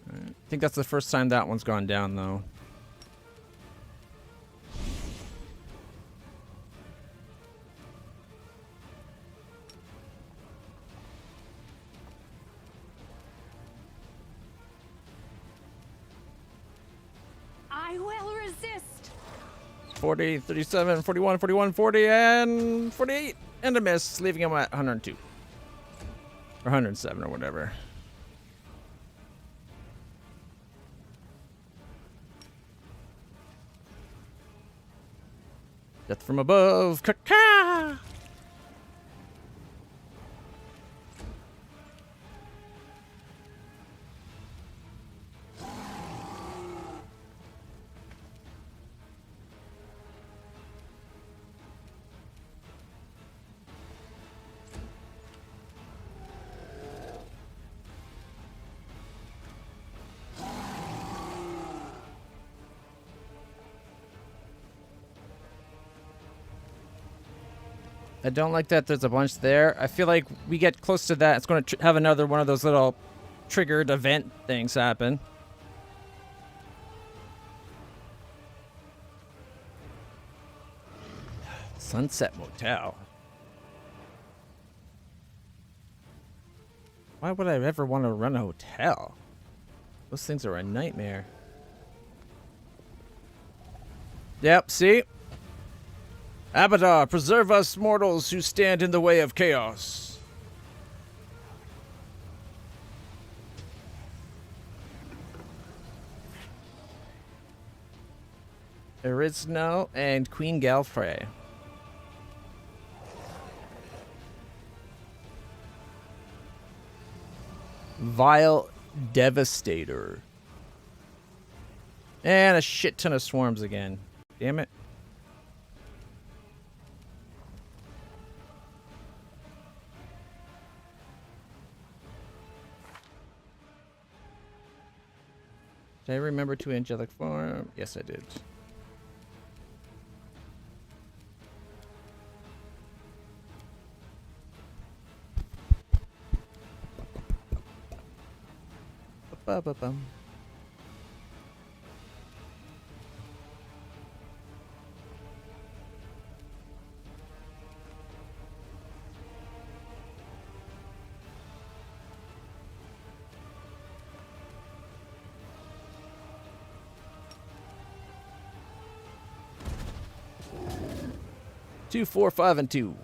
Alright. I think that's the first time that one's gone down, though. I will resist. 40, 37, 41, 41, 40, and 48. And a miss, leaving him at 102. Or 107 or whatever. Death from above. Caca! I don't like that there's a bunch there. I feel like we get close to that, it's going to have another one of those little triggered event things happen. Sunset Motel. Why would I ever want to run a hotel? Those things are a nightmare. Yep, see? Abadar, preserve us mortals who stand in the way of chaos. Erisno and Queen Galfrey. Vile Devastator. And a shit ton of swarms again. Damn it. Did I remember to angelic form? Yes, I did. Ba-ba-bum. Two, 4, 5, and 2.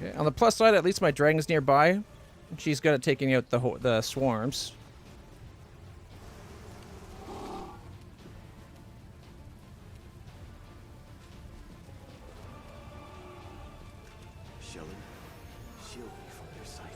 Okay, on the plus side, at least my dragon's nearby. She's good at taking out the swarms. Sheldon, shield me from their sight.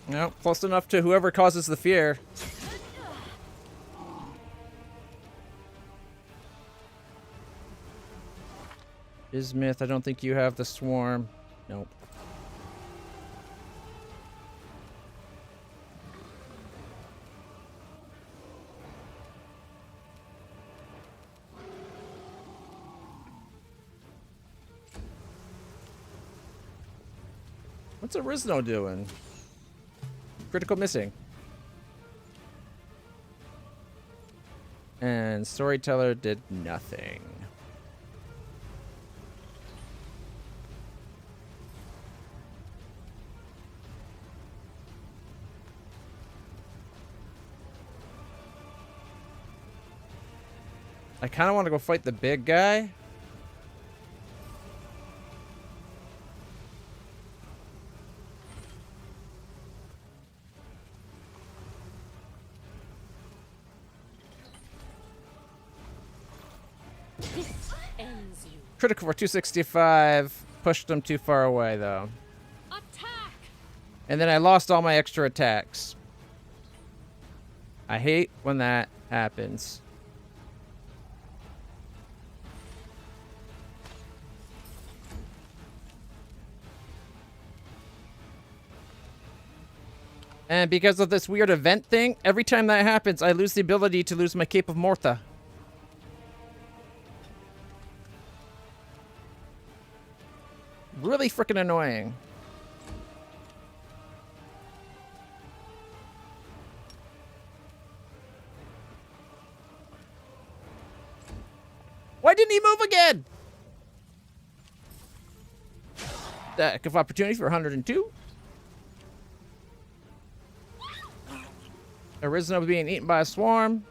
No, close enough to whoever causes the fear. Bismuth, I don't think you have the swarm. Nope. What's Arizno doing? Critical missing. And Storyteller did nothing. I kind of want to go fight the big guy. This ends you. Critical for 265. Pushed him too far away, though. Attack! And then I lost all my extra attacks. I hate when that happens. And because of this weird event thing, every time that happens, I lose the ability to lose my Cape of Morta. Really freaking annoying. Why didn't he move again? Deck of opportunity for 102. Arizona being eaten by a swarm.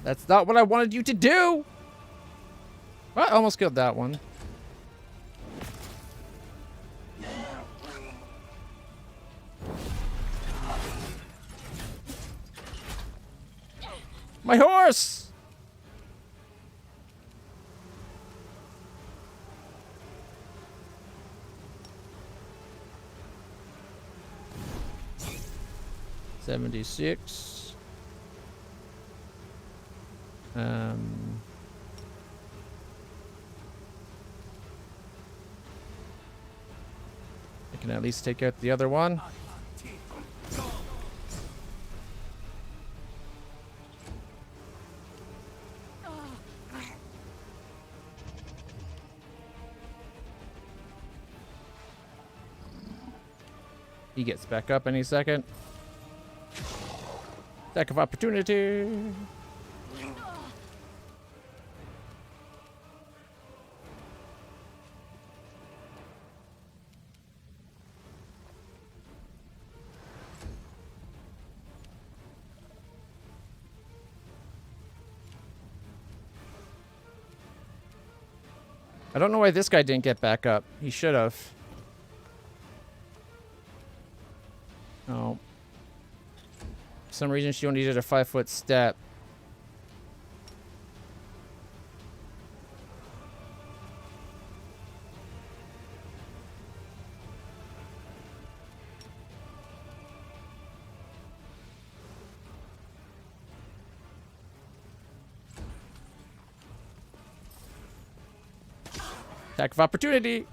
That's not what I wanted you to do. I almost killed that one. My horse! $76. I can at least take out the other one. He gets back up any second. Attack of opportunity. I don't know why this guy didn't get back up. He should have. Oh. For some reason she only did a 5-foot step. Attack of opportunity.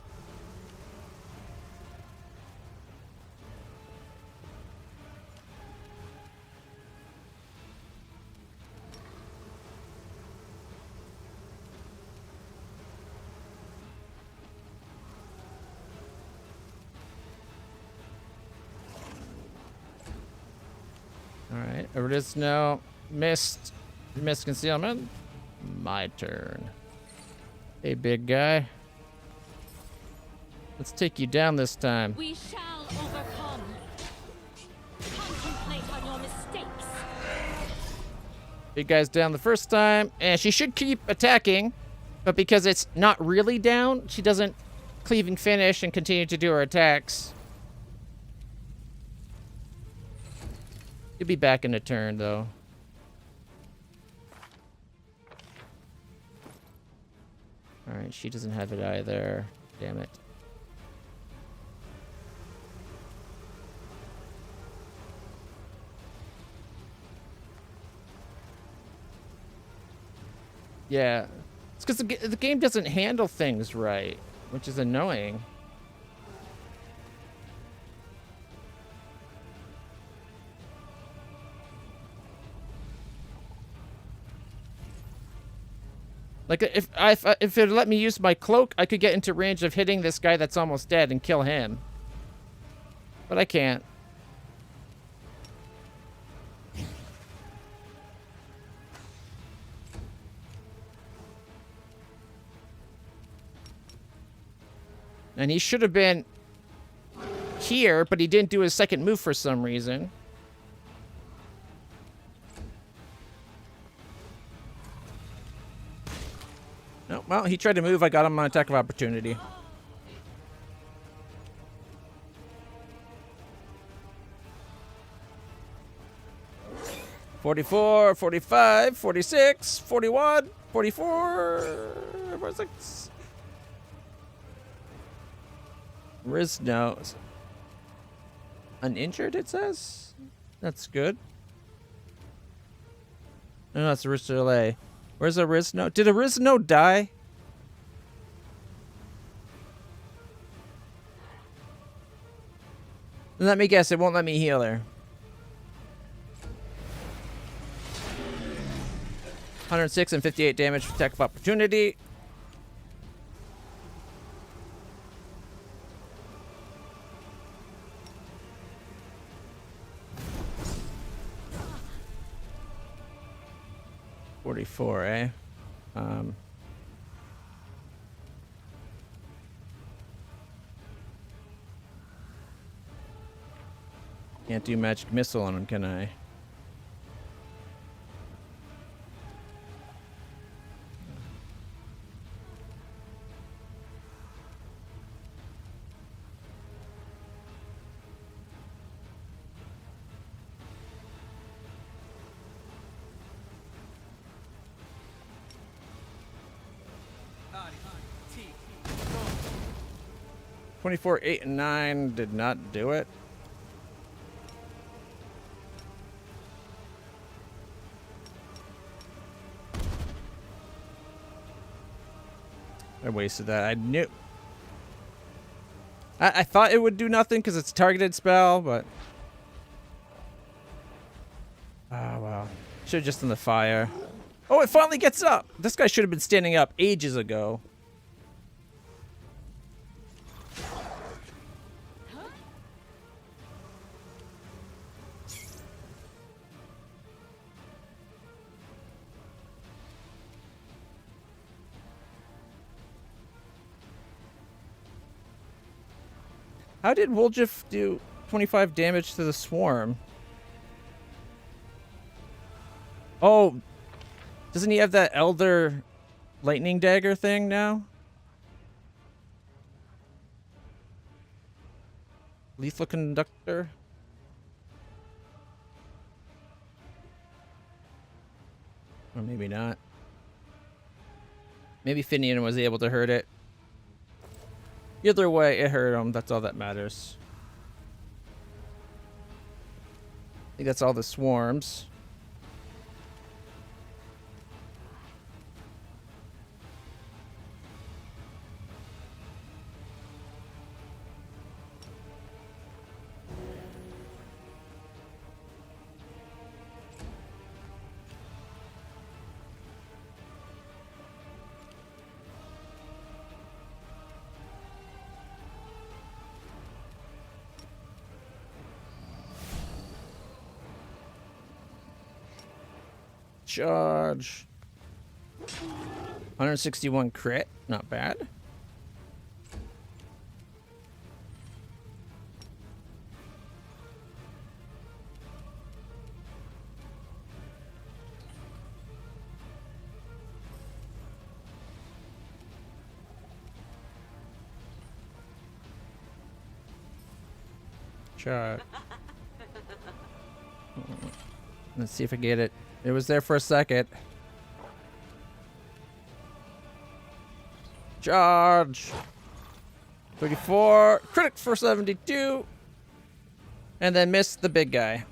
Alright, Arisno missed concealment. My turn. Hey, big guy. Let's take you down this time. We shall overcome. Contemplate on your mistakes. Big guy's down the first time, and she should keep attacking, but because it's not really down, she doesn't cleaving finish and continue to do her attacks. You'll be back in a turn, though. Alright, she doesn't have it either. Damn it. Yeah. It's because the game doesn't handle things right, which is annoying. Like, if it let me use my cloak, I could get into range of hitting this guy that's almost dead and kill him. But I can't. And he should have been here, but he didn't do his second move for some reason. No, well, he tried to move. I got him on attack of opportunity. $44, $45, $46, $41, $44, $46. Rizno. Uninjured, it says? That's good. No, that's Rizno. Where's Arisno? Did Arisno die? Let me guess, it won't let me heal her. 106 and 58 damage for attack of opportunity. $44, eh? Can't do magic missile on him, can I? $24, 8, and 9 did not do it. I wasted that. I knew. I thought it would do nothing because it's a targeted spell, but. Oh, wow. Should have just done the fire. Oh, it finally gets up. This guy should have been standing up ages ago. How did Woljif do 25 damage to the swarm? Oh, doesn't he have that Elder Lightning Dagger thing now? Lethal Conductor? Or maybe not. Maybe Finian was able to hurt it. Either way, it hurt him. That's all that matters. I think that's all the swarms. Charge. 161 crit. Not bad. Charge. Let's see if I get it. It was there for a second. Charge. 34. Critic for 72. And then missed the big guy.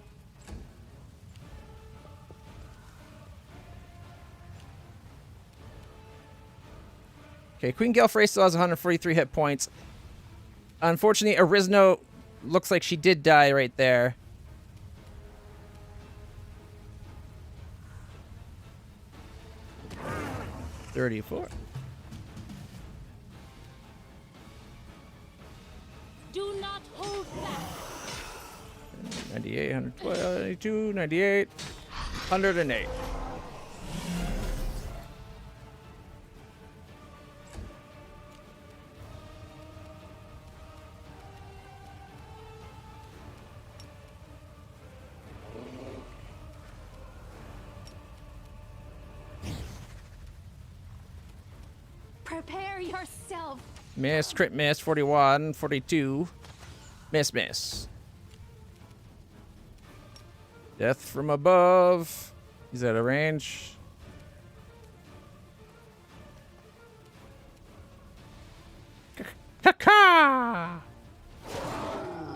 Okay, Queen Gelfrey still has 143 hit points. Unfortunately, Arizno looks like she did die right there. $34. Do not hold back. 98, 112, 92, 98, 108. Prepare yourself. Miss, crit miss, 41, 42. Miss, miss. Death from above. He's out of range. Ka-ka!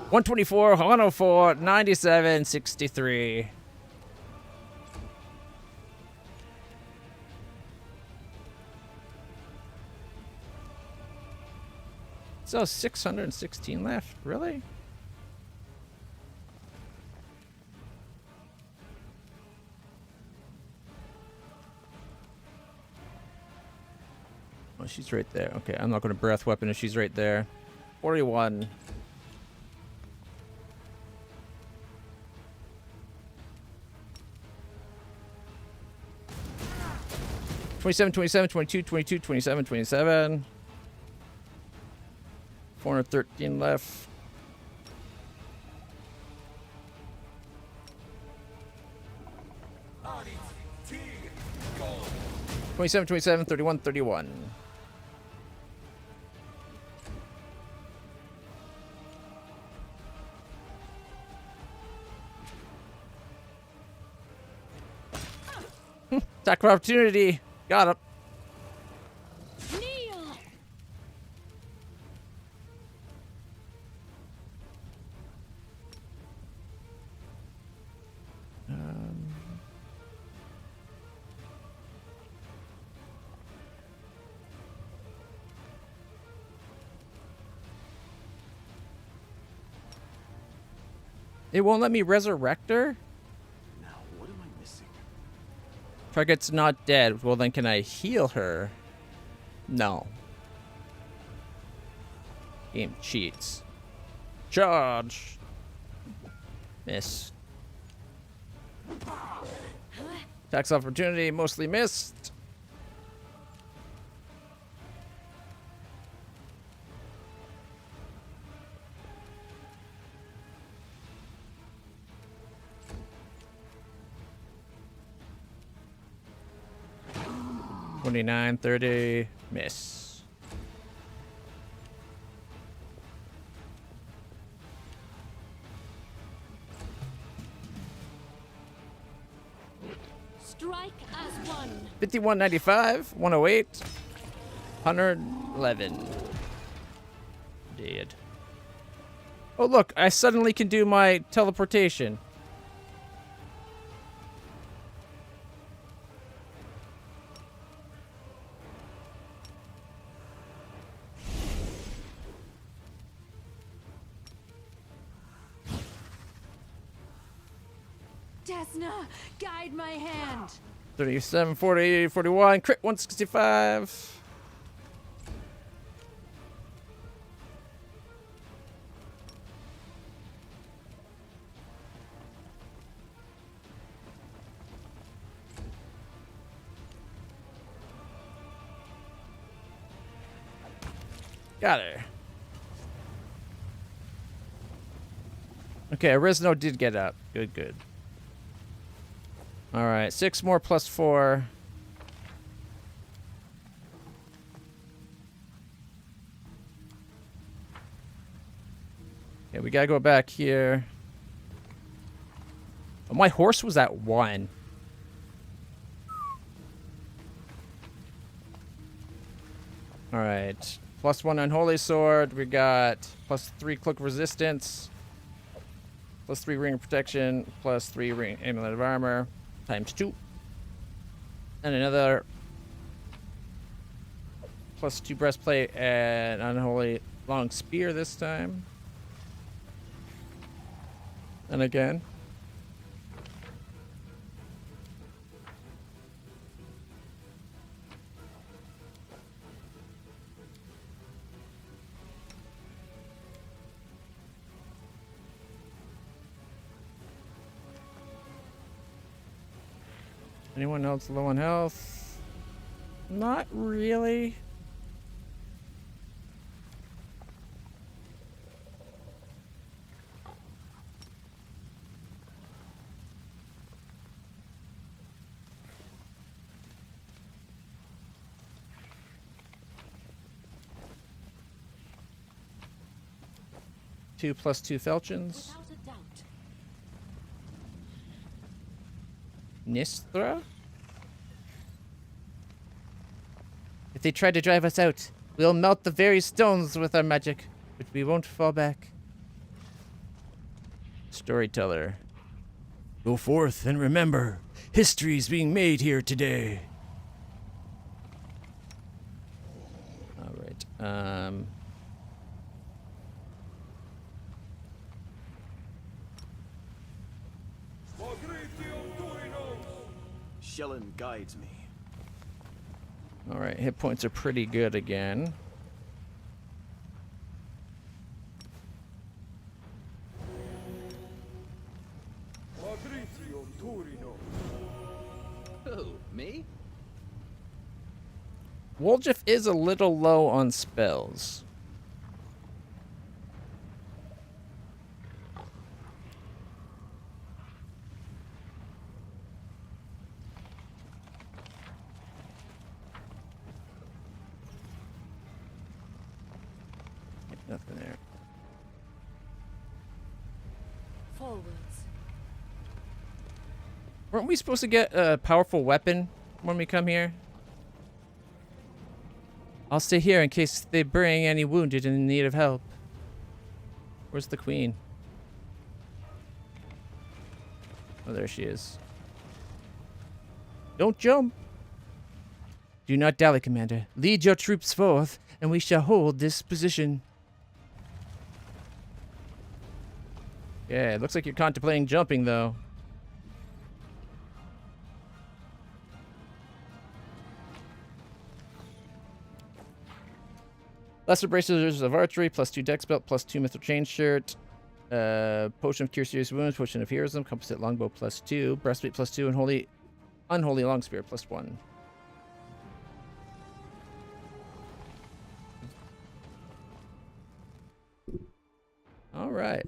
124, 104, 97, 63. So 616 left, really? Oh, she's right there. Okay, I'm not going to breath weapon if she's right there. 41. $27, $27, $22, $22, $27, $27. 413 left. $27, $27, $31, $31. Attack of opportunity. Got him. Kneel. It won't let me resurrect her? Now, what am I missing? Target's not dead. Well, then can I heal her? No. Game cheats. Charge. Miss. Tax opportunity, mostly missed. $29, $30, miss. Strike as one. $51.95, 108, 111. Dead. Oh look, I suddenly can do my teleportation. Desna, guide my hand. 37, 40, 41, crit 165. Got her. Okay, Arisno did get up. Good, good. Alright, 6 more plus 4. Okay, we gotta go back here. Oh, my horse was at 1. Alright. Plus 1 unholy sword. We got plus 3 cloak resistance. Plus 3 ring of protection. Plus 3 ring amulet of armor. Times 2. And another plus 2 breastplate and unholy long spear this time. And again. Anyone else low on health? Not really. Two plus 2 falchions. Without a doubt. Nistra? If they try to drive us out, we'll melt the very stones with our magic, but we won't fall back. Storyteller. Go forth and remember, history's being made here today. Alright, Shellen guides me. alright, hit points are pretty good again. Who, me? Woljif is a little low on spells. Nothing there. Forwards. Weren't we supposed to get a powerful weapon when we come here? I'll stay here in case they bring any wounded in need of help. Where's the queen? Oh, there she is. Don't jump! Do not dally, Commander. Lead your troops forth, and we shall hold this position. Yeah, it looks like you're contemplating jumping, though. Lesser Bracers of Archery, plus 2 Dex Belt, plus 2 Mithril Chain Shirt. Potion of Cure Serious Wounds, Potion of Heroism, Composite Longbow, plus 2. Breastplate, plus 2, and Unholy Long Spear, plus 1. All right.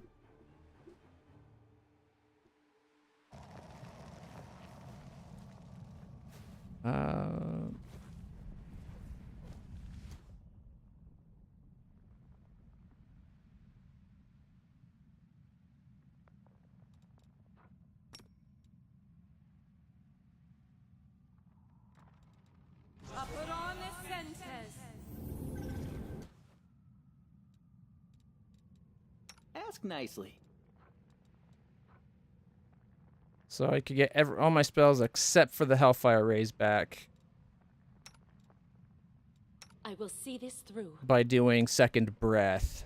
Ask nicely. So I could get all my spells except for the Hellfire Raise back I will see this through. by doing Second Breath.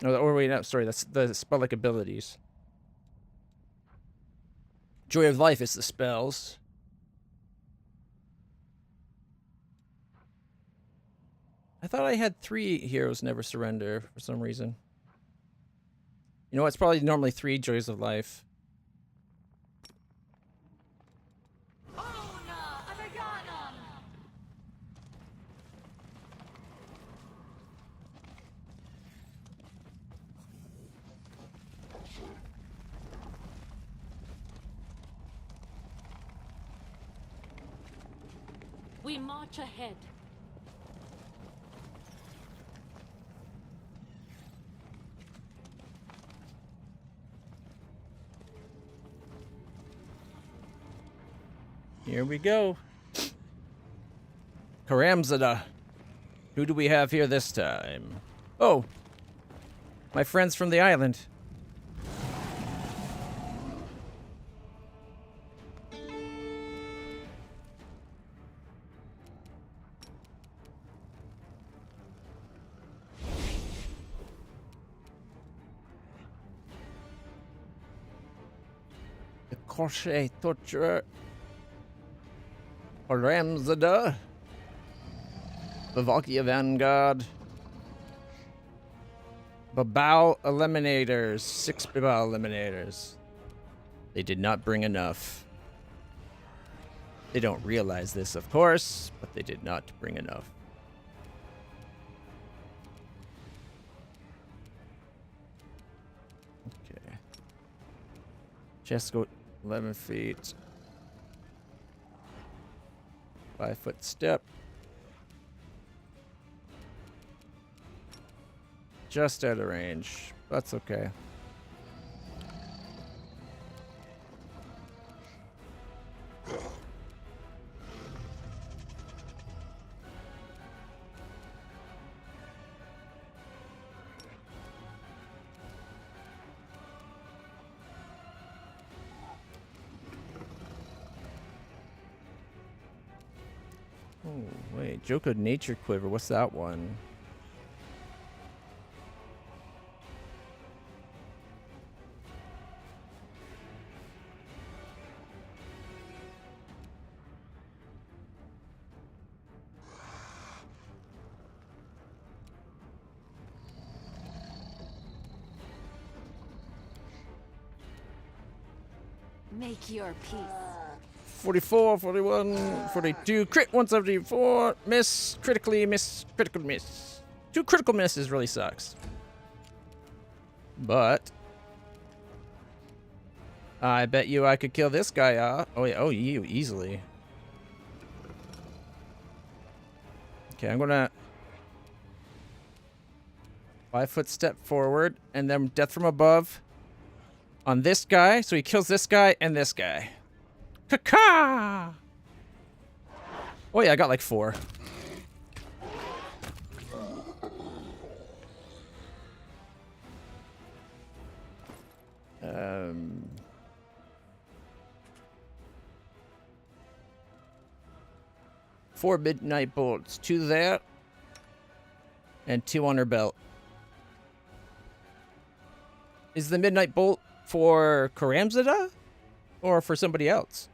Or wait, no, sorry, that's the spell-like abilities. Joy of Life is the spells. I thought I had 3 Heroes Never Surrender for some reason. You know what? It's probably normally 3 Joys of Life. We march ahead. Here we go. Karamzada. Who do we have here this time? Oh, my friends from the island. The Crochet Torturer. Karamzada. Bavakia Vanguard. Babao Eliminators. 6 Babao Eliminators. They did not bring enough. They don't realize this, of course, but they did not bring enough. Okay. Chest go 11 feet. 5-foot step. Just out of range. That's okay. Oh, wait. Joko Nature Quiver. What's that one? Make your peace. 44, 41, 42. Crit 174. Miss. Critically miss. Critical miss. 2 critical misses really sucks. But I bet you I could kill this guy off. Oh, yeah. Oh, you easily. Okay, I'm gonna 5-foot step forward and then death from above on this guy. So he kills this guy and this guy. Ka-ka! Oh yeah, I got like 4. Four midnight bolts, 2 there, and 2 on her belt. Is the midnight bolt for Karamzada or for somebody else?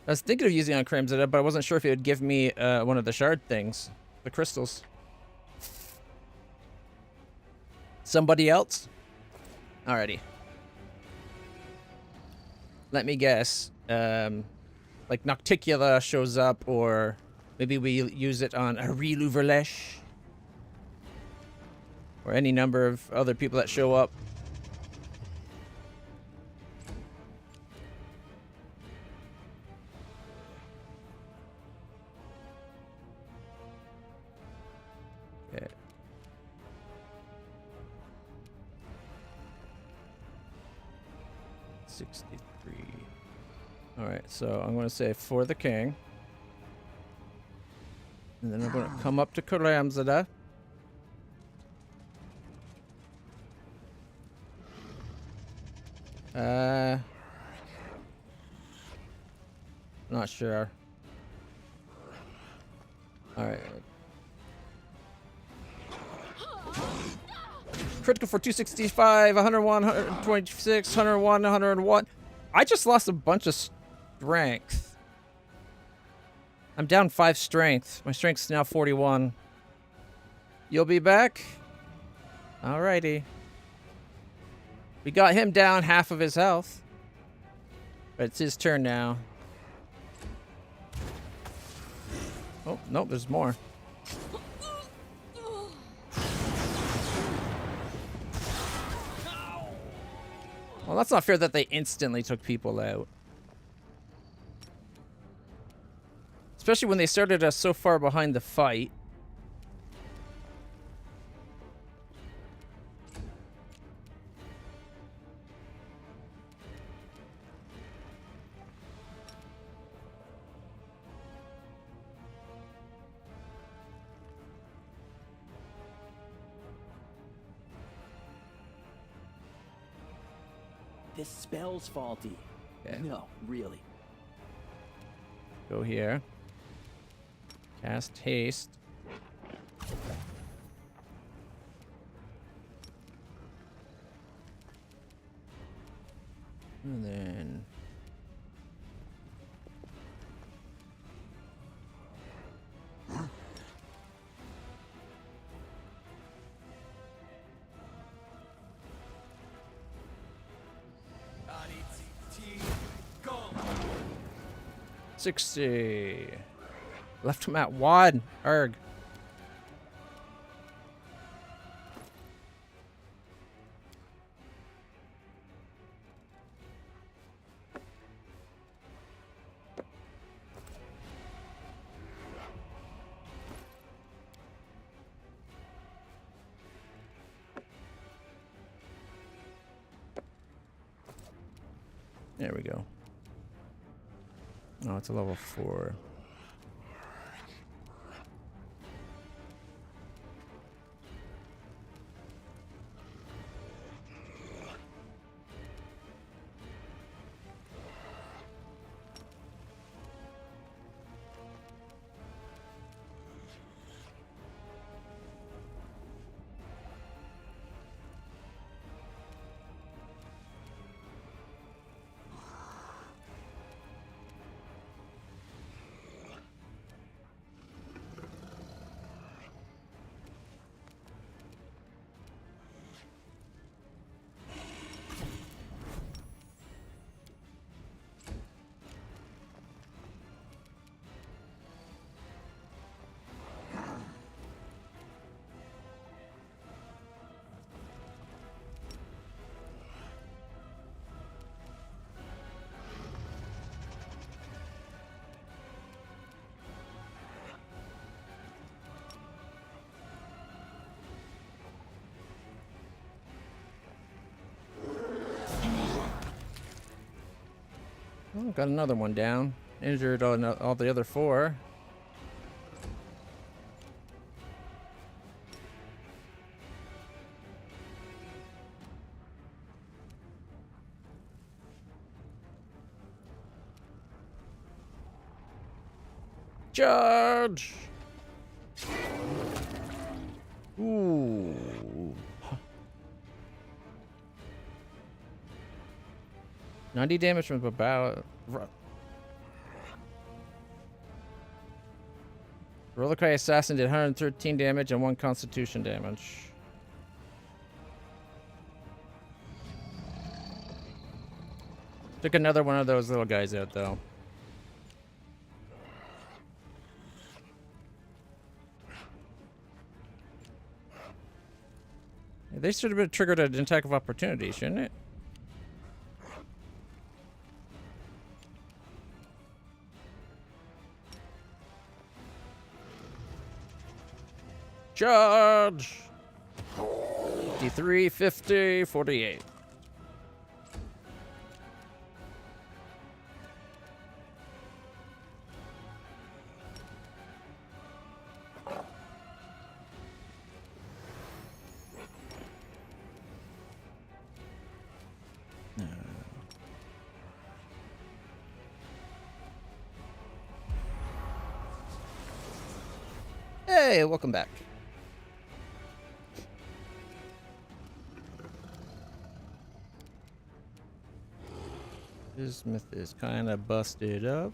I was thinking of using it on Karamzada, but I wasn't sure if it would give me one of the shard things, the crystals. Somebody else? Alrighty. Let me guess. Like Nocticula shows up, or maybe we use it on Arilu Verlesh. Or any number of other people that show up. Okay. Alright, so I'm going to say for the king. And then I'm going to come up to Karamzada. Not sure. Alright. Critical for 265, 101, 126, 101, 101. I just lost a bunch of strength. I'm down 5 strength. My strength's now 41. You'll be back? Alrighty. We got him down half of his health. But it's his turn now. Oh, nope, there's more. Well, that's not fair that they instantly took people out. Especially when they started us so far behind the fight. This spell's faulty. Okay. No, really. Go here. Cast haste. And then... Go. 60. Left him at one. Arg. There we go. Oh, it's a level 4. Oh, got another one down. Injured all the other 4. Charge! Ooh. 90 damage from about... Rollercry Assassin did 113 damage and 1 constitution damage. Took another one of those little guys out, though. They should have been triggered an attack of opportunity, shouldn't it? Charge! 53, 50, 48. Hey, welcome back. Bismuth is kind of busted up,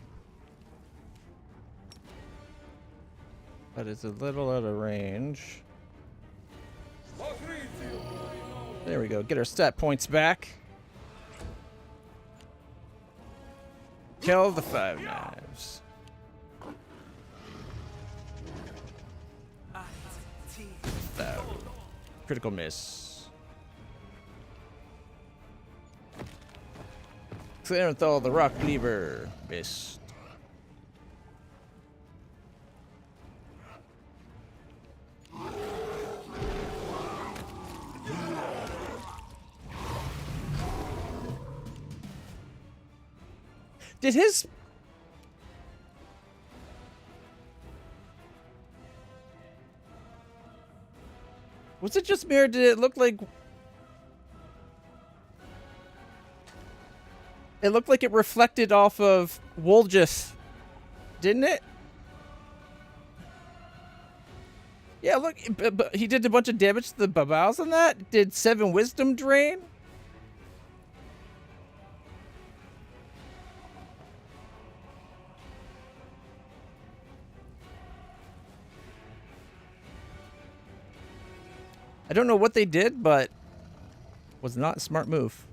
but it's a little out of range. There we go. Get our stat points back. Kill the 5 knives. Oh. Critical miss. Clearanthal the Rock Cleaver. Missed. Did his... Was it just me or did it look like... It looked like it reflected off of Woljith, didn't it? Yeah, look, but he did a bunch of damage to the Babaus on that. Did 7 wisdom drain? I don't know what they did, but was not a smart move.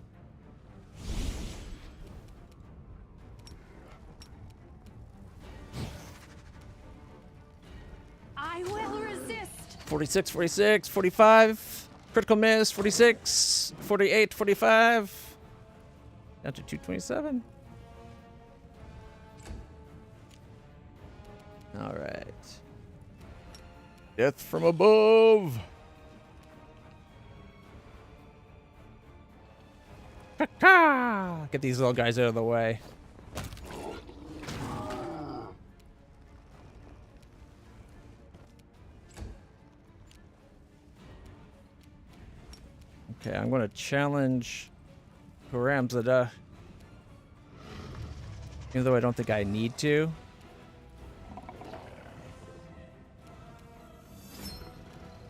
I will resist. 46, 46, 45. Critical miss, 46, 48, 45. Down to 227. All right. Death from above. Get these little guys out of the way. Okay, I'm going to challenge Karamzada. Even though I don't think I need to.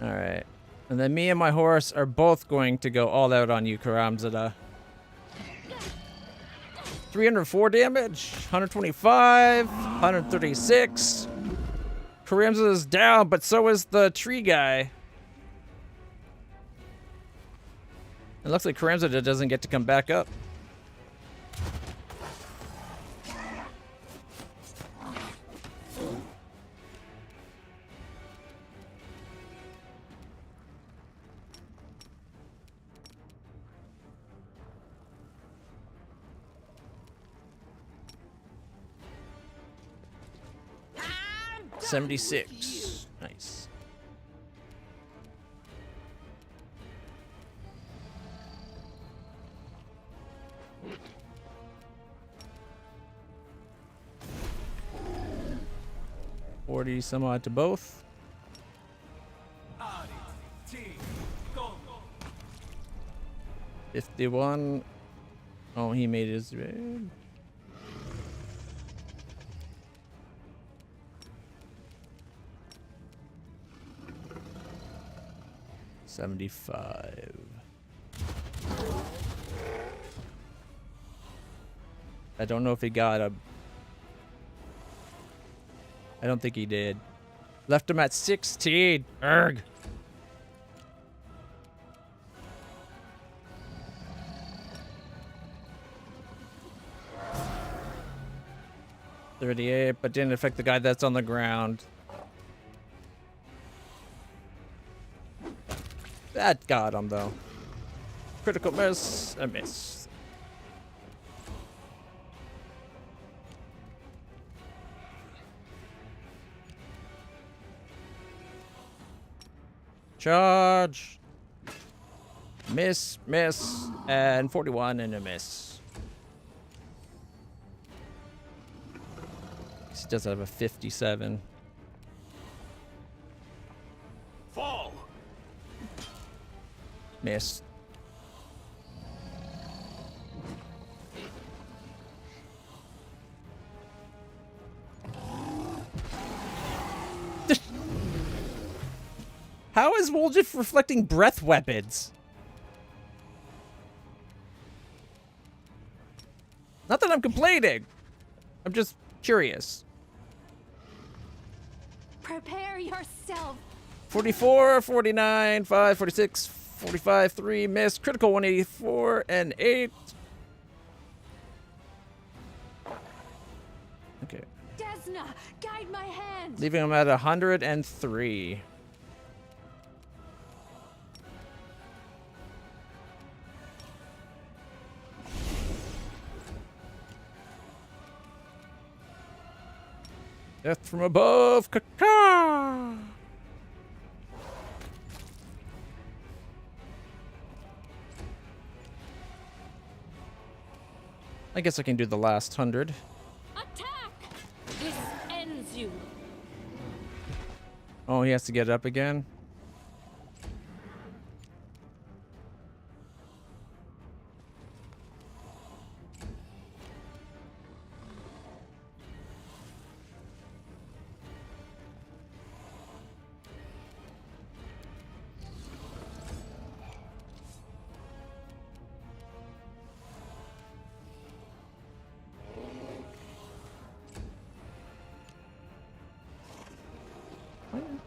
Alright. And then me and my horse are both going to go all out on you, Karamzada. 304 damage, 125, 136. Karamzada's down, but so is the tree guy. It looks like Karamzada doesn't get to come back up. I'm done 76. Nice. Some odd to both. 51. Oh, he made his bid. $75. I don't know if he got a... I don't think he did. Left him at 16. Erg. $38, but didn't affect the guy that's on the ground. That got him, though. Critical miss. A miss. Charge. Miss, miss, and 41 and a miss. He does have a 57. Fall. Miss. How is Woljith reflecting breath weapons? Not that I'm complaining. I'm just curious. Prepare yourself. 44, 49, 5, 46, 45, 3, miss. Critical 184 and 8. Okay. Desna, guide my hand. Leaving him at 103. Death from above. Caca. guess I can do the last 100. Attack! This ends you. Oh, he has to get up again?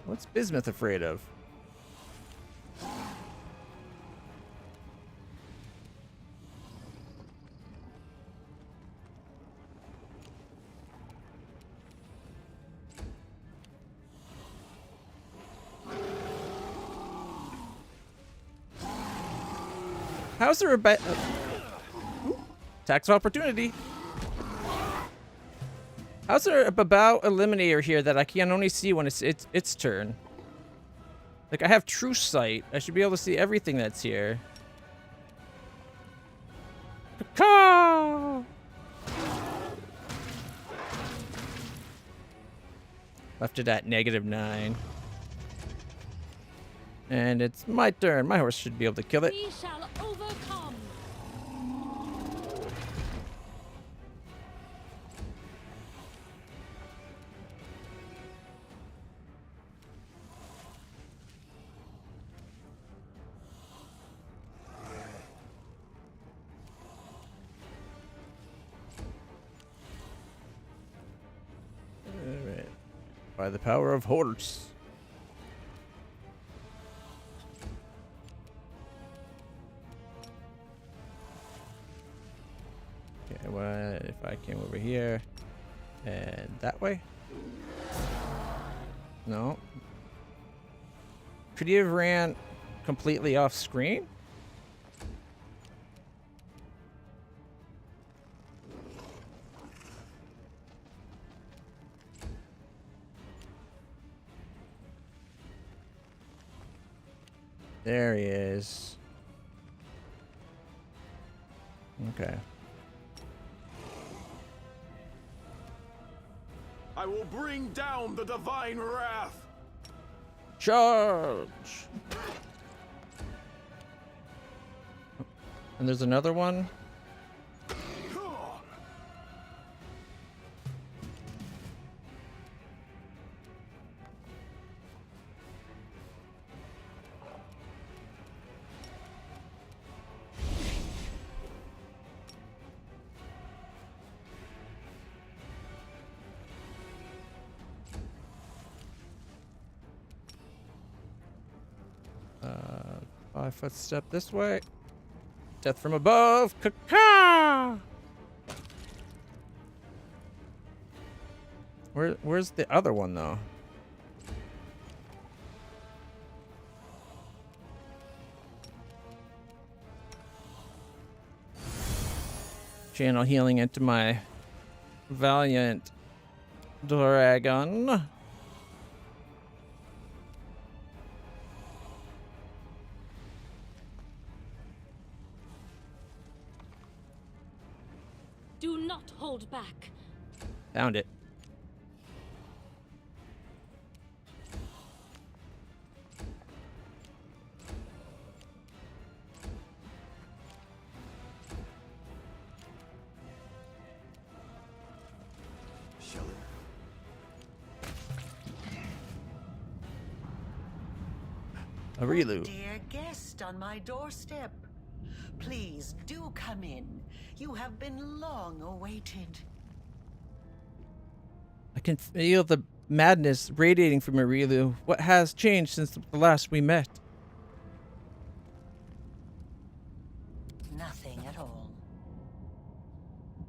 What's Bismuth afraid of? How's there a tax of opportunity? How's there a Babao Eliminator here that I can only see when it's turn? Like, I have true sight. I should be able to see everything that's here. Caw! Left it at -9. And it's my turn. My horse should be able to kill it. We shall overcome. Alright. By the power of horse. Okay, what if I came over here and that way? No. Could you have ran completely off screen? There he is. Okay. I will bring down the divine wrath. Charge! And there's another one. Five-foot step this way. Death from above. Caca! Where's the other one though? Channel healing into my valiant dragon. Do not hold back. Found it. Sheldon. A Relu. Dear guest on my doorstep. Please do come in. You have been long awaited. I can feel the madness radiating from Relu. What has changed since the last we met? Nothing at all.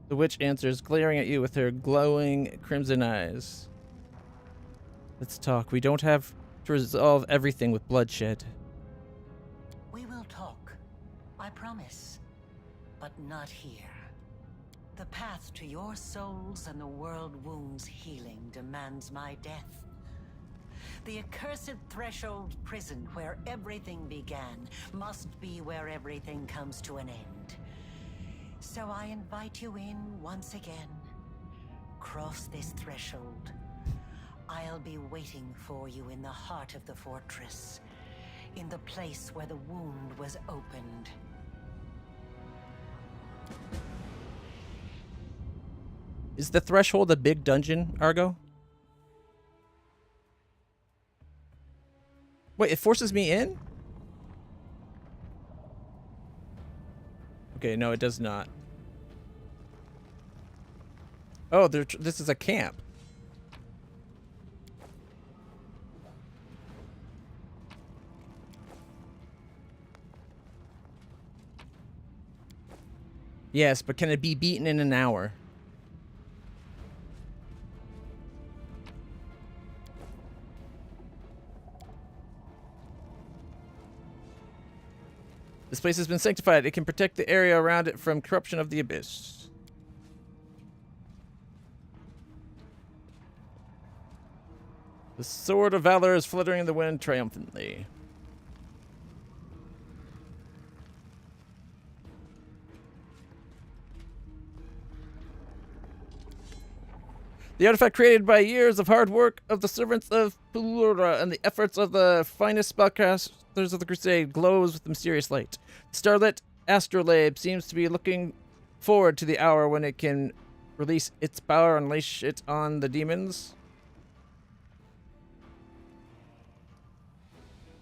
The witch answers, glaring at you with her glowing crimson eyes. Let's talk. We don't have to resolve everything with bloodshed. We will talk. I promise. But not here. The path to your souls and the world wound's healing demands my death. The accursed threshold prison where everything began must be where everything comes to an end. So I invite you in once again. Cross this threshold. I'll be waiting for you in the heart of the fortress, in the place where the wound was opened. Is the threshold a big dungeon, Argo? Wait, it forces me in? Okay, no, it does not. Oh, this is a camp. Yes, but can it be beaten in an hour? This place has been sanctified. It can protect the area around it from corruption of the abyss. The sword of valor is fluttering in the wind triumphantly. The artifact created by years of hard work of the servants of Pulura and the efforts of the finest spellcasters of the Crusade glows with mysterious light. The starlit astrolabe seems to be looking forward to the hour when it can release its power and unleash it on the demons.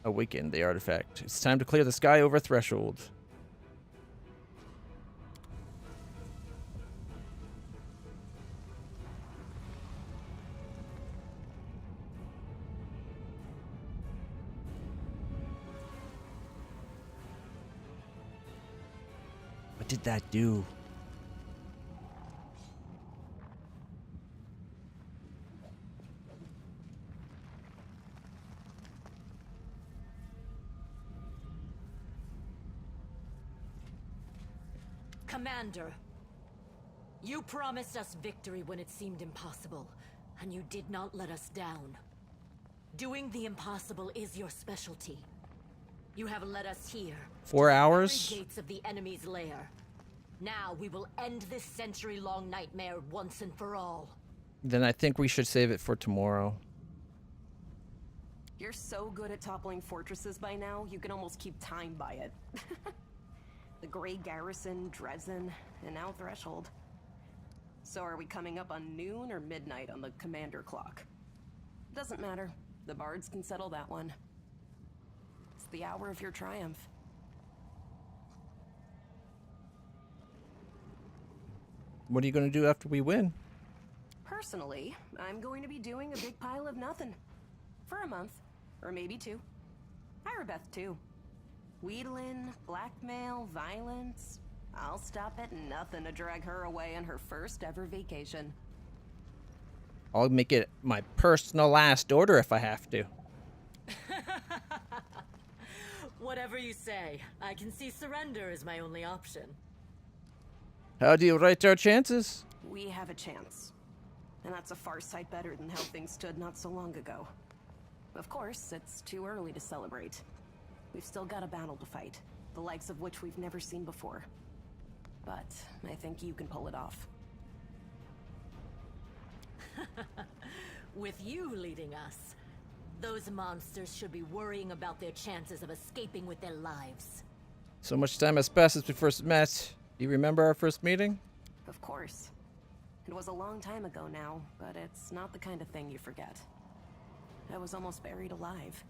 Awaken the artifact. It's time to clear the sky over threshold. What did that do? Commander, you promised us victory when it seemed impossible, and you did not let us down. Doing the impossible is your specialty. You have led us here. 4 to the hours? very gates of the enemy's lair. Now we will end this century-long nightmare once and for all. Then I think we should save it for tomorrow. You're so good at toppling fortresses by now, you can almost keep time by it. The Grey Garrison, Dresden, and now Threshold. So are we coming up on noon or midnight on the commander clock? Doesn't matter. The bards can settle that one. It's the hour of your triumph. What are you going to do after we win? Personally, I'm going to be doing a big pile of nothing. For a month. Or maybe 2. Irabeth too. Wheedling, blackmail, violence. I'll stop at nothing to drag her away on her first ever vacation. I'll make it my personal last order if I have to. Whatever you say, I can see surrender as my only option. How do you rate our chances? We have a chance. And that's a far sight better than how things stood not so long ago. Of course, it's too early to celebrate. We've still got a battle to fight, the likes of which we've never seen before. But I think you can pull it off. With you leading us, those monsters should be worrying about their chances of escaping with their lives. So much time has passed since we first met. Do you remember our first meeting? Of course. It was a long time ago now, but it's not the kind of thing you forget. I was almost buried alive.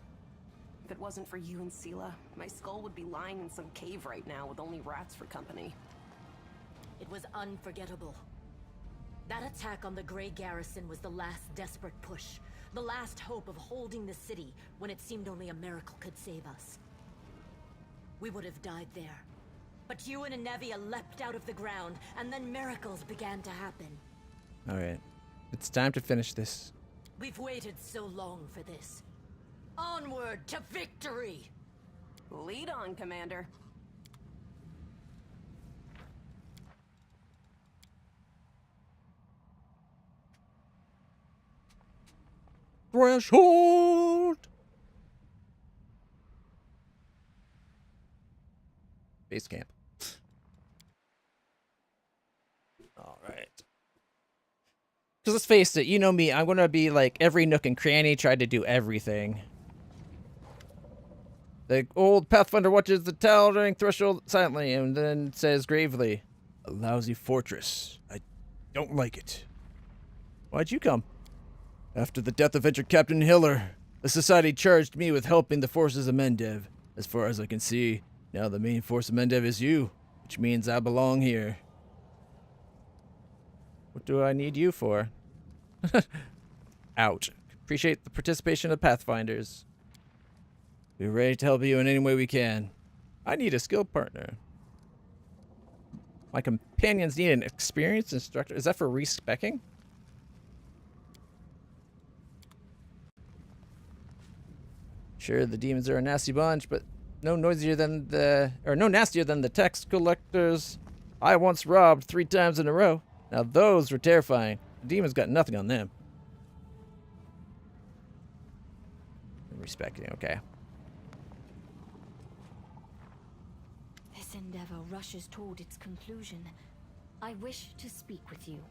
If it wasn't for you and Sela, my skull would be lying in some cave right now with only rats for company. It was unforgettable. That attack on the Grey Garrison was the last desperate push, the last hope of holding the city when it seemed only a miracle could save us. We would have died there. But you and Anevia leapt out of the ground, and then miracles began to happen. Alright. It's time to finish this. We've waited so long for this. Onward to victory! Lead on, Commander. Threshold! Base camp. Because let's face it, you know me, I'm going to be like every nook and cranny, try to do everything. The old Pathfinder watches the towering threshold silently and then says gravely, A lousy fortress. I don't like it. "Why'd you come?" After the death of Venture Captain Hiller, the Society charged me with helping the forces of Mendev. As far as I can see, now the main force of Mendev is you, which means I belong here. What do I need you for? Ouch. Appreciate the participation of Pathfinders. We're ready to help you in any way we can. I need a skill partner. My companions need an experienced instructor. Is that for respecking? Sure, the demons are a nasty bunch, but no nastier than the tax collectors I once robbed 3 times in a row. Now those were terrifying. The demons got nothing on them. Respecting, okay. This endeavor rushes toward its conclusion. I wish to speak with you.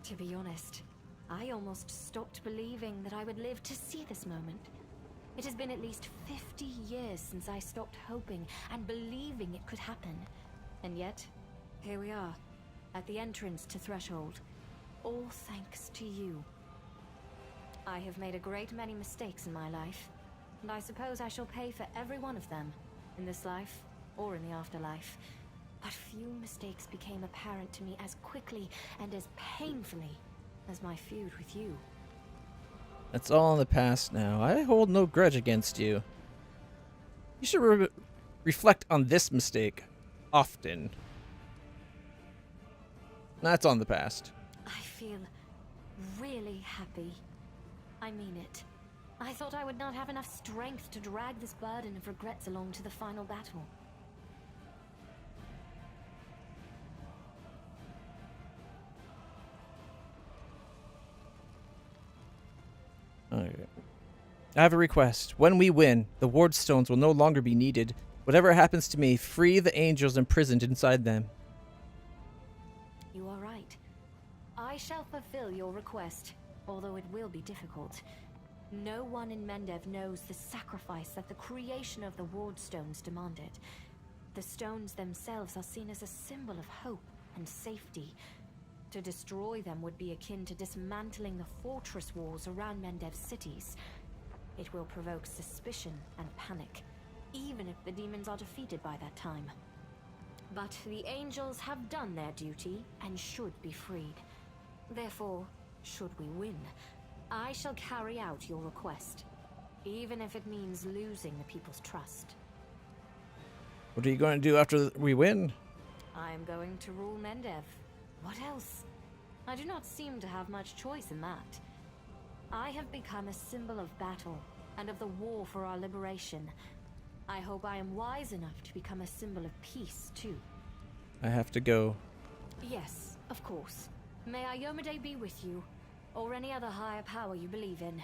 To be honest, I almost stopped believing that I would live to see this moment. It has been at least 50 years since I stopped hoping and believing it could happen. And yet, here we are, at the entrance to Threshold. All thanks to you. I have made a great many mistakes in my life, and I suppose I shall pay for every one of them, in this life or in the afterlife. But few mistakes became apparent to me as quickly and as painfully as my feud with you. That's all in the past now. I hold no grudge against you. You should reflect on this mistake often. That's on the past. I feel really happy. I mean it. I thought I would not have enough strength to drag this burden of regrets along to the final battle. Okay. I have a request. When we win, the ward stones will no longer be needed. Whatever happens to me, free the angels imprisoned inside them. You are right. I shall fulfill your request, although it will be difficult. No one in Mendev knows the sacrifice that the creation of the ward stones demanded. The stones themselves are seen as a symbol of hope and safety. To destroy them would be akin to dismantling the fortress walls around Mendev's cities. It will provoke suspicion and panic, even if the demons are defeated by that time. But the angels have done their duty and should be freed. Therefore, should we win, I shall carry out your request, even if it means losing the people's trust. What are you going to do after we win? I am going to rule Mendev. What else? I do not seem to have much choice in that. I have become a symbol of battle and of the war for our liberation. I hope I am wise enough to become a symbol of peace, too. I have to go. Yes, of course. May Iomade be with you, or any other higher power you believe in.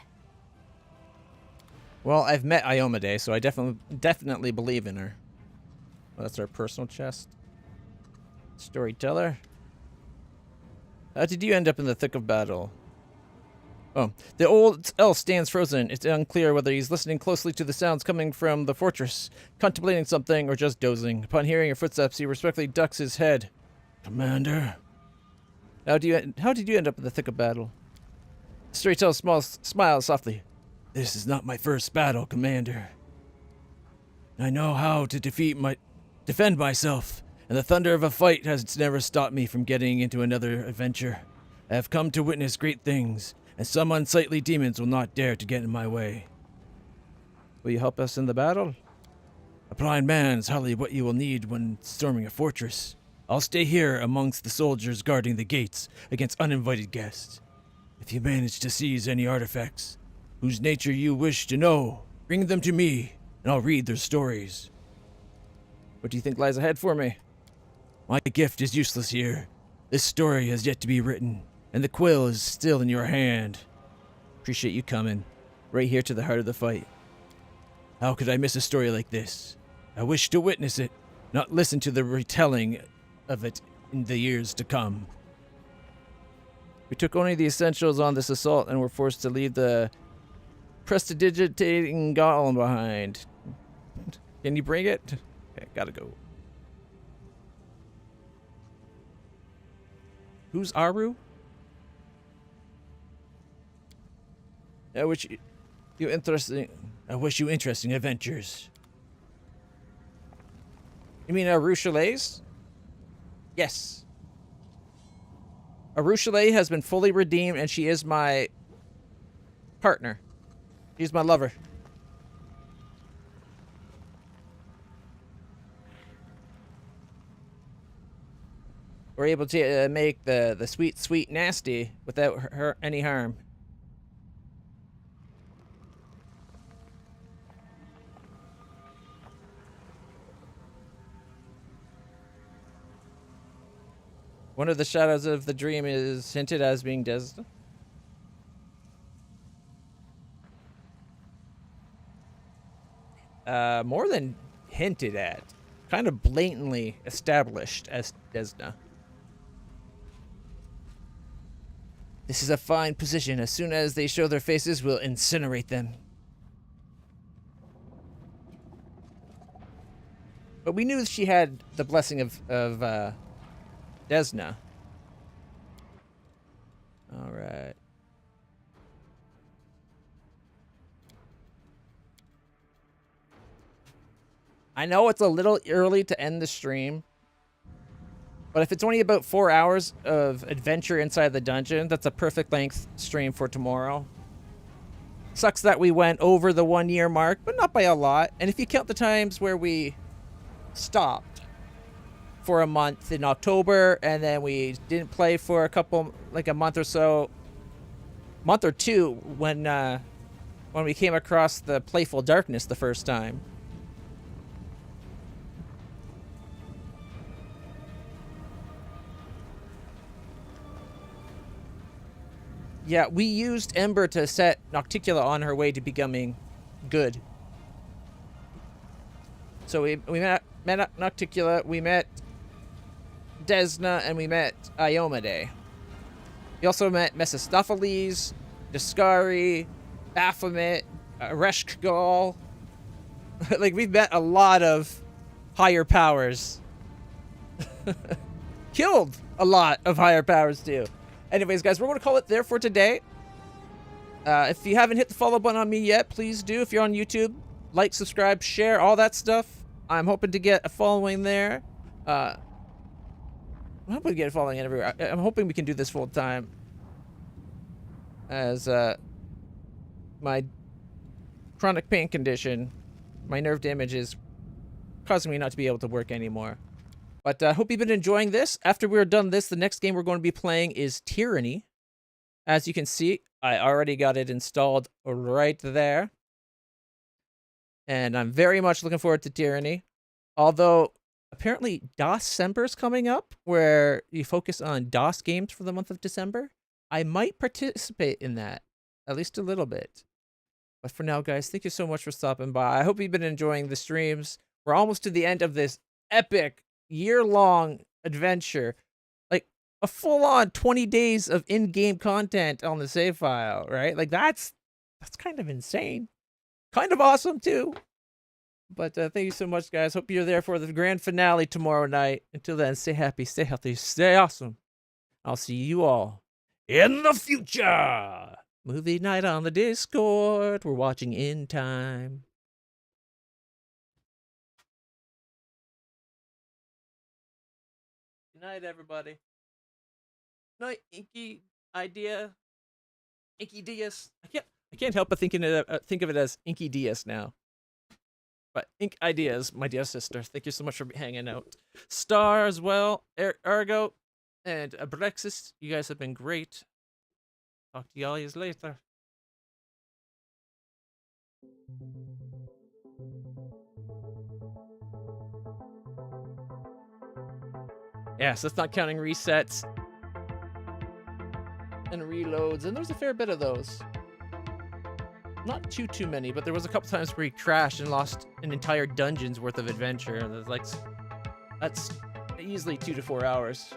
Well, I've met Iomade, so I definitely believe in her. Well, that's our personal chest. Storyteller. How did you end up in the thick of battle? Oh, the old elf stands frozen. It's unclear whether he's listening closely to the sounds coming from the fortress, contemplating something, or just dozing. Upon hearing your footsteps, he respectfully ducks his head. Commander? How did you end up in the thick of battle? The storyteller smiles softly. This is not my first battle, Commander. I know how to defend myself, and the thunder of a fight has never stopped me from getting into another adventure. I have come to witness great things, and some unsightly demons will not dare to get in my way. Will you help us in the battle? A blind man is hardly what you will need when storming a fortress. I'll stay here amongst the soldiers guarding the gates against uninvited guests. If you manage to seize any artifacts, whose nature you wish to know, bring them to me, and I'll read their stories. What do you think lies ahead for me? My gift is useless here. This story has yet to be written, and the quill is still in your hand. Appreciate you coming. Right here to the heart of the fight. How could I miss a story like this? I wish to witness it, not listen to the retelling of it in the years to come. We took only the essentials on this assault and were forced to leave the prestidigitating golem behind. Can you bring it? Okay, gotta go. Who's Aru? I wish you interesting adventures. You mean Aru Chalet's? Yes. Aru Chalet has been fully redeemed, and she is my partner. She's my lover. We're able to make the sweet, sweet nasty without her any harm. One of the shadows of the dream is hinted as being Desna. More than hinted at. Kind of blatantly established as Desna. This is a fine position. As soon as they show their faces, we'll incinerate them. But we knew she had the blessing of Desna. All right. I know it's a little early to end the stream, but if it's only about 4 hours of adventure inside the dungeon, that's a perfect length stream for tomorrow. Sucks that we went over the 1 year mark, but not by a lot. And if you count the times where we stopped for a month in October, and then we didn't play for a couple, like a month or so, month or two, when we came across the Playful Darkness the first time. Yeah, we used Ember to set Nocticula on her way to becoming good. So we met Nocticula, we met Desna, and we met Iomade. We also met Mephistopheles, Discari, Baphomet, Reshkgal. Like, we've met a lot of higher powers. Killed a lot of higher powers, too. Anyways, guys, we're going to call it there for today. If you haven't hit the follow button on me yet, please do. If you're on YouTube, like, subscribe, share, all that stuff. I'm hoping to get a following there. I'm hoping to get a following everywhere. I'm hoping we can do this full time. As my chronic pain condition, my nerve damage is causing me not to be able to work anymore. But I hope you've been enjoying this. After we're done this, the next game we're going to be playing is Tyranny. As you can see, I already got it installed right there. And I'm very much looking forward to Tyranny. Although, apparently DOS-cember is coming up, where you focus on DOS games for the month of December. I might participate in that, at least a little bit. But for now, guys, thank you so much for stopping by. I hope you've been enjoying the streams. We're almost to the end of this epic year-long adventure. Like a full-on 20 days of in-game content on the save file, right? Like that's kind of insane. Kind of awesome too. But thank you so much, guys. Hope you're there for the grand finale tomorrow night. Until then, stay happy, stay healthy, stay awesome. I'll see you all in the future. Movie night on the Discord. We're watching In Time. Good night, everybody. Night, Inky Idea. Inky Diaz. I can't help but think of it as Inky Diaz now. But Ink Ideas, my dear sister, thank you so much for hanging out. Star as well, Argo, and Abrexis, you guys have been great. Talk to y'all later. Yes, that's not counting resets and reloads, and there's a fair bit of those. Not too many, but there was a couple times where he crashed and lost an entire dungeon's worth of adventure. That's easily 2 to 4 hours.